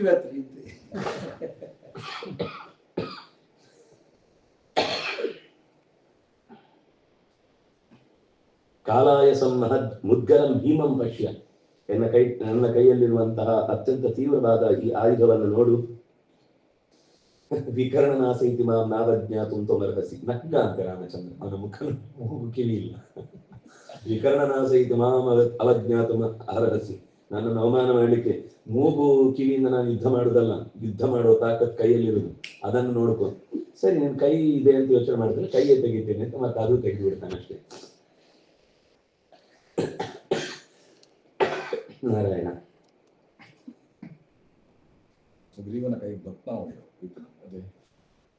ಕಾಲಾಯ ಸಂಹದ್ ಮುದ್ಗರಂ ಭೀಮಂ ಪಶ್ಯ. ನನ್ನ ಕೈಯಲ್ಲಿರುವಂತಹ ಅತ್ಯಂತ ತೀವ್ರವಾದ ಈ ಆಯುಧವನ್ನು ನೋಡು. ವಿಕರ್ಣನಾಸೈತಿ ಮಾಂ ನಾವಜ್ಞಾತುಂ ತ್ವಮರ್ಹಸಿ. ನಕ್ಕ ಅಂತ ರಾಮಚಂದ್ರ, ಅವನ ಮುಖ ಕಿವಿ ಇಲ್ಲ. ವಿಕರ್ಣನಾಸೈತಿ ಮಾಂ ಅವಜ್ಞಾತುಂ ಅರ್ಹಸಿ. ನನ್ನನ್ನು ಅವಮಾನ ಮಾಡಲಿಕ್ಕೆ ಮೂಗು ಕಿವಿಯಿಂದ ನಾನು ಯುದ್ಧ ಮಾಡುವುದಲ್ಲ, ಯುದ್ಧ ಮಾಡುವ ತಾಕತ್ ಕೈಯಲ್ಲಿರುವುದು, ಅದನ್ನು ನೋಡ್ಕೊ. ಸರಿ, ನಿನ್ ಕೈ ಇದೆ ಅಂತ ಯೋಚನೆ ಮಾಡಿದ್ರೆ ಕೈಯೇ ತೆಗಿತೇನೆ ಅಂತ ಮತ್ತೆ ಅದು ತೆಗೆದು ಬಿಡ್ತಾನೆ ಅಷ್ಟೇ. ನಾರಾಯಣ ಸುಗ್ರೀವನ ಕೈ ಭಕ್ತ ಅದೇ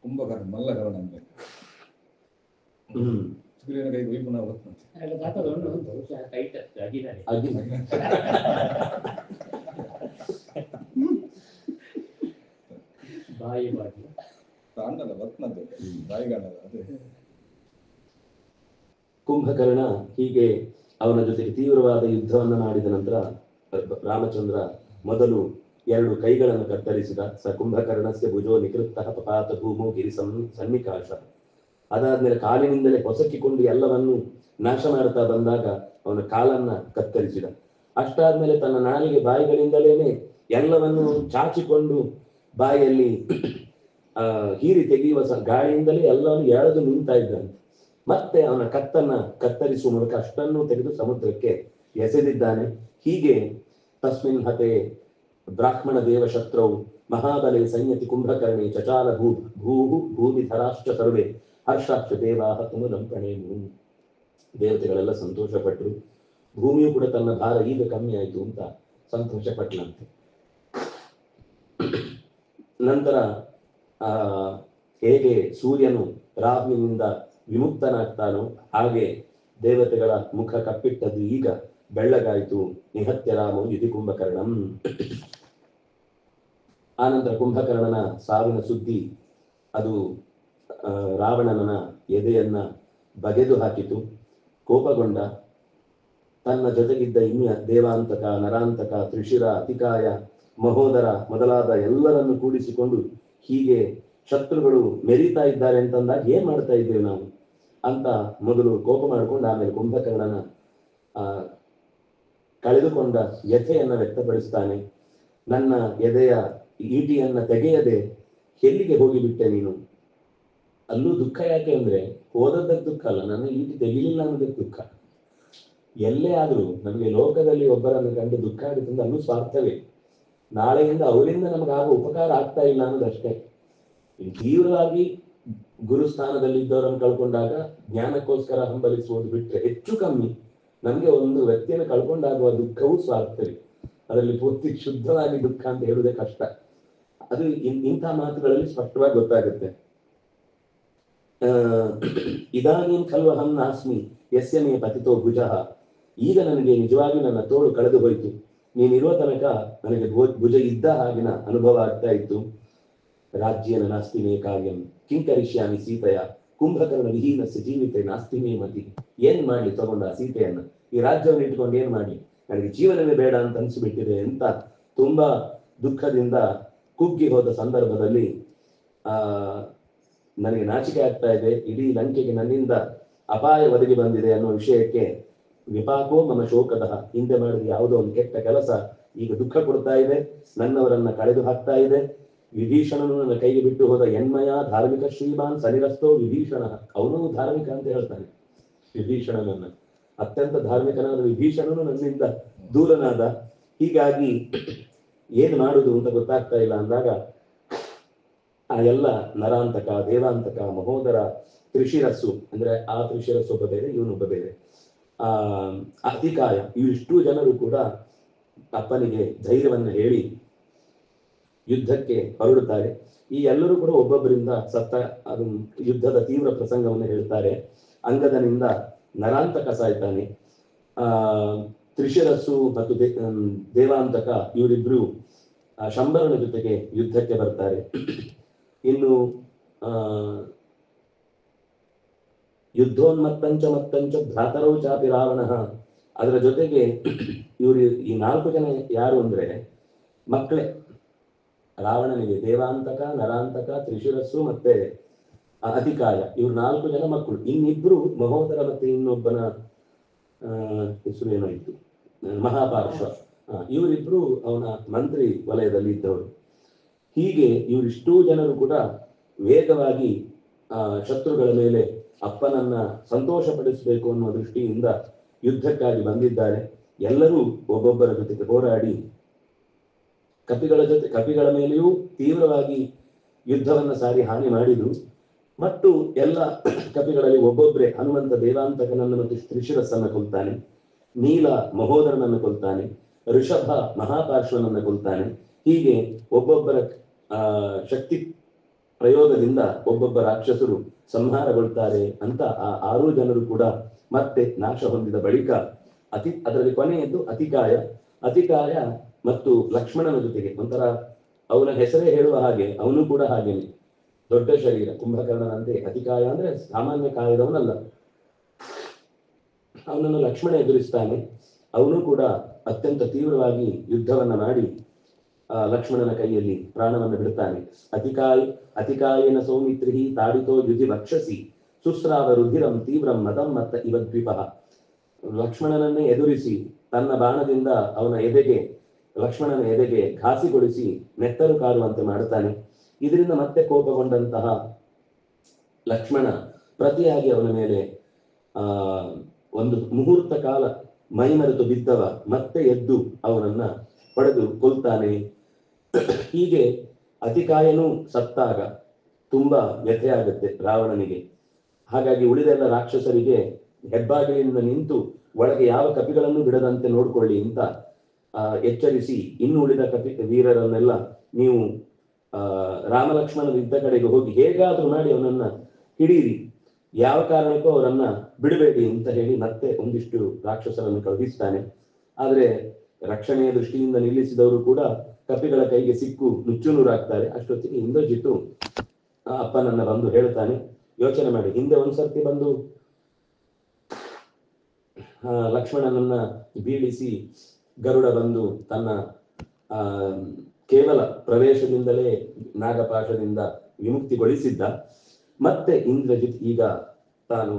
ಕುಂಭಕರ್ಣ ಮಲ್ಲಕರ್ಣ ಅಂತ ಸುಗ್ರೀವನ ಕೈ ವೈಪುನ ಕುಂಭಕರ್ಣ ಹೀಗೆ ಅವನ ಜೊತೆಗೆ ತೀವ್ರವಾದ ಯುದ್ಧವನ್ನು ಮಾಡಿದ ನಂತರ ರಾಮಚಂದ್ರ ಮೊದಲು 2 ಕೈಗಳನ್ನು ಕತ್ತರಿಸಿದ. ಸ ಕುಂಭಕರ್ಣಸ್ಯ ಭುಜೋ ನಿಕೃತ್ತಃ ಪಪಾತ ಭೂಮೋ ಗಿರಿ ಸನ್ನಿಕಾಶ. ಅದಾದ್ಮೇಲೆ ಕಾಲಿನಿಂದಲೇ ಹೊಸಕಿಕೊಂಡು ಎಲ್ಲವನ್ನು ನಾಶ ಮಾಡ್ತಾ ಬಂದಾಗ ಅವನ ಕಾಲನ್ನ ಕತ್ತರಿಸಿದ. ಅಷ್ಟಾದ್ಮೇಲೆ ತನ್ನ ನಾಲಿಗೆ ಬಾಯಿಗಳಿಂದಲೇನೆ ಎಲ್ಲವನ್ನು ಚಾಚಿಕೊಂಡು ಬಾಯಲ್ಲಿ ಹೀರಿ ತೆಗೆಯುವ ಗಾಳಿಯಿಂದಲೇ ಎಲ್ಲವನ್ನು ಎಳೆದು ನಿಂತಾ ಇದ್ದಾನೆ. ಮತ್ತೆ ಅವನ ಕತ್ತನ್ನ ಕತ್ತರಿಸುವ ಮೂಲಕ ಅಷ್ಟನ್ನು ತೆಗೆದು ಸಮುದ್ರಕ್ಕೆ ಎಸೆದಿದ್ದಾನೆ. ಹೀಗೆ ತಸ್ಮಿನ್ ಹತೆ ಬ್ರಾಹ್ಮಣ ದೇವ ಶತ್ರೌ ಮಹಾಬಲೆ ಸಂಯತಿ ಕುಂಭಕರ್ಣಿ ಚಚಾಲ ಭೂಮಿಧರಾಶ್ಚ ಸರ್ವೇ ಹರ್ಷಾಕ್ಷ ದೇವಾಹ ತುಮುದಂಪಣೇನು. ದೇವತೆಗಳೆಲ್ಲ ಸಂತೋಷಪಟ್ಟರು. ಭೂಮಿಯು ಕೂಡ ತನ್ನ ಭಾರ ಈಗ ಕಮ್ಮಿ ಆಯಿತು ಅಂತ ಸಂತೋಷ ಪಟ್ಟನಂತೆ. ನಂತರ ಹೇಗೆ ಸೂರ್ಯನು ರಾಹುವಿನಿಂದ ವಿಮುಕ್ತನಾಗ್ತಾನೋ ಹಾಗೆ ದೇವತೆಗಳ ಮುಖ ಕಪ್ಪಿಟ್ಟದ್ದು ಈಗ ಬೆಳ್ಳಗಾಯಿತು. ನಿಹತ್ಯ ರಾಮೋ ಯುಧಿ ಕುಂಭಕರ್ಣಂ. ಆನಂತರ ಕುಂಭಕರ್ಣನ ಸಾವಿನ ಸುದ್ದಿ ಅದು ರಾವಣನ ಎದೆಯನ್ನ ಬಗೆದು ಹಾಕಿತು. ಕೋಪಗೊಂಡ. ತನ್ನ ಜೊತೆಗಿದ್ದ ಇನ್ಯ ದೇವಾಂತಕ, ನರಾಂತಕ, ತ್ರಿಶಿರ, ಅತಿಕಾಯ, ಮಹೋದರ ಮೊದಲಾದ ಎಲ್ಲರನ್ನು ಕೂಡಿಸಿಕೊಂಡು ಹೀಗೆ ಶತ್ರುಗಳು ಮೆರೀತಾ ಇದ್ದಾರೆ ಅಂತಂದಾಗ ಏನ್ ಮಾಡ್ತಾ ಇದ್ದೇವೆ ನಾವು ಅಂತ ಮೊದಲು ಕೋಪ ಮಾಡಿಕೊಂಡು ಆಮೇಲೆ ಕುಂಭಕರ್ಣನ ಕಳೆದುಕೊಂಡ ವ್ಯಥೆಯನ್ನ ವ್ಯಕ್ತಪಡಿಸ್ತಾನೆ. ನನ್ನ ಎದೆಯ ಈಟಿಯನ್ನ ತೆಗೆಯದೆ ಎಲ್ಲಿಗೆ ಹೋಗಿಬಿಟ್ಟೆ ನೀನು? ಅಲ್ಲೂ ದುಃಖ ಯಾಕೆ ಅಂದ್ರೆ ಹೋದದ್ದಕ್ಕೆ ದುಃಖ ಅಲ್ಲ, ನನ್ನ ಈಟಿ ತೆಗಿಲಿಲ್ಲ ಅನ್ನೋದಕ್ಕೆ ದುಃಖ. ಎಲ್ಲೇ ಆದ್ರೂ ನಮಗೆ ಲೋಕದಲ್ಲಿ ಒಬ್ಬರನ್ನು ಕಂಡು ದುಃಖ ಆಗುತ್ತಂದ್ರೆ ಅಲ್ಲೂ ಸ್ವಾರ್ಥವೇ. ನಾಳೆಯಿಂದ ಅವರಿಂದ ನಮಗಾಗ ಉಪಕಾರ ಆಗ್ತಾ ಇಲ್ಲ ಅನ್ನೋದಷ್ಟೇ. ತೀವ್ರವಾಗಿ ಗುರುಸ್ಥಾನದಲ್ಲಿದ್ದವರನ್ನು ಕಳ್ಕೊಂಡಾಗ ಜ್ಞಾನಕ್ಕೋಸ್ಕರ ಹಂಬಲಿಸುವುದು ಬಿಟ್ಟರೆ ಹೆಚ್ಚು ಕಮ್ಮಿ ನಮ್ಗೆ ಒಂದು ವ್ಯಕ್ತಿಯನ್ನು ಕಳ್ಕೊಂಡಾಗುವ ದುಃಖವೂ ಸ್ವಾರ್ಥವೇ. ಅದರಲ್ಲಿ ಪೂರ್ತಿ ಶುದ್ಧವಾಗಿ ದುಃಖ ಅಂತ ಹೇಳುವುದೇ ಕಷ್ಟ. ಅದು ಇಂಥ ಮಾತುಗಳಲ್ಲಿ ಸ್ಪಷ್ಟವಾಗಿ ಗೊತ್ತಾಗುತ್ತೆ. ಇದಾನೀಂ ಖಲ್ವಹಂ ನಾಸ್ಮಿ ಯಸ್ಯ ಮೇ ಪತಿತೋ ಭುಜಃ. ಈಗ ನನಗೆ ನಿಜವಾಗಿ ನನ್ನ ತೋಳು ಕಳೆದು ಹೋಯಿತು. ನೀನಿರುವ ತನಕ ನನಗೆ ಭುಜ ಇದ್ದ ಹಾಗಿನ ಅನುಭವ ಆಗ್ತಾ ಇತ್ತು. ರಾಜ್ಯನ ನಾಸ್ತಿ ಮೇ ಕಾರ್ಯಂ ಕಿಂಕರಿಷ್ಯಾಮಿ ಸೀತೆಯ ಕುಂಭಕರ್ಣ ವಿಹೀನಸ್ಯ ಜೀವಿತೆ ನಾಸ್ತಿ ಮೇ ಮತಿ. ಏನ್ ಮಾಡ್ಲಿ ತಗೊಂಡ ಸೀತೆಯನ್ನ, ಈ ರಾಜ್ಯವನ್ನು ಇಟ್ಕೊಂಡು ಏನ್ ಮಾಡ್ಲಿ, ನನಗೆ ಜೀವನವೇ ಬೇಡ ಅಂತ ಅನ್ಸಿಬಿಟ್ಟಿದೆ ಅಂತ ತುಂಬಾ ದುಃಖದಿಂದ ಕುಗ್ಗಿ ಹೋದ ಸಂದರ್ಭದಲ್ಲಿ ನನಗೆ ನಾಚಿಕೆ ಆಗ್ತಾ ಇದೆ, ಇಡೀ ಲಂಕೆಗೆ ನನ್ನಿಂದ ಅಪಾಯ ಒದಗಿ ಬಂದಿದೆ ಅನ್ನೋ ವಿಷಯಕ್ಕೆ ವಿಪಾಕೋ ಮಮ ಶೋಕದ, ಹಿಂದೆ ಮಾಡಿದ ಯಾವುದೋ ಒಂದು ಕೆಟ್ಟ ಕೆಲಸ ಈಗ ದುಃಖ ಕೊಡ್ತಾ ಇದೆ, ನನ್ನವರನ್ನ ಕಳೆದು ಹಾಕ್ತಾ ಇದೆ, ವಿಭೀಷಣನು ನನ್ನ ಕೈಗೆ ಬಿಟ್ಟು ಹೋದ ಎನ್ಮಯ ಧಾರ್ಮಿಕ ಶ್ರೀಮಾನ್ ಸನಿರಸ್ತೋ ವಿಭೀಷಣ. ಅವನು ಧಾರ್ಮಿಕ ಅಂತ ಹೇಳ್ತಾನೆ ವಿಭೀಷಣನನ್ನ. ಅತ್ಯಂತ ಧಾರ್ಮಿಕನಾದ ವಿಭೀಷಣನು ನನ್ನಿಂದ ದೂರನಾದ. ಹೀಗಾಗಿ ಏನು ಮಾಡುದು ಅಂತ ಗೊತ್ತಾಗ್ತಾ ಇಲ್ಲ ಅಂದಾಗ ಆ ಎಲ್ಲ ನರಾಂತಕ, ದೇವಾಂತಕ, ಮಹೋದರ, ತ್ರಿಶಿರಸ್ಸು ಅಂದ್ರೆ ಆ ತ್ರಿಶಿರಸ್ಸು ಒಬ್ಬ ಬೇರೆ, ಇವನೊಬ್ಬ ಬೇರೆ, ಅತಿಕಾಯ, ಇವಿಷ್ಟು ಜನರು ಕೂಡ ಅಪ್ಪನಿಗೆ ಧೈರ್ಯವನ್ನು ಹೇಳಿ ಯುದ್ಧಕ್ಕೆ ಹೊರಡುತ್ತಾರೆ. ಈ ಎಲ್ಲರೂ ಕೂಡ ಒಬ್ಬೊಬ್ಬರಿಂದ ಸತ್ತ ಅದು ಯುದ್ಧದ ತೀವ್ರ ಪ್ರಸಂಗವನ್ನು ಹೇಳ್ತಾರೆ. ಅಂಗದನಿಂದ ನರಾಂತಕ ಸಾಯ್ತಾನೆ. ತ್ರಿಶಿರಸ್ಸು ಮತ್ತು ದೇವಾಂತಕ ಇವರಿಬ್ರು ಶಂಬರನ ಜೊತೆಗೆ ಯುದ್ಧಕ್ಕೆ ಬರ್ತಾರೆ. ಇನ್ನು ಯುದ್ಧೋನ್ಮತ್ತಂಚ ಮತ್ತಂಚ ಭ್ರಾತರೌ ಚಾಪಿ ರಾವಣ. ಅದರ ಜೊತೆಗೆ ಇವರು ಈ 4 ಜನ ಯಾರು ಅಂದ್ರೆ ಮಕ್ಕಳೇ ರಾವಣನಿಗೆ. ದೇವಾಂತಕ, ನರಾಂತಕ, ತ್ರಿಶಿರಸ್ಸು ಮತ್ತೆ ಅತಿಕಾಯ, ಇವ್ರು 4 ಜನ ಮಕ್ಕಳು. ಇನ್ನಿಬ್ರು ಮಹೋದರ ಮತ್ತೆ ಇನ್ನೊಬ್ಬನ ಹೆಸರು ಏನೋ ಇತ್ತು, ಮಹಾಪಾರ್ಶ್ವ. ಇವರಿಬ್ರು ಅವನ ಮಂತ್ರಿ ವಲಯದಲ್ಲಿ ಇದ್ದವರು. ಹೀಗೆ ಇವರಿಷ್ಟೂ ಜನರು ಕೂಡ ವೇಗವಾಗಿ ಶತ್ರುಗಳ ಮೇಲೆ ಅಪ್ಪನನ್ನ ಸಂತೋಷಪಡಿಸಬೇಕು ಅನ್ನುವ ದೃಷ್ಟಿಯಿಂದ ಯುದ್ಧಕ್ಕಾಗಿ ಬಂದಿದ್ದಾರೆ. ಎಲ್ಲರೂ ಒಬ್ಬೊಬ್ಬರ ಜೊತೆಗೆ ಹೋರಾಡಿ ಕಪಿಗಳ ಮೇಲೆಯೂ ತೀವ್ರವಾಗಿ ಯುದ್ಧವನ್ನ ಸಾರಿ ಹಾನಿ ಮಾಡಿದ್ರು. ಮತ್ತು ಎಲ್ಲ ಕಪಿಗಳಲ್ಲಿ ಒಬ್ಬೊಬ್ಬರೇ ಹನುಮಂತ ದೇವಾಂತಕನನ್ನು ಮತ್ತು ತ್ರಿಶಿರಸ್ಸನ್ನು ಕೊಲ್ತಾನೆ, ನೀಲ ಮಹೋದರನನ್ನು ಕೊಲ್ತಾನೆ, ಋಷಭ ಮಹಾಪಾರ್ಶ್ವನನ್ನು ಕೊಲ್ತಾನೆ. ಹೀಗೆ ಒಬ್ಬೊಬ್ಬರ ಶಕ್ತಿ ಪ್ರಯೋಗದಿಂದ ಒಬ್ಬೊಬ್ಬ ರಾಕ್ಷಸರು ಸಂಹಾರಗೊಳ್ತಾರೆ ಅಂತ ಆ 6 ಜನರು ಕೂಡ ಮತ್ತೆ ನಾಶ ಹೊಂದಿದ ಬಳಿಕ ಅದರಲ್ಲಿ ಕೊನೆಯದ್ದು ಅತಿಕಾಯ ಮತ್ತು ಲಕ್ಷ್ಮಣನ ಜೊತೆಗೆ ಒಂಥರ ಅವನ ಹೆಸರೇ ಹೇಳುವ ಹಾಗೆ ಅವನು ಕೂಡ ಹಾಗೇನೆ ದೊಡ್ಡ ಶರೀರ, ಕುಂಭಕರ್ಣನಂತೆ. ಅತಿಕಾಯ ಅಂದ್ರೆ ಸಾಮಾನ್ಯ ಕಾಯದವನಲ್ಲ. ಅವನನ್ನು ಲಕ್ಷ್ಮಣ ಎದುರಿಸ್ತಾನೆ. ಅವನು ಕೂಡ ಅತ್ಯಂತ ತೀವ್ರವಾಗಿ ಯುದ್ಧವನ್ನ ಮಾಡಿ ಲಕ್ಷ್ಮಣನ ಕೈಯಲ್ಲಿ ಪ್ರಾಣವನ್ನು ಬಿಡುತ್ತಾನೆ. ಅತಿಕಾಯೇನ ಸೌಮಿತ್ರಿ ತಾಡಿತೋ ಯುಧಿ ವಕ್ಷಸಿ ಸುಸ್ರಾವ ರುಧಿರಂ ತೀವ್ರಂ ಮದಂ ಮತ್ತ ಇವದ್ವಿಪಃ. ಲಕ್ಷ್ಮಣನನ್ನೇ ಎದುರಿಸಿ ತನ್ನ ಬಾಣದಿಂದ ಲಕ್ಷ್ಮಣನ ಎದೆಗೆ ಘಾಸಿಗೊಳಿಸಿ ನೆತ್ತರು ಕಾರುವಂತೆ ಮಾಡುತ್ತಾನೆ. ಇದರಿಂದ ಮತ್ತೆ ಕೋಪಗೊಂಡಂತಹ ಲಕ್ಷ್ಮಣ ಪ್ರತಿಯಾಗಿ ಅವನ ಮೇಲೆ ಒಂದು ಮುಹೂರ್ತ ಕಾಲ ಮೈಮರೆತು ಬಿದ್ದವ ಮತ್ತೆ ಎದ್ದು ಅವನನ್ನ ಪಡೆದು ಕೊಲ್ತಾನೆ. ಹೀಗೆ ಅತಿಕಾಯನು ಸತ್ತಾಗ ತುಂಬಾ ವ್ಯಥೆಯಾಗುತ್ತೆ ರಾವಣನಿಗೆ. ಹಾಗಾಗಿ ಉಳಿದೆಲ್ಲ ರಾಕ್ಷಸರಿಗೆ ಹೆಬ್ಬಾಗಿಲಿನಿಂದ ನಿಂತು ಒಳಗೆ ಯಾವ ಕಪಿಗಳನ್ನು ಬಿಡದಂತೆ ನೋಡ್ಕೊಳ್ಳಿ ಅಂತ ಎಚ್ಚರಿಸಿ, ಇನ್ನು ಉಳಿದ ವೀರರನ್ನೆಲ್ಲ ನೀವು ರಾಮಲಕ್ಷ್ಮಣನ ಯುದ್ಧ ಕಡೆಗೆ ಹೋಗಿ ಹೇಗಾದ್ರೂ ಮಾಡಿ ಅವನನ್ನ ಹಿಡೀರಿ, ಯಾವ ಕಾರಣಕ್ಕೂ ಅವರನ್ನ ಬಿಡಬೇಡಿ ಅಂತ ಹೇಳಿ ಮತ್ತೆ ಒಂದಿಷ್ಟು ರಾಕ್ಷಸರನ್ನು ಕಳುಹಿಸ್ತಾನೆ. ಆದ್ರೆ ರಕ್ಷಣೆಯ ದೃಷ್ಟಿಯಿಂದ ನಿಲ್ಲಿಸಿದವರು ಕೂಡ ಕಪಿಗಳ ಕೈಗೆ ಸಿಕ್ಕು ನುಚ್ಚುನೂರಾಗ್ತಾರೆ. ಅಷ್ಟೊತ್ತಿಗೆ ಇಂದ್ರಜಿತು ಅಪ್ಪನನ್ನ ಬಂದು ಹೇಳ್ತಾನೆ, ಯೋಚನೆ ಮಾಡಿ, ಹಿಂದೆ ಒಂದ್ಸರ್ತಿ ಬಂದು ಲಕ್ಷ್ಮಣನನ್ನ ಬೀಳಿಸಿ ಗರುಡ ಬಂದು ತನ್ನ ಕೇವಲ ಪ್ರವೇಶದಿಂದಲೇ ನಾಗಪಾಶದಿಂದ ವಿಮುಕ್ತಿಗೊಳಿಸಿದ್ದ. ಮತ್ತೆ ಇಂದ್ರಜಿತ್ ಈಗ ತಾನು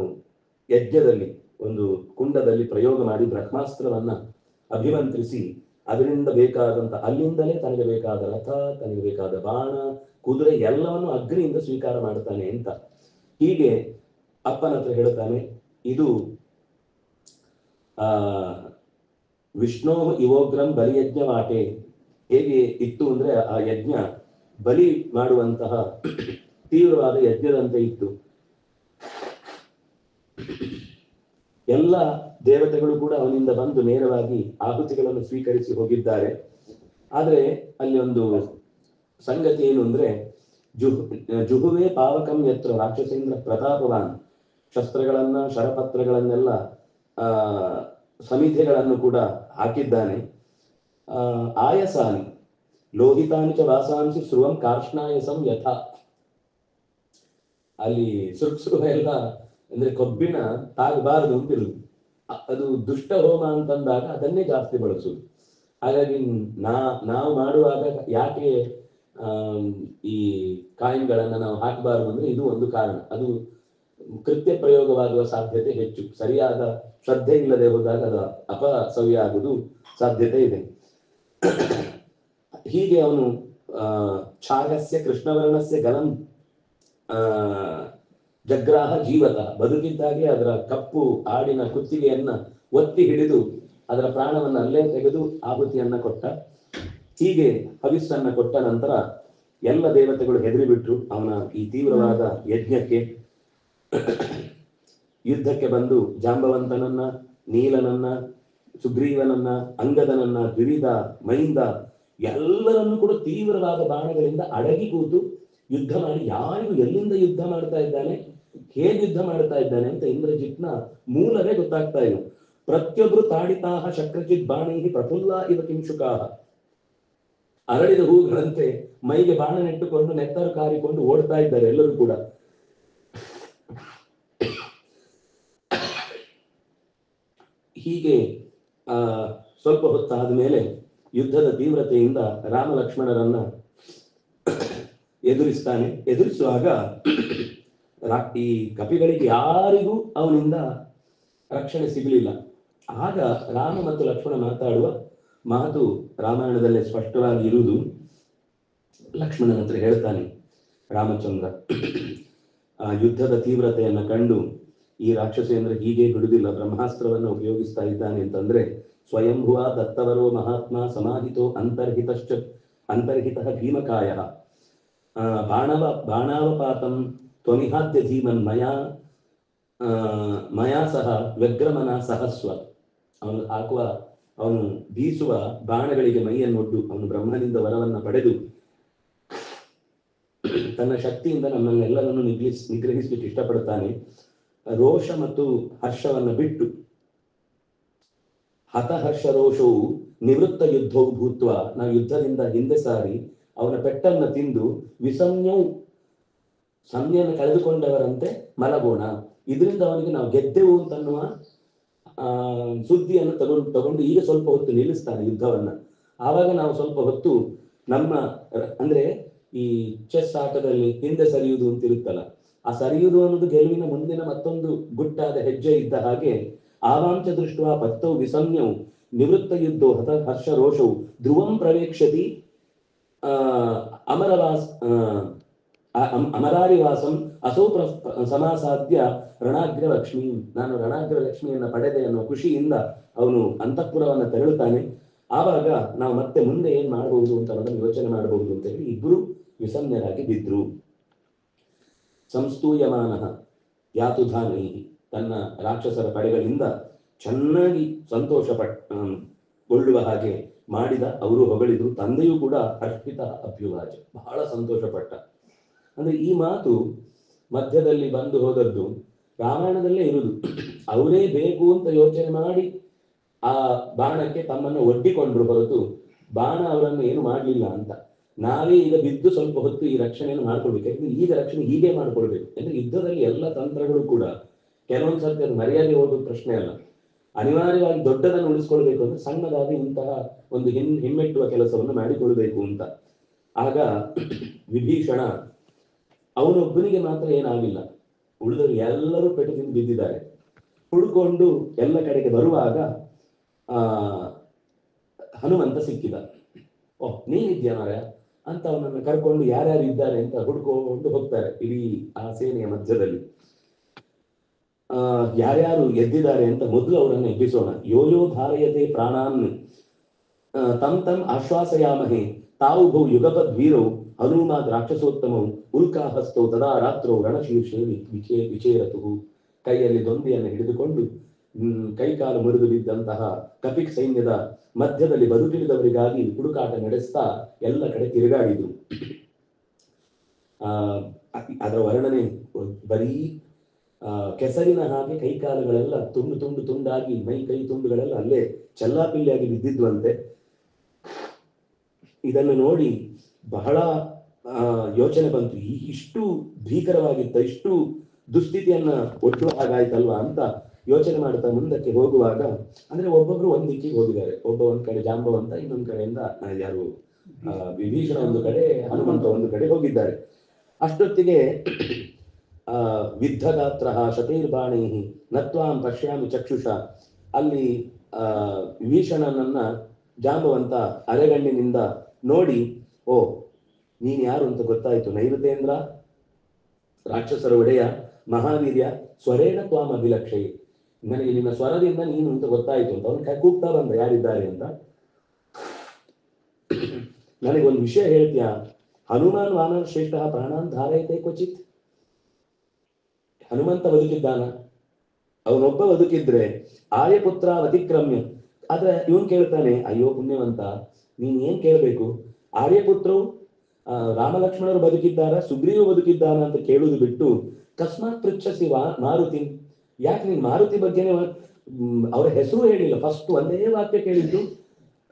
ಯಜ್ಞದಲ್ಲಿ ಒಂದು ಕುಂಡದಲ್ಲಿ ಪ್ರಯೋಗ ಮಾಡಿ ಬ್ರಹ್ಮಾಸ್ತ್ರವನ್ನ ಅಭಿಮಂತ್ರಿಸಿ ಅದರಿಂದ ಬೇಕಾದಂತ ಅಲ್ಲಿಂದಲೇ ತನಗೆ ಬೇಕಾದ ರಥ, ತನಗೆ ಬೇಕಾದ ಬಾಣ, ಕುದುರೆ ಎಲ್ಲವನ್ನು ಅಗ್ನಿಯಿಂದ ಸ್ವೀಕಾರ ಮಾಡ್ತಾನೆ ಅಂತ. ಹೀಗೆ ಅಪ್ಪನ ಹತ್ರ ಹೇಳ್ತಾನೆ, ಇದು ವಿಷ್ಣೋ ಇವೋಗ್ರಂ ಬಲಿಯಜ್ಞ ವಾಟೆ. ಹೇಗೆ ಇತ್ತು ಅಂದ್ರೆ ಆ ಯಜ್ಞ ಬಲಿ ಮಾಡುವಂತಹ ತೀವ್ರವಾದ ಯಜ್ಞದಂತೆ ಇತ್ತು. ಎಲ್ಲ ದೇವತೆಗಳು ಕೂಡ ಅವನಿಂದ ಬಂದು ನೇರವಾಗಿ ಆಹುತಿಗಳನ್ನು ಸ್ವೀಕರಿಸಿ ಹೋಗಿದ್ದಾರೆ. ಆದ್ರೆ ಅಲ್ಲಿ ಒಂದು ಸಂಗತಿ ಏನು ಅಂದ್ರೆ ಜುಹುವೇ ಪಾವಕಂ ಯತ್ರ ರಾಕ್ಷಸೇಂದ್ರ ಪ್ರತಾಪವಾನ್. ಶಸ್ತ್ರಗಳನ್ನ, ಶರಪತ್ರಗಳನ್ನೆಲ್ಲ ಸಮಿತಿಗಳನ್ನು ಕೂಡ ಹಾಕಿದ್ದಾನೆ. ಆಯಸಾನಿ ಲೋಹಿತಾನಿ ಚ ವಾಸಾಂಸಿ ಸ್ರುವಂ ಕಾರ್ಷ್ಣಾಯಸಂ ಯಥಾ. ಅಲ್ಲಿ ಸುರುಸುವ ಎಲ್ಲ ಅಂದ್ರೆ ಕೊಬ್ಬಿನ ತಾಗಬಾರದು ಅಂತಿರುದು. ಅದು ದುಷ್ಟ ಹೋಮ ಅಂತಂದಾಗ ಅದನ್ನೇ ಜಾಸ್ತಿ ಬಳಸುದು. ಹಾಗಾಗಿ ನಾವು ಮಾಡುವಾಗ ಯಾಕೆ ಈ ಕಾಯಿನ್ಗಳನ್ನ ನಾವು ಹಾಕಬಾರದು ಅಂದ್ರೆ ಇದು ಒಂದು ಕಾರಣ. ಅದು ಕೃತ್ಯ ಪ್ರಯೋಗವಾಗುವ ಸಾಧ್ಯತೆ ಹೆಚ್ಚು. ಸರಿಯಾದ ಶ್ರದ್ಧೆ ಇಲ್ಲದೆ ಹೋದಾಗ ಅದು ಅಪಸವ್ಯ ಆಗುವುದು ಸಾಧ್ಯತೆ ಇದೆ. ಹೀಗೆ ಅವನು ಛಾಗಸ್ಯ ಕೃಷ್ಣವರ್ಣಸ್ಯ ಗಲಂ ಜಗ್ರಾಹ ಜೀವತ, ಬದುಕಿದ್ದಾಗೆ ಅದರ ಕಪ್ಪು ಆಡಿನ ಕುತ್ತಿಗೆಯನ್ನ ಒತ್ತಿ ಹಿಡಿದು ಅದರ ಪ್ರಾಣವನ್ನು ಅಲ್ಲೇ ತೆಗೆದು ಆಹುತಿಯನ್ನ ಕೊಟ್ಟ. ಹೀಗೆ ಹವಿಸ್ಸನ್ನ ಕೊಟ್ಟ ನಂತರ ಎಲ್ಲ ದೇವತೆಗಳು ಹೆದರಿಬಿಟ್ರು ಅವನ ಈ ತೀವ್ರವಾದ ಯಜ್ಞಕ್ಕೆ. ಯುದ್ಧಕ್ಕೆ ಬಂದು ಜಾಂಬವಂತನನ್ನ, ನೀಲನನ್ನ, ಸುಗ್ರೀವನನ್ನ, ಅಂಗದನನ್ನ, ದ್ವಿವಿಧ, ಮೈಂದ ಎಲ್ಲರನ್ನೂ ಕೂಡ ತೀವ್ರವಾದ ಬಾಣಗಳಿಂದ ಅಡಗಿ ಕೂತು ಯುದ್ಧ ಮಾಡಿ, ಯಾರಿಗೂ ಎಲ್ಲಿಂದ ಯುದ್ಧ ಮಾಡ್ತಾ ಇದ್ದಾನೆ, ಹೇಗೆ ಯುದ್ಧ ಮಾಡ್ತಾ ಇದ್ದಾನೆ ಅಂತ ಇಂದ್ರಜಿತ್ನ ಮೂಲವೇ ಗೊತ್ತಾಗ್ತಾ ಇಲ್ಲ. ಪ್ರತಿಯೊಬ್ರು ತಾಡಿತಾಹ ಶಕ್ರಚಿತ್ ಬಾಣೈಹಿ ಪ್ರಫುಲ್ಲ ಇವ ಕಿಂಶುಕಾಹ, ಅರಳಿದ ಹೂಗಳಂತೆ ಮೈಗೆ ಬಾಣ ನೆಟ್ಟುಕೊಂಡು ನೆತ್ತರು ಕಾರಿಕೊಂಡು ಓಡ್ತಾ ಇದ್ದಾರೆ ಎಲ್ಲರೂ ಕೂಡ. ಹೀಗೆ ಸ್ವಲ್ಪ ಹೊತ್ತಾದ ಮೇಲೆ ಯುದ್ಧದ ತೀವ್ರತೆಯಿಂದ ರಾಮ ಲಕ್ಷ್ಮಣರನ್ನ ಎದುರಿಸ್ತಾನೆ. ಎದುರಿಸುವಾಗ ಈ ಕಪಿಗಳಿಗೆ ಯಾರಿಗೂ ಅವನಿಂದ ರಕ್ಷಣೆ ಸಿಗಲಿಲ್ಲ. ಆಗ ರಾಮ ಮತ್ತು ಲಕ್ಷ್ಮಣ ಮಾತಾಡುವ ಮಾತು ರಾಮಾಯಣದಲ್ಲೇ ಸ್ಪಷ್ಟವಾಗಿ ಇರುವುದು. ಲಕ್ಷ್ಮಣನ ಹತ್ರ ಹೇಳ್ತಾನೆ ರಾಮಚಂದ್ರ, ಆ ಯುದ್ಧದ ತೀವ್ರತೆಯನ್ನ ಕಂಡು ಈ ರಾಕ್ಷಸೇಂದ್ರ ಹೀಗೆ ಬಿಡುವುದಿಲ್ಲ, ಬ್ರಹ್ಮಾಸ್ತ್ರವನ್ನು ಉಪಯೋಗಿಸ್ತಾ ಇದ್ದಾನೆ ಅಂತಂದ್ರೆ, ಸ್ವಯಂಭುವ ದತ್ತವರೋ ಮಹಾತ್ಮ ಸಮಾಹಿತೋ ಅಂತರ್ಹಿತ ಭೀಮಕಾಯ ಬಾಣಾವಪಾತಂ ತ್ವಮಿಹಾದ್ಯ ಧೀಮನ್ ಮಯಾ ಸಹ ವ್ಯಗ್ರಮನ ಸಹಸ್ವ. ಅವನು ಬೀಸುವ ಬಾಣಗಳಿಗೆ ಮೈಯನ್ನೊಡ್ಡು, ಅವನು ಬ್ರಹ್ಮನಿಂದ ವರವನ್ನ ಪಡೆದು ತನ್ನ ಶಕ್ತಿಯಿಂದ ನಮ್ಮನ್ನೆಲ್ಲರನ್ನು ನಿಗ್ರಹಿಸಲಿಕ್ಕೆ ಇಷ್ಟಪಡ್ತಾನೆ. ರೋಷ ಮತ್ತು ಹರ್ಷವನ್ನ ಬಿಟ್ಟು, ಹತಹರ್ಷ ರೋಷವು ನಿವೃತ್ತ ಯುದ್ಧವು ಭೂತ್ವ, ನಾವು ಯುದ್ಧದಿಂದ ಹಿಂದೆ ಸಾರಿ ಅವನ ಪೆಟ್ಟನ್ನ ತಿಂದು ಸಂಜ್ಞೆಯನ್ನು ಕಳೆದುಕೊಂಡವರಂತೆ ಮಲಗೋಣ. ಇದರಿಂದ ಅವನಿಗೆ ನಾವು ಗೆದ್ದೆವು ಅಂತನ್ನುವ ಸುದ್ದಿಯನ್ನು ತಗೊಂಡು ಈಗ ಸ್ವಲ್ಪ ಹೊತ್ತು ನಿಲ್ಲಿಸ್ತಾನೆ ಯುದ್ಧವನ್ನ. ಆವಾಗ ನಾವು ಸ್ವಲ್ಪ ಹೊತ್ತು ನಮ್ಮ ಅಂದ್ರೆ ಈ ಚೆಸ್ ಆಟದಲ್ಲಿ ಹಿಂದೆ ಸರಿಯುವುದು ಅಂತ ಇರುತ್ತಲ್ಲ, ಆ ಸರಿಯುವುದು ಅನ್ನೋದು ಗೆಲುವಿನ ಮುಂದಿನ ಮತ್ತೊಂದು ಗುಟ್ಟಾದ ಹೆಜ್ಜೆ ಇದ್ದ ಹಾಗೆ, ಆವಾಂಚ ದೃಷ್ಟ ಪತ್ತೌ ವಿಸಂಜ್ಞೌ ನಿವೃತ್ತ ಯುದ್ಧೋ ಹತ ಹರ್ಷ ರೋಷವು ಧ್ರುವಂ ಪ್ರವೇಕ್ಷತಿ ಅಮರಾರಿವಾಸಂ ಅಸೌ ಸಮಾಸಾಧ್ಯ ರಣಾಗ್ರ ಲಕ್ಷ್ಮಿ. ನಾನು ರಣಾಗ್ರ ಲಕ್ಷ್ಮಿಯನ್ನ ಪಡೆದೆ ಅನ್ನೋ ಖುಷಿಯಿಂದ ಅವನು ಅಂತಃಪುರವನ್ನ ತೆರಳುತ್ತಾನೆ. ಆವಾಗ ನಾವು ಮತ್ತೆ ಮುಂದೆ ಏನ್ ಮಾಡಬಹುದು ಅಂತ ಅನ್ನೋದನ್ನು ಯೋಚನೆ ಮಾಡಬಹುದು ಅಂತ ಹೇಳಿ ಇಬ್ರು ವಿಸಂಜ್ಞರಾಗಿ ಬಿದ್ರು. ಸಂಸ್ತೂಯಮಾನ ಯಾತುಧಾನೈ, ತನ್ನ ರಾಕ್ಷಸರ ಪಡೆಗಳಿಂದ ಚೆನ್ನಾಗಿ ಸಂತೋಷಗೊಳ್ಳುವ ಹಾಗೆ ಮಾಡಿದ ಅವರು ಹೊಗಳಿದ್ರು. ತಂದೆಯೂ ಕೂಡ ಹರ್ಷಿತ ಅಭ್ಯುವಾಚ, ಬಹಳ ಸಂತೋಷಪಟ್ಟ. ಅಂದ್ರೆ ಈ ಮಾತು ಮಧ್ಯದಲ್ಲಿ ಬಂದು ಹೋದದ್ದು ರಾಮಾಯಣದಲ್ಲೇ ಇರುವುದು. ಅವರೇ ಬೇಕು ಅಂತ ಯೋಚನೆ ಮಾಡಿ ಆ ಬಾಣಕ್ಕೆ ತಮ್ಮನ್ನು ಒಡ್ಡಿಕೊಂಡ್ರು ಹೊರತು ಬಾಣ ಅವರನ್ನು ಏನು ಮಾಡಲಿಲ್ಲ ಅಂತ. ನಾವೇ ಈಗ ಬಿದ್ದು ಸ್ವಲ್ಪ ಹೊತ್ತು ಈ ರಕ್ಷಣೆಯನ್ನು ಮಾಡ್ಕೊಳ್ಬೇಕು. ಯಾಕಂದ್ರೆ ಈಗ ರಕ್ಷಣೆ ಹೀಗೆ ಮಾಡ್ಕೊಳ್ಬೇಕು. ಅಂದ್ರೆ ಯುದ್ಧದಲ್ಲಿ ಎಲ್ಲ ತಂತ್ರಗಳು ಕೂಡ ಕೆಲವೊಂದು ಸರ್ತಿ ಅದು ಮರ್ಯಾದೆ ಹೋಗುವ ಪ್ರಶ್ನೆ ಅಲ್ಲ, ಅನಿವಾರ್ಯವಾಗಿ ದೊಡ್ಡದನ್ನು ಉಳಿಸ್ಕೊಳ್ಬೇಕು ಅಂದ್ರೆ ಸಣ್ಣದಾಗಿ ಇಂತಹ ಒಂದು ಹಿಮ್ಮೆಟ್ಟುವ ಕೆಲಸವನ್ನು ಮಾಡಿಕೊಳ್ಬೇಕು ಅಂತ. ಆಗ ವಿಭೀಷಣ ಅವನೊಬ್ಬನಿಗೆ ಮಾತ್ರ ಏನಾಗಿಲ್ಲ, ಉಳಿದವರು ಎಲ್ಲರೂ ಪೆಟ್ಟು ತಿಂದು ಬಿದ್ದಿದ್ದಾರೆ. ಹುಡುಕೊಂಡು ಎಲ್ಲ ಕಡೆಗೆ ಬರುವಾಗ ಹನುಮಂತ ಸಿಕ್ಕಿದ. ಓಹ್, ನೀನಿದ್ಯಾ ಮಾರ್ಯ ಅಂತ ಅವನನ್ನು ಕರ್ಕೊಂಡು ಯಾರ್ಯಾರು ಇದ್ದಾರೆ ಅಂತ ಹುಡ್ಕೊಂಡು ಹೋಗ್ತಾರೆ ಇಡೀ ಆ ಸೇನೆಯ ಮಧ್ಯದಲ್ಲಿ. ಯಾರ್ಯಾರು ಎದ್ದಿದ್ದಾರೆ ಅಂತ ಮೊದಲು ಅವರನ್ನು ಎಬ್ಬಿಸೋಣ. ಯೋಯೋ ಧಾರಯತೆ ಪ್ರಾಣಾನ್ ತಂ ಆಶ್ವಾಸಯಾಮಹೆ ತಾವುಭೌ ಯುಗಪದ್ವೀರೌ ಹನುಮಾದ್ ರಾಕ್ಷಸೋತ್ತಮವು ಉಲ್ಕಾಹಸ್ತೌ ತದಾ ರಾತ್ರೌ ರಣಶೀರ್ಷೆ ವಿಚೇರತು. ಕೈಯಲ್ಲಿ ದೊಂದಿಯನ್ನು ಹಿಡಿದುಕೊಂಡು ಕೈಕಾಲು ಮುರಿದು ಬಿದ್ದಂತಹ ಕಪಿಕ್ ಸೈನ್ಯದ ಮಧ್ಯದಲ್ಲಿ ಬದುಕಿಳಿದವರಿಗಾಗಿ ಹುಡುಕಾಟ ನಡೆಸ್ತಾ ಎಲ್ಲ ಕಡೆ ತಿರುಗಾಡಿದ್ರು. ಅದರ ವರ್ಣನೆ ಬರೀ ಕೆಸರಿನ ಹಾಗೆ ಕೈಕಾಲುಗಳೆಲ್ಲ ತುಂಡಾಗಿ ಮೈ ಕೈ ತುಂಡುಗಳೆಲ್ಲ ಅಲ್ಲೇ ಚೆಲ್ಲಾಪಿಲ್ಲಿಯಾಗಿ ಬಿದ್ದಿದ್ವಂತೆ. ಇದನ್ನು ನೋಡಿ ಬಹಳ ಯೋಚನೆ ಬಂತು, ಇಷ್ಟು ಭೀಕರವಾಗಿತ್ತ, ಇಷ್ಟು ದುಸ್ಥಿತಿಯನ್ನ ಒಡ್ಡುವ ಹಾಗಾಯ್ತಲ್ವಾ ಅಂತ ಯೋಚನೆ ಮಾಡ್ತಾ ಮುಂದಕ್ಕೆ ಹೋಗುವಾಗ, ಅಂದ್ರೆ ಒಬ್ಬೊಬ್ರು ಒಂದ್ ದಿಕ್ಕಿಗೆ ಹೋಗಿದ್ದಾರೆ. ಒಬ್ಬ ಒಂದ್ ಕಡೆ ಜಾಂಬವಂತ, ಇನ್ನೊಂದ್ ಕಡೆಯಿಂದ ಯಾರು ವಿಭೀಷಣ ಒಂದು ಕಡೆ, ಹನುಮಂತ ಒಂದು ಕಡೆ ಹೋಗಿದ್ದಾರೆ. ಅಷ್ಟೊತ್ತಿಗೆ ವಿದ್ಧಗಾತ್ರ ಶತೈರ್ಬಾಣೈ ನತ್ವಾಂ ಪಶ್ಯಾಮಿ ಚಕ್ಷುಷ, ಅಲ್ಲಿ ವಿಭೀಷಣನನ್ನ ಜಾಂಬವಂತ ಅರೆಗಣ್ಣಿನಿಂದ ನೋಡಿ, ಓ ನೀನ್ ಯಾರು ಅಂತ ಗೊತ್ತಾಯ್ತು. ನೈಋತೇಂದ್ರ ರಾಕ್ಷಸರ ಒಡೆಯ ಮಹಾವೀರ್ಯ ಸ್ವರೇಣ ತ್ವಾಮ ಅಭಿಲಕ್ಷಯಿ, ನನಗೆ ನಿನ್ನ ಸ್ವರದಿಂದ ನೀನು ಅಂತ ಗೊತ್ತಾಯ್ತು ಅಂತ ಅವನು ಕೂಗ್ತಾ ಬಂದ ಯಾರಿದ್ದಾರೆ ಅಂತ. ನನಗೊಂದು ವಿಷಯ ಹೇಳ್ತೀಯಾ, ಹನುಮಾನ್ ವಾನರ ಶ್ರೇಷ್ಠ ಪ್ರಾಣಾನ್ ಧಾರಯತೆ ಕ್ವಚಿತ್. ಹನುಮಂತ ಬದುಕಿದ್ದಾನ, ಅವನೊಬ್ಬ ಬದುಕಿದ್ರೆ ಆರ್ಯಪುತ್ರ ಅತಿಕ್ರಮ್ಯ. ಆದ್ರೆ ಇವನ್ ಕೇಳ್ತಾನೆ, ಅಯ್ಯೋ ಪುಣ್ಯವಂತ, ನೀನ್ ಏನ್ ಕೇಳ್ಬೇಕು, ಆರ್ಯಪುತ್ರವು ರಾಮಲಕ್ಷ್ಮಣರು ಬದುಕಿದ್ದಾರ, ಸುಗ್ರೀವ ಬದುಕಿದ್ದಾನ ಅಂತ ಕೇಳುವುದು ಬಿಟ್ಟು ಕಸ್ಮಾತ್ ಪೃಚ್ಛಸಿ ಮಾರುತಿ, ಯಾಕೆ ನೀನ್ ಮಾರುತಿ ಬಗ್ಗೆನೇ ಅವರ ಹೆಸರು ಹೇಳಿಲ್ಲ, ಫಸ್ಟ್ ಒಂದೇ ವಾಕ್ಯ ಕೇಳಿದ್ದು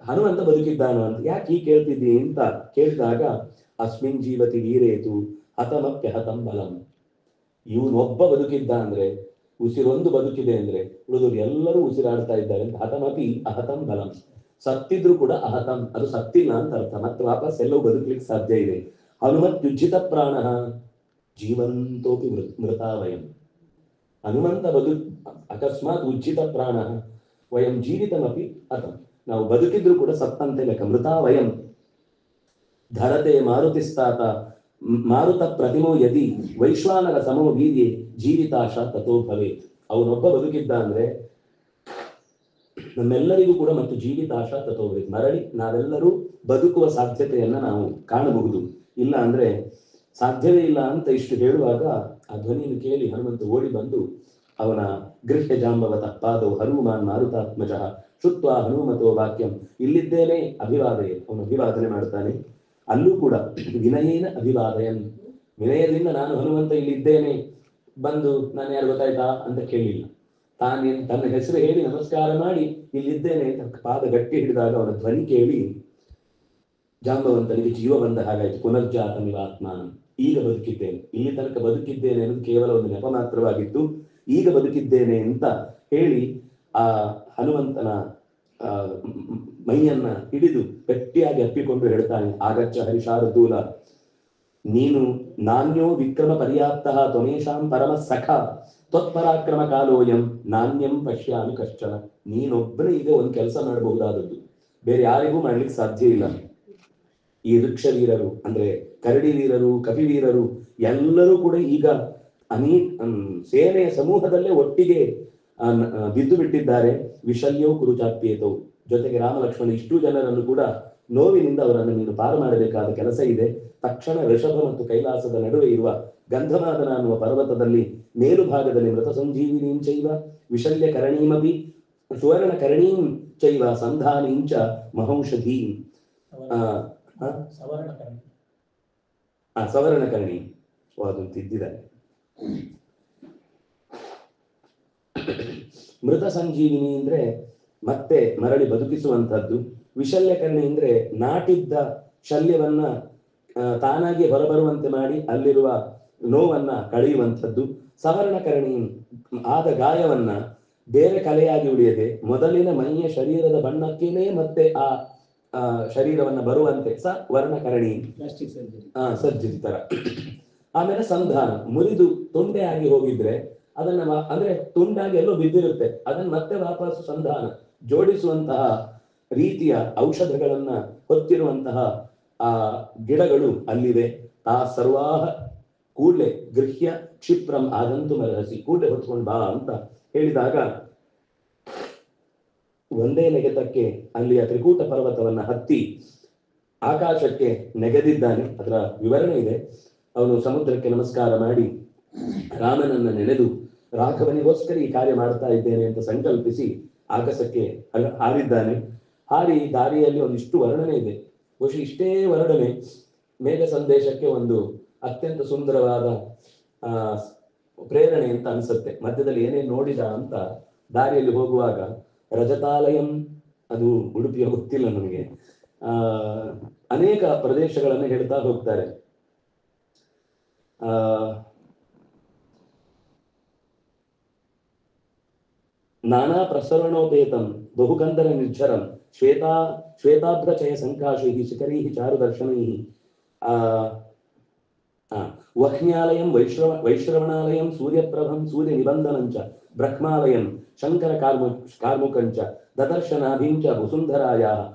ಹನುಮಂತ ಬದುಕಿದ್ದಾನ ಅಂತ, ಯಾಕೆ ಹೀಗೆ ಕೇಳ್ತಿದ್ದಿ ಅಂತ ಕೇಳಿದಾಗ, ಅಸ್ಮಿನ್ ಜೀವತಿ ವೀರೇತು ಹತಮಪ್ಯ ಹತಂ ಬಲಂ. ಇವನೊಬ್ಬ ಬದುಕಿದ್ದ ಅಂದ್ರೆ, ಉಸಿರೊಂದು ಬದುಕಿದೆ ಅಂದ್ರೆ ಉಳಿದವರು ಎಲ್ಲರೂ ಉಸಿರಾಡ್ತಾ ಇದ್ದಾರೆ ಅಂತ. ಹತಮಪಿ ಅಹತಂ ಬಲಂ, ಸತ್ತಿದ್ರು ಕೂಡ ಅಹತಂ, ಅದು ಸತ್ತಿಲ್ಲ ಅಂತ ಅರ್ಥ, ಮತ್ತೆ ವಾಪಸ್ ಎಲ್ಲವೂ ಬದುಕಲಿಕ್ಕೆ ಸಾಧ್ಯ ಇದೆ. ಹನುಮತ್ ಯುಜ್ಜಿತ ಪ್ರಾಣ ಜೀವಂತೋಪಿ ಮೃತಾವಯಂ. ಹನುಮಂತ ಅಕಸ್ಮಾತ್ ಉಜ್ಜಿತ ಪ್ರಾಣ ವಯಂ ಜೀವಿತಮಪಿ ಅತಂ, ನಾವು ಬದುಕಿದ್ರು ಕೂಡ ಸತ್ತಂತೆ ಲೆಕ್ಕ. ಮೃತಾವಯಂ ಧರತೆ ಮಾರುತಿಸ್ತಾತ ಮಾರುತ ಪ್ರತಿಮೋ ಯದಿ ವೈಶ್ವಾನರ ಸಮೋ ವೀರ್ಯೆ ಜೀವಿತಾಶ ತಥೋ ಭವೇತ್. ಅವನೊಬ್ಬ ಬದುಕಿದ್ದ ಅಂದ್ರೆ ನಮ್ಮೆಲ್ಲರಿಗೂ ಕೂಡ ಮತ್ತು ಜೀವಿತಾಶ ತಥೋ ಭವೇತ್, ಮರಳಿ ನಾವೆಲ್ಲರೂ ಬದುಕುವ ಸಾಧ್ಯತೆಯನ್ನ ನಾವು ಕಾಣಬಹುದು. ಇಲ್ಲ ಅಂದ್ರೆ ಸಾಧ್ಯವೇ ಇಲ್ಲ ಅಂತ ಇಷ್ಟು ಹೇಳುವಾಗ ಆ ಧ್ವನಿಯನ್ನು ಕೇಳಿ ಹನುಮಂತ ಓಡಿ ಬಂದು ಅವನ ಗೃಹ್ಯ ಜಾಂಬವತ ಪಾದವು ಹನುಮಾನ್ ಮಾರುತಾತ್ಮಜ ಶುತ್ವಾ ಹನುಮತೋ ವಾಕ್ಯಂ, ಇಲ್ಲಿದ್ದೇನೆ ಅಭಿವಾದಯೇ, ಅವನು ಅಭಿವಾದನೆ ಮಾಡ್ತಾನೆ. ಅಲ್ಲೂ ಕೂಡ ವಿನಯೇನ ಅಭಿವಾದಯನ್, ವಿನಯದಿಂದ ನಾನು ಹನುಮಂತ ಇಲ್ಲಿದ್ದೇನೆ, ಬಂದು ನಾನು ಯಾರು ಗೊತ್ತಾಯ್ತಾ ಅಂತ ಕೇಳಿಲ್ಲ, ತನ್ನ ಹೆಸರು ಹೇಳಿ ನಮಸ್ಕಾರ ಮಾಡಿ ಇಲ್ಲಿದ್ದೇನೆ ಅಂತ ಪಾದ ಗಟ್ಟಿ ಹಿಡಿದಾಗ ಅವನ ಧ್ವನಿ ಕೇಳಿ ಜಾಂಬವಂತನಿಗೆ ಜೀವ ಬಂದ ಹಾಗಾಯ್ತು. ಪುನರ್ಜಾತ ನಿವಾತ್ಮಾನ, ಈಗ ಬದುಕಿದ್ದೇನೆ, ಇಲ್ಲಿ ತನಕ ಬದುಕಿದ್ದೇನೆ ಅನ್ನೋದು ಕೇವಲ ಒಂದು ನೆಪ ಮಾತ್ರವಾಗಿತ್ತು, ಈಗ ಬದುಕಿದ್ದೇನೆ ಅಂತ ಹೇಳಿ ಆ ಹನುಮಂತನ ಮೈಯನ್ನ ಹಿಡಿದು ಗಟ್ಟಿಯಾಗಿ ಅಪ್ಪಿಕೊಂಡು ಹೇಳ್ತಾನೆ, ಆಗಚ್ಚ ಹರಿಶಾರದೂಲ, ನೀನು ನಾಣ್ಯೋ ವಿಕ್ರಮ ಪರ್ಯಾಪ್ತ ತ್ವಮೇಶಾಂ ಪರಮ ಸಖ ತ್ವತ್ಪರಾಕ್ರಮ ಕಾಲೋಯಂ ನಾಣ್ಯಂ ಪಶ್ಯಾಮಿ ಕಶ್ಚನ. ನೀನೊಬ್ಬನೇ ಈಗ ಒಂದು ಕೆಲಸ ಮಾಡಬಹುದಾದದ್ದು, ಬೇರೆ ಯಾರಿಗೂ ಮಾಡ್ಲಿಕ್ಕೆ ಸಾಧ್ಯ ಇಲ್ಲ. ಈ ವೃಕ್ಷ ವೀರರು ಅಂದ್ರೆ ಕರಡಿ ವೀರರು, ಕಪಿವೀರರು ಎಲ್ಲರೂ ಕೂಡ ಈಗ ಸೇನೆಯ ಸಮೂಹದಲ್ಲೇ ಒಟ್ಟಿಗೆ ಬಿದ್ದು ಬಿಟ್ಟಿದ್ದಾರೆ. ವಿಶಲ್ಯೋ ಕುರುಚಾಪ್ಯೇತವು, ಜೊತೆಗೆ ರಾಮ ಲಕ್ಷ್ಮಣ ಇಷ್ಟು ಜನರನ್ನು ಕೂಡ ನೋವಿನಿಂದ ಅವರನ್ನು ನೀನು ಪಾರು ಮಾಡಬೇಕಾದ ಕೆಲಸ ಇದೆ. ತಕ್ಷಣ ಋಷಭ ಮತ್ತು ಕೈಲಾಸದ ನಡುವೆ ಇರುವ ಗಂಧಮಾದನ ಅನ್ನುವ ಪರ್ವತದಲ್ಲಿ ಮೇಲುಭಾಗದಲ್ಲಿ ಮೃತ ಸಂಜೀವಿನೀಂ ಚೈವ ವಿಶಲ್ಯ ಕರಣೀಮಪಿ ಸುವರ್ಣ ಕರಣೀಂ ಚೈವ ಸಂಧಾನೀಂಚ ಮಹೌಷಧೀಂ ಸವರ್ಣಕರ್ಣಿ ಅದನ್ನು ತಿದ್ದಿದ್ದಾರೆ. ಮೃತ ಸಂಜೀವಿನಿ ಅಂದ್ರೆ ಮತ್ತೆ ಮರಳಿ ಬದುಕಿಸುವಂತಹದ್ದು. ವಿಶಲ್ಯಕರ್ಣಿ ಅಂದ್ರೆ ನಾಟಿದ್ದ ಶಲ್ಯವನ್ನ ತಾನಾಗಿ ಹೊರಬರುವಂತೆ ಮಾಡಿ ಅಲ್ಲಿರುವ ನೋವನ್ನ ಕಳೆಯುವಂಥದ್ದು. ಸವರ್ಣಕರ್ಣಿ ಆದ ಗಾಯವನ್ನ ಬೇರೆ ಕಲೆಯಾಗಿ ಉಳಿಯದೆ ಮೊದಲಿನ ಮೈಯ ಶರೀರದ ಬಣ್ಣಕ್ಕೇನೆ ಮತ್ತೆ ಆ ಶರೀರವನ್ನ ಬರುವಂತೆ ವರ್ಣಕರಣಿ ಸರ್ಜರಿ ತರ. ಆಮೇಲೆ ಸಂಧಾನ, ಮುರಿದು ತುಂಡೆ ಆಗಿ ಹೋಗಿದ್ರೆ ಅದನ್ನ ಅಂದ್ರೆ ತುಂಡಾಗಿ ಎಲ್ಲೋ ಬಿದ್ದಿರುತ್ತೆ, ಅದನ್ನ ಮತ್ತೆ ವಾಪಸ್ ಸಂಧಾನ ಜೋಡಿಸುವಂತಹ ರೀತಿಯ ಔಷಧಗಳನ್ನ ಹೊತ್ತಿರುವಂತಹ ಆ ಗಿಡಗಳು ಅಲ್ಲಿವೆ. ಆ ಸರ್ವಾಹ ಕೂಡ್ಲೆ ಗೃಹ್ಯ ಕ್ಷಿಪ್ರಂ ಆಗಂತು ಮರಹಸಿ, ಕೂಡ್ಲೆ ಹೊತ್ಕೊಂಡು ಬಾ ಅಂತ ಹೇಳಿದಾಗ ಒಂದೇ ನೆಗೆತಕ್ಕೆ ಅಲ್ಲಿಯ ತ್ರಿಕೂಟ ಪರ್ವತವನ್ನ ಹತ್ತಿ ಆಕಾಶಕ್ಕೆ ನೆಗೆದಿದ್ದಾನೆ. ಅದರ ವಿವರಣೆ ಇದೆ. ಅವನು ಸಮುದ್ರಕ್ಕೆ ನಮಸ್ಕಾರ ಮಾಡಿ ರಾಮನನ್ನ ನೆನೆದು ರಾಘವನಿಗೋಸ್ಕರ ಈ ಕಾರ್ಯ ಮಾಡ್ತಾ ಇದ್ದೇನೆ ಅಂತ ಸಂಕಲ್ಪಿಸಿ ಆಗಸಕ್ಕೆ ಹಾರಿದ್ದಾನೆ. ಹಾರಿ ದಾರಿಯಲ್ಲಿ ಒಂದಿಷ್ಟು ವರ್ಣನೆ ಇದೆ. ಬಹುಶಃ ಇಷ್ಟೇ ವರ್ಣನೆ ಮೇಘ ಸಂದೇಶಕ್ಕೆ ಒಂದು ಅತ್ಯಂತ ಸುಂದರವಾದ ಪ್ರೇರಣೆ ಅಂತ ಅನ್ಸುತ್ತೆ. ಮಧ್ಯದಲ್ಲಿ ಏನೇನು ನೋಡಿದ ಅಂತ ದಾರಿಯಲ್ಲಿ ಹೋಗುವಾಗ ರಜತಾಲಯಂ, ಅದು ಉಡುಪಿಯ ಗೊತ್ತಿಲ್ಲ ನನಗೆ, ಅನೇಕ ಪ್ರದೇಶಗಳನ್ನು ಹೇಳ್ತಾ ಹೋಗ್ತಾರೆ. ನಾನಾ ಪ್ರಸರಣೋಪೇತಂ ಬಹುಕಂದರ ನಿರ್ಜರಂ ಶ್ವೇತಾಭ್ರಚಯ ಸಂಕಾಶೈ ಶಿಖರೈ ಚಾರುದರ್ಶನೈ ವಹ್ನ್ಯಾಲಯಂ ವೈಶ್ರವಣಾಲಯಂ ಸೂರ್ಯಪ್ರಭಂ ಸೂರ್ಯ ನಿಬಂಧನಂಚ ಬ್ರಹ್ಮಾಲಯಂ ಶಂಕರ ಕಾರ್ಮುಕಂಚ ದದರ್ಶನಾಭೀಂಚ ವಸುಂಧರಾಯ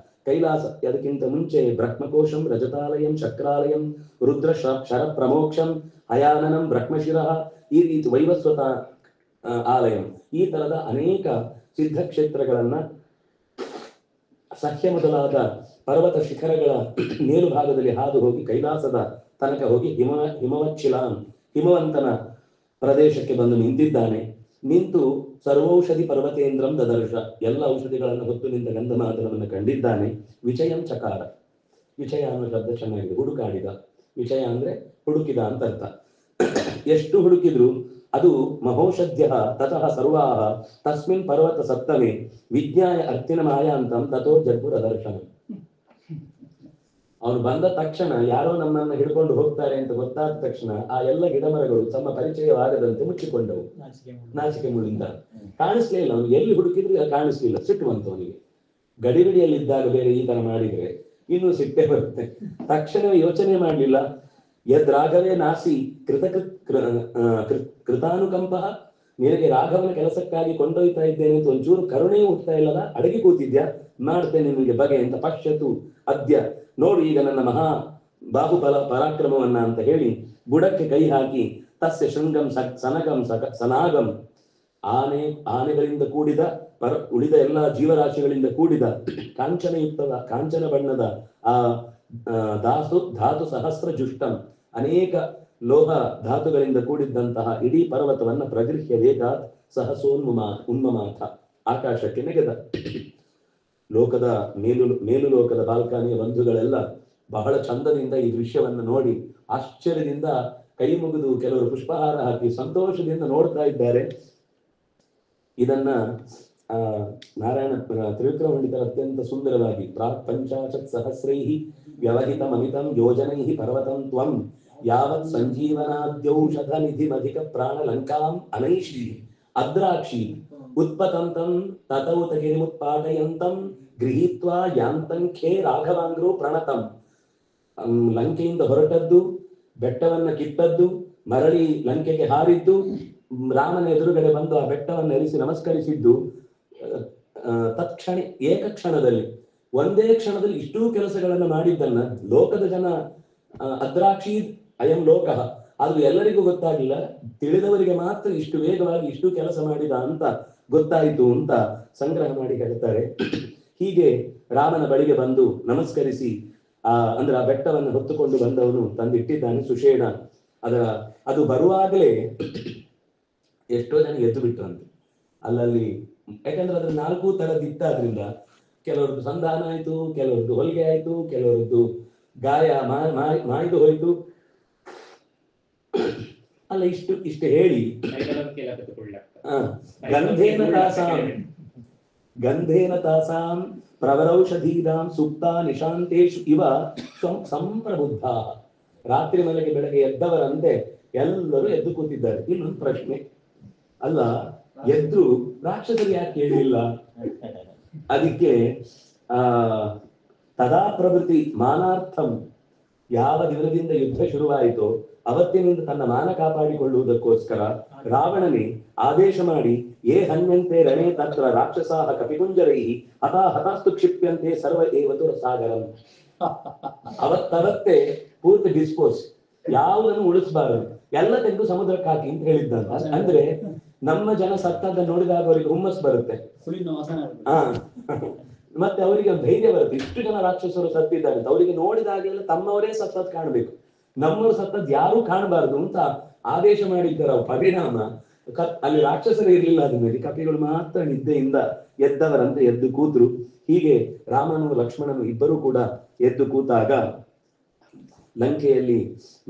ಕೈಲಾಸ. ಅದಕ್ಕಿಂತ ಮುಂಚೆ ಬ್ರಹ್ಮಕೋಶಂ, ರಜತಾಲಯಂ, ಚಕ್ರಾಲಯಂ, ರುದ್ರ ಶರ ಪ್ರಮೋಕ್ಷಂ, ಹಯಾನನಂ, ಬ್ರಹ್ಮಶಿರಃ, ಈ ರೀತಿ ವೈವಸ್ವತ ಆಲಯಂ, ಈ ತರದ ಅನೇಕ ಸಿದ್ಧಕ್ಷೇತ್ರಗಳನ್ನ ಸಹ್ಯ ಮೊದಲಾದ ಪರ್ವತ ಶಿಖರಗಳ ಮೇಲುಭಾಗದಲ್ಲಿ ಹಾದು ಹೋಗಿ ಕೈಲಾಸದ ತನಕ ಹೋಗಿ ಹಿಮವಚ್ಛಿಲಾಂ, ಹಿಮವಂತನ ಪ್ರದೇಶಕ್ಕೆ ಬಂದು ನಿಂತಿದ್ದಾನೆ. ನಿಂತು ಸರ್ವೌಷಧಿ ಪರ್ವತೇಂದ್ರಂ ದದರ್ಶ, ಎಲ್ಲ ಔಷಧಿಗಳನ್ನು ಹೊತ್ತು ನಿಂತ ಗಂಧಮಾದನವನ್ನು ಕಂಡಿದ್ದಾನೆ. ವಿಚಯಂ ಚಕಾರ, ವಿಚಯ ಅನ್ನೋ ಶಬ್ದ ಚೆನ್ನಾಗಿದೆ, ಹುಡುಕಾಡಿದ. ವಿಚಯ ಅಂದ್ರೆ ಹುಡುಕಿದ ಅಂತ ಅರ್ಥ. ಎಷ್ಟು ಹುಡುಕಿದ್ರು ಅದು ಮಹೋಷಧ್ಯ ತತಃ ಸರ್ವಾಹ ತಸ್ಮಿನ್ ಪರ್ವತ ಸಪ್ತಮೆ ವಿಜ್ಞಾಯ ಅರ್ತಿನ ಮಾಯಾಂತಂ ತಥೋ ಜಗ್ಗುರ ದರ್ಶನ. ಅವನು ಬಂದ ತಕ್ಷಣ ಯಾರೋ ನಮ್ಮನ್ನ ಹಿಡ್ಕೊಂಡು ಹೋಗ್ತಾರೆ ಅಂತ ಗೊತ್ತಾದ ತಕ್ಷಣ ಆ ಎಲ್ಲ ಗಿಡಮರಗಳು ತಮ್ಮ ಪರಿಚಯವಾಗದಂತೆ ಮುಚ್ಚಿಕೊಂಡವು, ನಾಚಿಕೆ ಮುಳಿಂದ. ಕಾಣಿಸ್ಲೇ ಇಲ್ಲ, ಅವನು ಎಲ್ಲಿ ಹುಡುಕಿದ್ರು ಕಾಣಿಸ್ಲಿಲ್ಲ. ಸಿಟ್ಟು ಬಂತು ಅವನಿಗೆ. ಗಡಿಬಿಡಿಯಲ್ಲಿದ್ದಾಗ ಬೇರೆ ಈ ತರ ಮಾಡಿದ್ರೆ ಇನ್ನೂ ಸಿಟ್ಟೆ ಬರುತ್ತೆ. ತಕ್ಷಣವೇ ಯೋಚನೆ ಮಾಡಲಿಲ್ಲ. ಯದ್ ರಾಘವೇ ನಾಸಿ ಕೃತಾನುಕಂಪ, ನಿನಗೆ ರಾಘವನ ಕೆಲಸಕ್ಕಾಗಿ ಕೊಂಡೊಯ್ತಾ ಇದ್ದೇನೆ ಅಂತ ಒಂಚೂರು ಕರುಣೆಯೂ ಹುಟ್ಟತಾ ಇಲ್ಲದ, ಅಡಗಿ ಕೂತಿದ್ಯಾ, ಮಾಡ್ತೇನೆ ನಿಮಗೆ ಬಗೆ ಅಂತ. ಪಶ್ಯತು ಅದ್ಯ, ನೋಡು ಈಗ ನನ್ನ ಮಹಾ ಬಾಹುಬಲ ಪರಾಕ್ರಮವನ್ನ ಅಂತ ಹೇಳಿ ಬುಡಕ್ಕೆ ಕೈ ಹಾಕಿ ತಸ್ಯ ಶೃಂಗಂ ಸನಗಂ ಸನಾಗಂ, ಆನೆಗಳಿಂದ ಕೂಡಿದ ಉಳಿದ ಎಲ್ಲ ಜೀವರಾಶಿಗಳಿಂದ ಕೂಡಿದ ಕಾಂಚನಯುಕ್ತದ ಕಾಂಚನ ಬಣ್ಣದ ಆ ಧಾತು ಸಹಸ್ರ ಜುಷ್ಟಂ, ಅನೇಕ ಲೋಹ ಧಾತುಗಳಿಂದ ಕೂಡಿದ್ದಂತಹ ಇಡೀ ಪರ್ವತವನ್ನ ಪ್ರಗೃಹ್ಯ ವೇಗಾತ್ ಉನ್ಮಮಾಥ, ಆಕಾಶಕ್ಕೆ ನೆಗೆದ. ಲೋಕದ ಮೇಲು ಲೋಕದ ಬಾಲ್ಕನಿಯ ಬಂಧುಗಳೆಲ್ಲ ಬಹಳ ಚಂದದಿಂದ ಈ ದೃಶ್ಯವನ್ನು ನೋಡಿ ಆಶ್ಚರ್ಯದಿಂದ ಕೈ ಮುಗಿದು ಕೆಲವರು ಪುಷ್ಪಹಾರ ಹಾಕಿ ಸಂತೋಷದಿಂದ ನೋಡ್ತಾ ಇದ್ದಾರೆ. ಇದನ್ನ ನಾರಾಯಣ ತ್ರಿವಿಕ್ರಮ ಪಂಡಿತರು ಅತ್ಯಂತ ಸುಂದರವಾಗಿ ಪಂಚಾಶತ್ ಸಹಸ್ರೈಹಿ ವ್ಯವಹಿತಂ ಅಮಿತಂ ಯೋಜನೈಹಿ ಪರ್ವತಂ ತ್ವಂ ಯಾವತ್ ಸಂಜೀವನಾದ್ಯೌಷಧ ನಿಧಿಮಧಿಕ ಪ್ರಾಣ ಲಂಕಾಂ ಅನೈಷಿ ಅದ್ರಾಕ್ಷಿ ಉತ್ಪತಂತಂ ತತೌತ ಗಿರಿಮುತ್ಪಾಟಯಂತಂ ಗೃಹೀತ್ವಾ ಯಾಂತಂಖೇ ರಾಘವಾಂಗ್ರೋ ಪ್ರಣತಂ. ಲಂಕೆಯಿಂದ ಹೊರಟದ್ದು, ಬೆಟ್ಟವನ್ನ ಕಿತ್ತದ್ದು, ಮರಳಿ ಲಂಕೆಗೆ ಹಾರಿದ್ದು, ರಾಮನ ಎದುರುಗಡೆ ಬಂದು ಆ ಬೆಟ್ಟವನ್ನು ಎರಿಸಿ ನಮಸ್ಕರಿಸಿದ್ದು ತತ್ಕ್ಷಣ ಏಕಕ್ಷಣದಲ್ಲಿ, ಒಂದೇ ಕ್ಷಣದಲ್ಲಿ ಇಷ್ಟೂ ಕೆಲಸಗಳನ್ನು ಮಾಡಿದ್ದನ್ನ ಲೋಕದ ಜನ ಅದ್ರಾಕ್ಷಿ ಅಯಂ ಲೋಕಃ, ಅದು ಎಲ್ಲರಿಗೂ ಗೊತ್ತಾಗಿಲ್ಲ, ತಿಳಿದವರಿಗೆ ಮಾತ್ರ ಇಷ್ಟು ವೇಗವಾಗಿ ಇಷ್ಟು ಕೆಲಸ ಮಾಡಿದ ಅಂತ ಗೊತ್ತಾಯಿತು ಅಂತ ಸಂಗ್ರಹ ಮಾಡಿ ಹೇಳ್ತಾರೆ. ಹೀಗೆ ರಾಮನ ಬಳಿಗೆ ಬಂದು ನಮಸ್ಕರಿಸಿ ಅಂದ್ರೆ ಆ ಬೆಟ್ಟವನ್ನು ಹೊತ್ತುಕೊಂಡು ಬಂದವನು ತಂದಿಟ್ಟಿದ್ದಾನೆ ಸುಷೇಣ. ಅದು ಬರುವಾಗಲೇ ಎಷ್ಟೋ ಜನ ಎದ್ದು ಬಿಟ್ರಂತೆ ಅಲ್ಲಲ್ಲಿ. ಯಾಕಂದ್ರೆ ಅದ್ರ 4 ತರದಿತ್ತಾದ್ರಿಂದ ಕೆಲವರದ್ದು ಸಂಧಾನ ಆಯ್ತು, ಕೆಲವರದ್ದು ಹೊಲಿಗೆ ಆಯ್ತು, ಕೆಲವರದ್ದು ಗಾಯ ಮಾಯ್ದು ಹೋಯ್ತು. ಅಲ್ಲ ಇಷ್ಟು ಹೇಳಿ ಗಂಧೇನ ತಾಸಾಂ ಪ್ರವರೌಷಧೀನಾಂ ಸುಪ್ತ ನಿಶಾಂತೇಶು ಇವ ಸಂಪ್ರಬುದ್ಧ. ರಾತ್ರಿ ಮನೆಗೆ ಬೆಳಗ್ಗೆ ಎದ್ದವರಂತೆ ಎಲ್ಲರೂ ಎದ್ದು ಕೂತಿದ್ದಾರೆ. ಇನ್ನೊಂದು ಪ್ರಶ್ನೆ, ಅಲ್ಲ ಎದ್ರು ರಾಕ್ಷಸರು ಯಾಕೆ ಕೇಳಲಿಲ್ಲ? ಅದಕ್ಕೆ ತದಾ ಪ್ರವೃತ್ತಿ ಮಾನಾರ್ಥಂ, ಯಾವ ದಿನದಿಂದ ಯುದ್ಧ ಶುರುವಾಯಿತೋ ಅವತ್ತಿನಿಂದ ತನ್ನ ಮಾನ ಕಾಪಾಡಿಕೊಳ್ಳುವುದಕ್ಕೋಸ್ಕರ ರಾವಣನೇ ಆದೇಶ ಮಾಡಿ ಏ ಹನ್ಯಂತೆ ರಣೇ ತತ್ರ ರಾಕ್ಷಸಾಹ ಕಪಿಕುಂಜರೈ ಹತಾಸ್ತು ಕ್ಷಿಪ್ಯಂತೆ ಸರ್ವ ಏವತು ಸಾಗರಂ. ಅವತ್ತವತ್ತೇ ಪೂರ್ತಿ ಡಿಸ್ಪೋಸ್, ಯಾವುದನ್ನು ಉಳಿಸಬಾರದು, ಎಲ್ಲ ತೆಗೆದು ಸಮುದ್ರಕ್ಕೆ ಹಾಕಿ ಅಂತ ಹೇಳಿದ್ದಂತ. ಅಂದ್ರೆ ನಮ್ಮ ಜನ ಸತ್ತದ ನೋಡಿದಾಗ ಅವರಿಗೆ ಹುಮ್ಮಸ್ ಬರುತ್ತೆ, ಮತ್ತೆ ಅವರಿಗೆ ಒಂದು ಧೈರ್ಯ ಬರುತ್ತೆ. ಇಷ್ಟು ಜನ ರಾಕ್ಷಸರು ಸತ್ತಿದ್ದಾರೆ, ಅವರಿಗೆ ನೋಡಿದಾಗೆಲ್ಲ ತಮ್ಮವರೇ ಸತ್ತದ್ ಕಾಣ್ಬೇಕು, ನಮ್ಮವರು ಸತ್ತದ್ ಯಾರು ಕಾಣಬಾರದು ಅಂತ ಆದೇಶ ಮಾಡಿದ್ದರ ಪರಿಣಾಮ ಅಲ್ಲಿ ರಾಕ್ಷಸರು ಇರ್ಲಿಲ್ಲ. ಅದ ಮೇಲೆ ಕಪಿಗಳು ಮಾತ್ರ ನಿದ್ದೆಯಿಂದ ಎದ್ದವರಂತೆ ಎದ್ದು ಕೂತರು. ಹೀಗೆ ರಾಮನು ಲಕ್ಷ್ಮಣನು ಇಬ್ಬರೂ ಕೂಡ ಎದ್ದು ಕೂತಾಗ ಲಂಕೆಯಲ್ಲಿ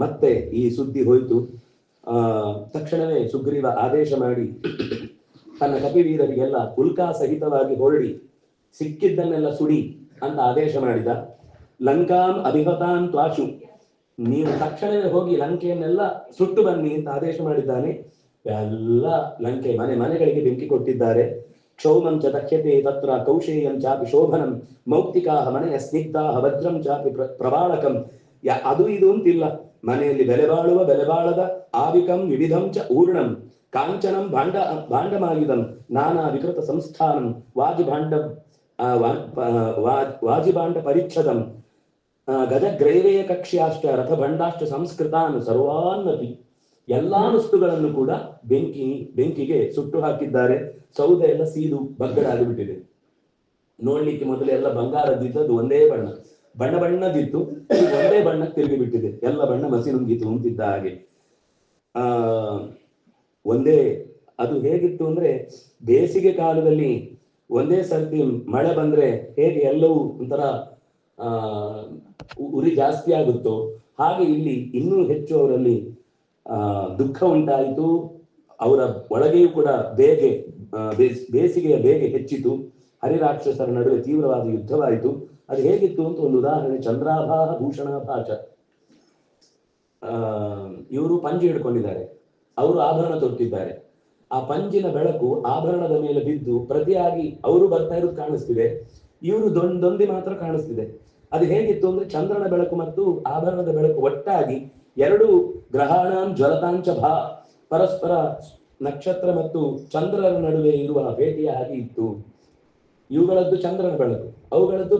ಮತ್ತೆ ಈ ಸುದ್ದಿ ಹೋಯ್ತು. ತಕ್ಷಣವೇ ಸುಗ್ರೀವ ಆದೇಶ ಮಾಡಿ ತನ್ನ ಕಪಿವೀರರಿಗೆಲ್ಲ ಉಲ್ಕಾ ಸಹಿತವಾಗಿ ಹೊರಡಿ ಸಿಕ್ಕಿದ್ದನ್ನೆಲ್ಲ ಸುಡಿ ಅಂತ ಆದೇಶ ಮಾಡಿದ. ಲಂಕಾಂ ಅಭಿಹತಾಂ ತ್ವಾಶು, ನೀವು ತಕ್ಷಣವೇ ಹೋಗಿ ಲಂಕೆಯನ್ನೆಲ್ಲ ಸುಟ್ಟು ಬನ್ನಿ ಅಂತ ಆದೇಶ ಮಾಡಿದ್ದಾನೆ. ಎಲ್ಲ ಲಂಕೆ ಮನೆಗಳಿಗೆ ಬೆಂಕಿ ಕೊಟ್ಟಿದ್ದಾರೆ. ಕ್ಷೌಮಂ ಚ ದಕ್ಷ್ಯತೆ ತತ್ರ ಕೌಶೇಯಂ ಚಾಪಿ ಶೋಭನಂ ಮೌಕ್ತಿಕಾಹ ಮನೆಯ ಸ್ನಿಗ್ಧಾಹ ವಜ್ರಂ ಚಾಪಿ ಪ್ರಬಾಳಕಂ. ಅದು ಇದು ಅಂತಿಲ್ಲ, ಮನೆಯಲ್ಲಿ ಬೆಲೆ ಬಾಳದ ಆವಿಕಂ ವಿವಿಧಂ ಚ ಊರ್ಣಂ ಕಾಂಚನಂ ಭಾಂಡಮಾಯುಧಂ ನಾನಾ ವಿಕೃತ ಸಂಸ್ಥಾನಂ ವಾಜಿ ವಾಜಿಬಾಂಡ ಪರಿಚ್ಛದಂ ಗಜಗ್ರೈವೇಯ ಕಕ್ಷ್ಯಾಶ್ಚ ರಥಭಂಡಾಶ್ಚ ಸಂಸ್ಕೃತಾನ್ ಸರ್ವಾನ್ನಪಿ ಎಲ್ಲಾ ವಸ್ತುಗಳನ್ನು ಕೂಡ ಬೆಂಕಿಗೆ ಸುಟ್ಟು ಹಾಕಿದ್ದಾರೆ. ಸೌದೆ ಎಲ್ಲ ಸೀದು ಬಗ್ಗಡಾಗಿಬಿಟ್ಟಿದೆ. ನೋಡ್ಲಿಕ್ಕೆ ಮೊದಲು ಎಲ್ಲ ಬಂಗಾರದಿದ್ದದ್ದು ಒಂದೇ ಬಣ್ಣದಿತ್ತು, ಒಂದೇ ಬಣ್ಣ ತಿರುಗಿಬಿಟ್ಟಿದೆ. ಎಲ್ಲ ಬಣ್ಣ ಮಸಿ ನುಂಗಿತು ಅಂತಿದ್ದ ಹಾಗೆ. ಒಂದೇ ಅದು ಹೇಗಿತ್ತು ಅಂದ್ರೆ, ಬೇಸಿಗೆ ಕಾಲದಲ್ಲಿ ಒಂದೇ ಸರ್ತಿ ಮಳೆ ಬಂದ್ರೆ ಹೇಗೆ ಎಲ್ಲವೂ ಒಂಥರ ಉರಿ ಜಾಸ್ತಿ ಆಗುತ್ತೋ ಹಾಗೆ ಇಲ್ಲಿ ಇನ್ನೂ ಹೆಚ್ಚು ಅವರಲ್ಲಿ ದುಃಖ ಉಂಟಾಯಿತು. ಅವರ ಒಳಗೆಯೂ ಕೂಡ ಬೇಸಿಗೆಯ ಬೇಗೆ ಹೆಚ್ಚಿತು. ಹರಿರಾಕ್ಷಸರ ನಡುವೆ ತೀವ್ರವಾದ ಯುದ್ಧವಾಯಿತು. ಅದು ಹೇಗಿತ್ತು ಅಂತ ಒಂದು ಉದಾಹರಣೆ, ಚಂದ್ರಾಭಾಹ ಭೂಷಣಾಭಾಚ. ಇವರು ಪಂಜಿ ಹಿಡ್ಕೊಂಡಿದ್ದಾರೆ, ಅವರು ಆಭರಣ ತೊಟ್ಟಿದ್ದಾರೆ. ಆ ಪಂಜಿನ ಬೆಳಕು ಆಭರಣದ ಮೇಲೆ ಬಿದ್ದು ಪ್ರತಿಯಾಗಿ ಅವರು ಬರ್ತಾ ಇರೋದು ಕಾಣಿಸ್ತಿದೆ, ಇವರು ದೊಂದಿ ಮಾತ್ರ ಕಾಣಿಸ್ತಿದೆ. ಅದು ಹೇಗಿತ್ತು ಅಂದ್ರೆ, ಚಂದ್ರನ ಬೆಳಕು ಮತ್ತು ಆಭರಣದ ಬೆಳಕು ಒಟ್ಟಾಗಿ ಎರಡು ಗ್ರಹಾಣಾಂ ಜ್ವಲತಾಂಚ ಪರಸ್ಪರ ನಕ್ಷತ್ರ ಮತ್ತು ಚಂದ್ರರ ನಡುವೆ ಇರುವ ಭೇಟಿಯ ಹಾಗೆ ಇತ್ತು. ಇವುಗಳದ್ದು ಚಂದ್ರನ ಬೆಳಕು, ಅವುಗಳದ್ದು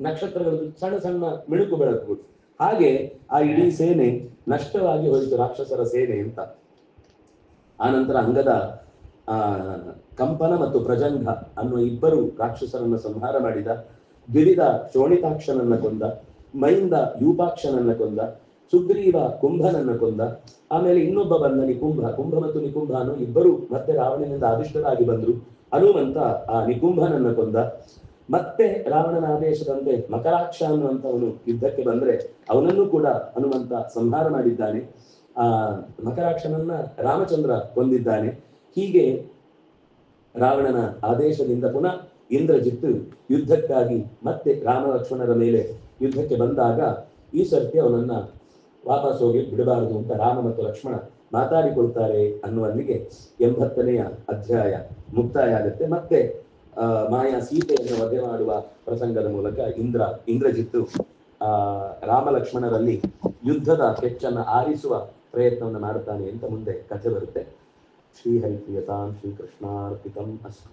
ನಕ್ಷತ್ರಗಳದ್ದು ಸಣ್ಣ ಸಣ್ಣ ಮಿಣುಕು ಬೆಳಕು. ಹಾಗೆ ಆ ಇಡೀ ಸೇನೆ ನಷ್ಟವಾಗಿ ಹೋಯಿತು, ರಾಕ್ಷಸರ ಸೇನೆ ಅಂತ. ಆನಂತರ ಅಂಗದ ಕಂಪನ ಮತ್ತು ಪ್ರಜಂಘ ಅನ್ನುವ ಇಬ್ಬರು ರಾಕ್ಷಸರನ್ನ ಸಂಹಾರ ಮಾಡಿದ. ದ್ವಿವಿಧ ಶೋಣಿತಾಕ್ಷನನ್ನ ಕೊಂದ, ಮೈಂದ ಯೂಪಾಕ್ಷನನ್ನ ಕೊಂದ, ಸುಗ್ರೀವ ಕುಂಭನನ್ನ ಕೊಂದ. ಆಮೇಲೆ ಇನ್ನೊಬ್ಬ ಬಂದ ಕುಂಭ ಮತ್ತು ನಿಕುಂಭ ಅನ್ನೋ ಇಬ್ಬರು ಮತ್ತೆ ರಾವಣನಿಂದ ಆದಿಷ್ಟರಾಗಿ ಬಂದ್ರು. ಹನುಮಂತ ಆ ನಿಕುಂಭನನ್ನ ಕೊಂದ. ಮತ್ತೆ ರಾವಣನ ಆದೇಶದಂತೆ ಮಕರಾಕ್ಷ ಅನ್ನುವಂಥವನು ಯುದ್ಧಕ್ಕೆ ಬಂದ್ರೆ ಅವನನ್ನು ಕೂಡ ಹನುಮಂತ ಸಂಹಾರ ಮಾಡಿದ್ದಾನೆ. ಆ ಮಕರಾಕ್ಷನನ್ನ ರಾಮಚಂದ್ರ ಕೊಂದಿದ್ದಾನೆ. ಹೀಗೆ ರಾವಣನ ಆದೇಶದಿಂದ ಪುನಃ ಇಂದ್ರಜಿತ್ತು ಯುದ್ಧಕ್ಕಾಗಿ ಮತ್ತೆ ರಾಮ ಲಕ್ಷ್ಮಣರ ಮೇಲೆ ಯುದ್ಧಕ್ಕೆ ಬಂದಾಗ ಈ ಸರ್ತಿ ಅವನನ್ನ ವಾಪಸ್ ಹೋಗಿ ಬಿಡಬಾರದು ಅಂತ ರಾಮ ಮತ್ತು ಲಕ್ಷ್ಮಣ ಮಾತಾಡಿಕೊಳ್ತಾರೆ ಅನ್ನುವಲ್ಲಿಗೆ 80ನೇ ಅಧ್ಯಾಯ ಮುಕ್ತಾಯ ಆಗುತ್ತೆ. ಮತ್ತೆ ಮಾಯಾ ಸೀತೆಯನ್ನು ವಧೆ ಮಾಡುವ ಪ್ರಸಂಗದ ಮೂಲಕ ಇಂದ್ರಜಿತ್ತು ರಾಮ ಲಕ್ಷ್ಮಣರಲ್ಲಿ ಯುದ್ಧದ ಕೆಚ್ಚನ್ನು ಆರಿಸುವ ಪ್ರಯತ್ನವನ್ನು ಮಾಡುತ್ತಾನೆ ಅಂತ ಮುಂದೆ ಕಥೆ ಬರುತ್ತೆ. ಶ್ರೀಹರಿಪ್ರಿಯತಾಂ ಶ್ರೀಕೃಷ್ಣಾರ್ಪಿತಂ ಅಸ್ತು.